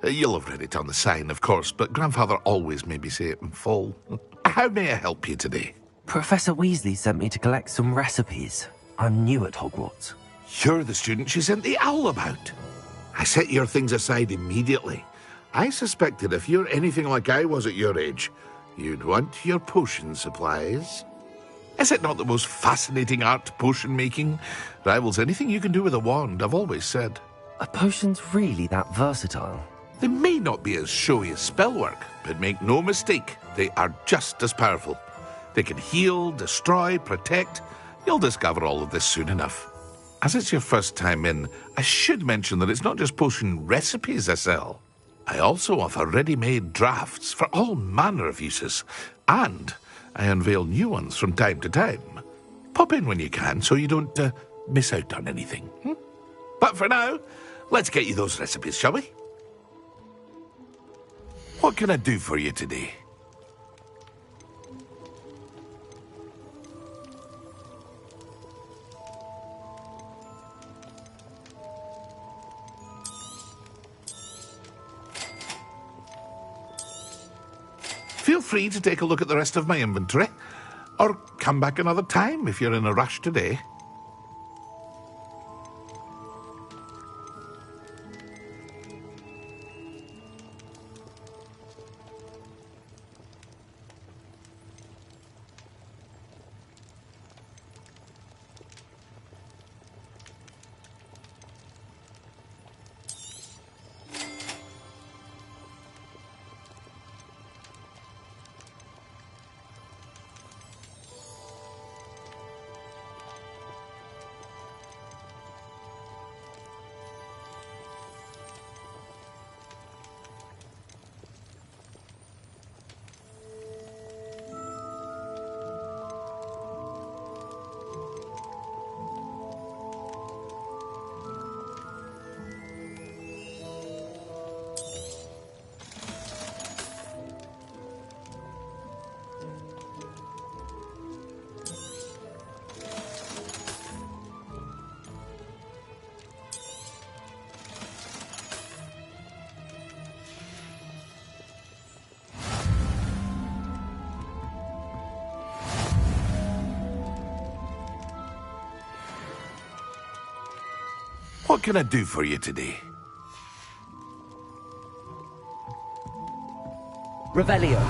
You'll have read it on the sign, of course, but Grandfather always made me say it in full. How may I help you today? Professor Weasley sent me to collect some recipes. I'm new at Hogwarts. You're the student she sent the owl about. I set your things aside immediately. I suspected if you're anything like I was at your age, you'd want your potion supplies. Is it not the most fascinating art, potion making? Rivals anything you can do with a wand, I've always said. Are potions really that versatile? They may not be as showy as spellwork, but make no mistake, they are just as powerful. They can heal, destroy, protect. You'll discover all of this soon enough. As it's your first time in, I should mention that it's not just potion recipes I sell. I also offer ready-made drafts for all manner of uses, and I unveil new ones from time to time. Pop in when you can so you don't miss out on anything. But for now, let's get you those recipes, shall we? What can I do for you today? Feel free to take a look at the rest of my inventory, or come back another time if you're in a rush today. What can I do for you today? Revelio.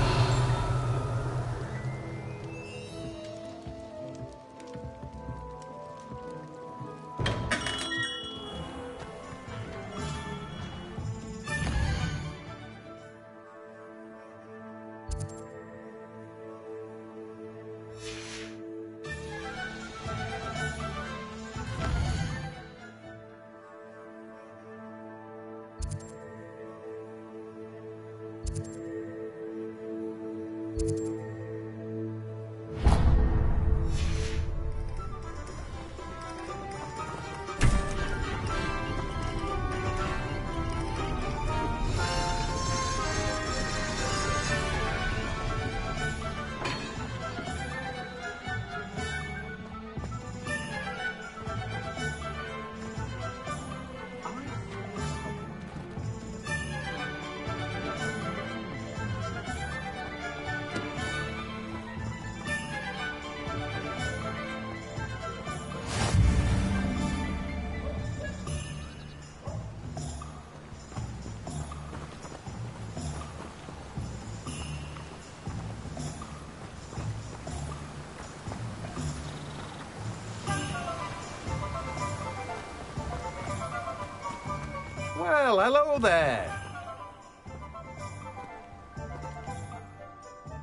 Well, hello there.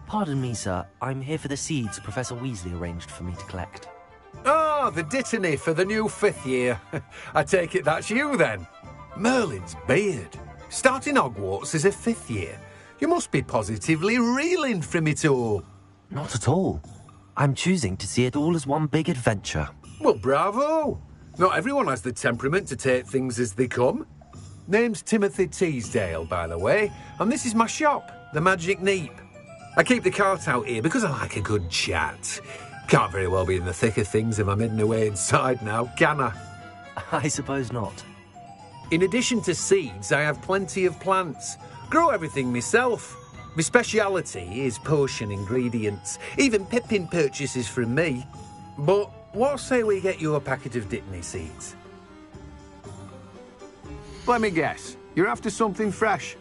Pardon me, sir. I'm here for the seeds Professor Weasley arranged for me to collect. Oh, the dittany for the new 5th year. I take it that's you, then. Merlin's beard. Starting Hogwarts as a 5th year. You must be positively reeling from it all. Not at all. I'm choosing to see it all as one big adventure. Well, bravo. Not everyone has the temperament to take things as they come. Name's Timothy Teasdale, by the way, and this is my shop, the Magic Neep. I keep the cart out here because I like a good chat. Can't very well be in the thick of things if I'm hidden away inside now, can I? I suppose not. In addition to seeds, I have plenty of plants. Grow everything myself. My speciality is potion ingredients. Even Pippin purchases from me. But what say we get you a packet of Dittany seeds? Let me guess. You're after something fresh.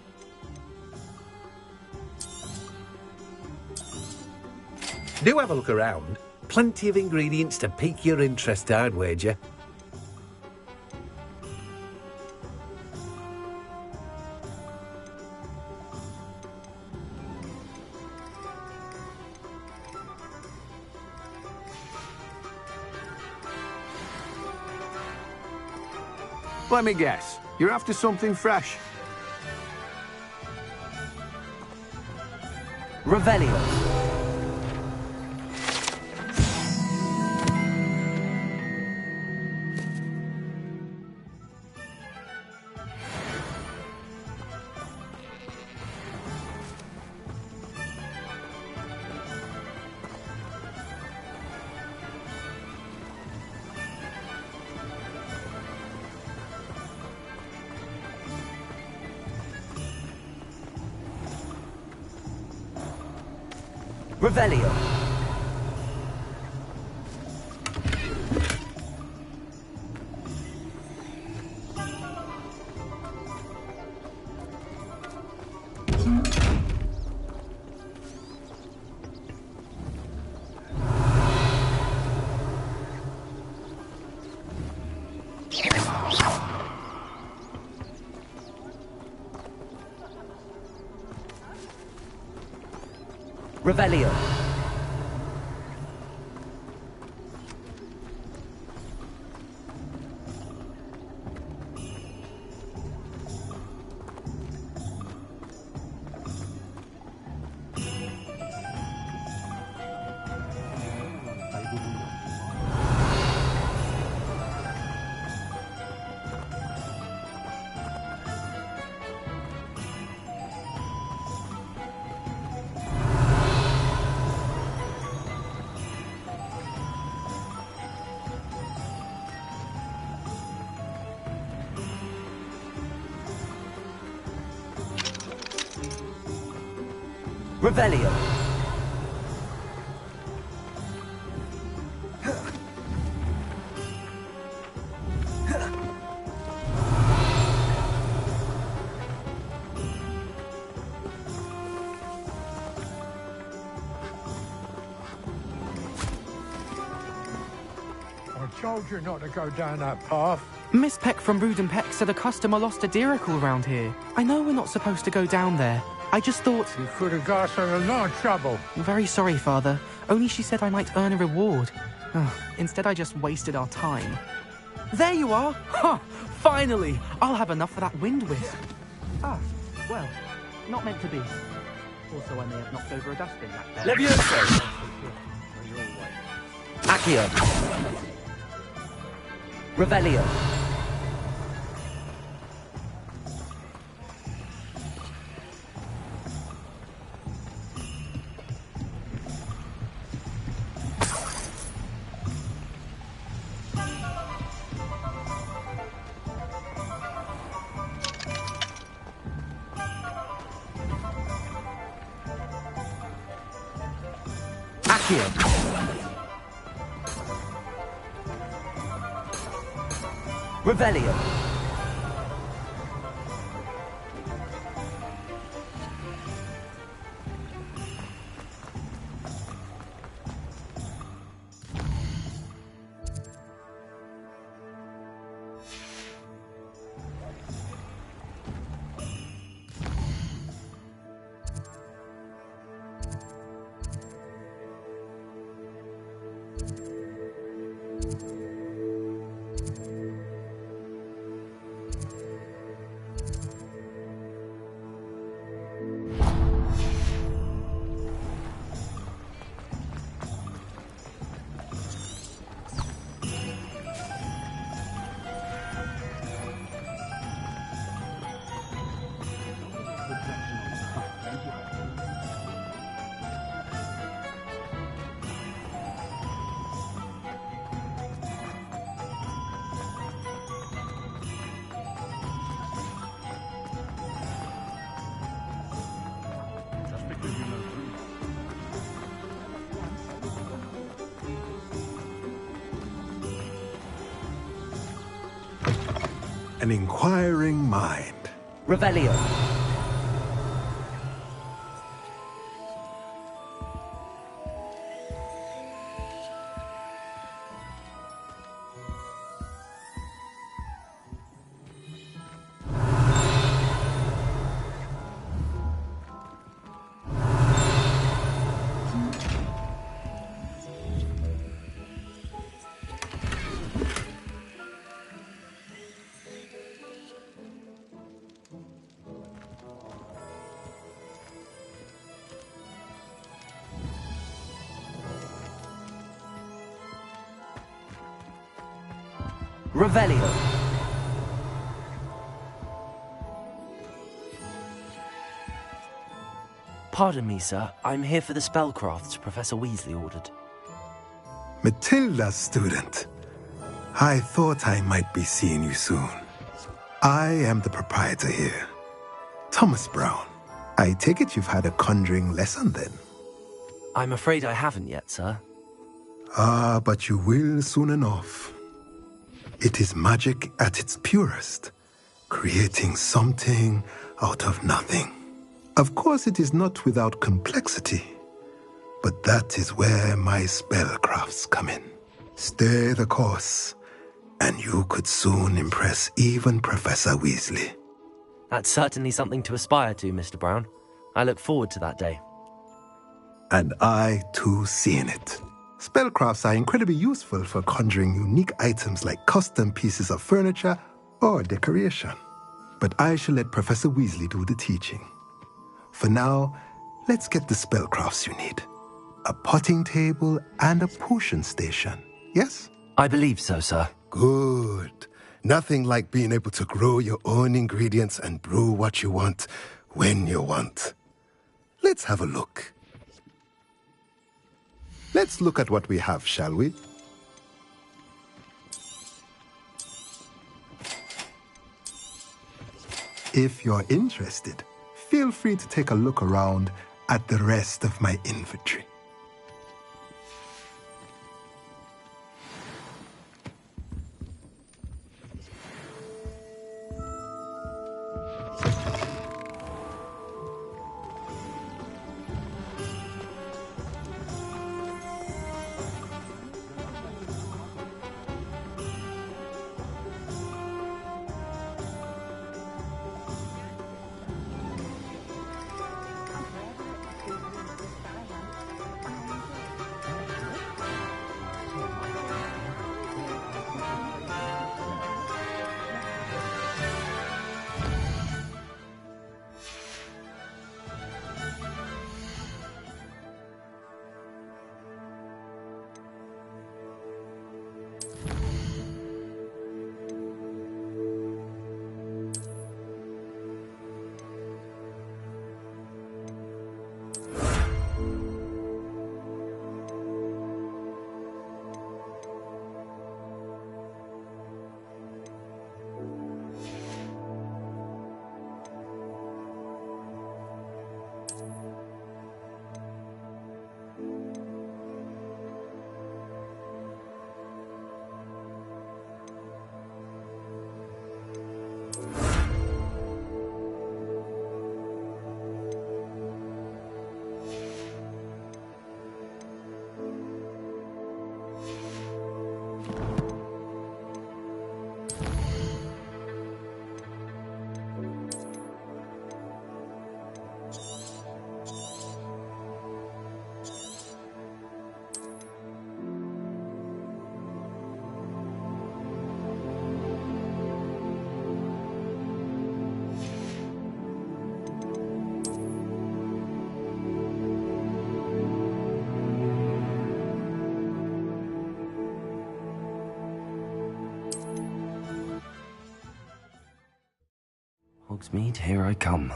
Do have a look around. Plenty of ingredients to pique your interest, I'd wager. Let me guess. You're after something fresh. Revelio. Revelio. Revelio. Revelio. I told you not to go down that path. Miss Peck from Brood Peck said a customer lost a deeracle around here. I know we're not supposed to go down there. I just thought... You could have got her in a lot of trouble. I'm very sorry, Father. Only she said I might earn a reward. Instead, I just wasted our time. There you are! Ha! Finally! I'll have enough for that wind whisk. Ah, well, not meant to be. Also, I may have knocked over a dustbin back there. Levioso! Accio. Revelio. Revelio. an inquiring mind. Revelio. Revelio. Pardon me, sir. I'm here for the spellcrafts Professor Weasley ordered. Matilda's student. I thought I might be seeing you soon. I am the proprietor here, Thomas Brown. I take it you've had a conjuring lesson then? I'm afraid I haven't yet, sir. Ah, but you will soon enough. It is magic at its purest, creating something out of nothing. Of course, it is not without complexity, but that is where my spellcrafts come in. Stay the course, and you could soon impress even Professor Weasley. That's certainly something to aspire to, Mr. Brown. I look forward to that day. And I, too, see in it. Spellcrafts are incredibly useful for conjuring unique items like custom pieces of furniture or decoration. But I shall let Professor Weasley do the teaching. For now, let's get the spellcrafts you need. A potting table and a potion station, yes? I believe so, sir. Good. Nothing like being able to grow your own ingredients and brew what you want when you want. Let's have a look. Let's look at what we have, shall we? If you're interested, feel free to take a look around at the rest of my inventory. Hogsmeade, here I come.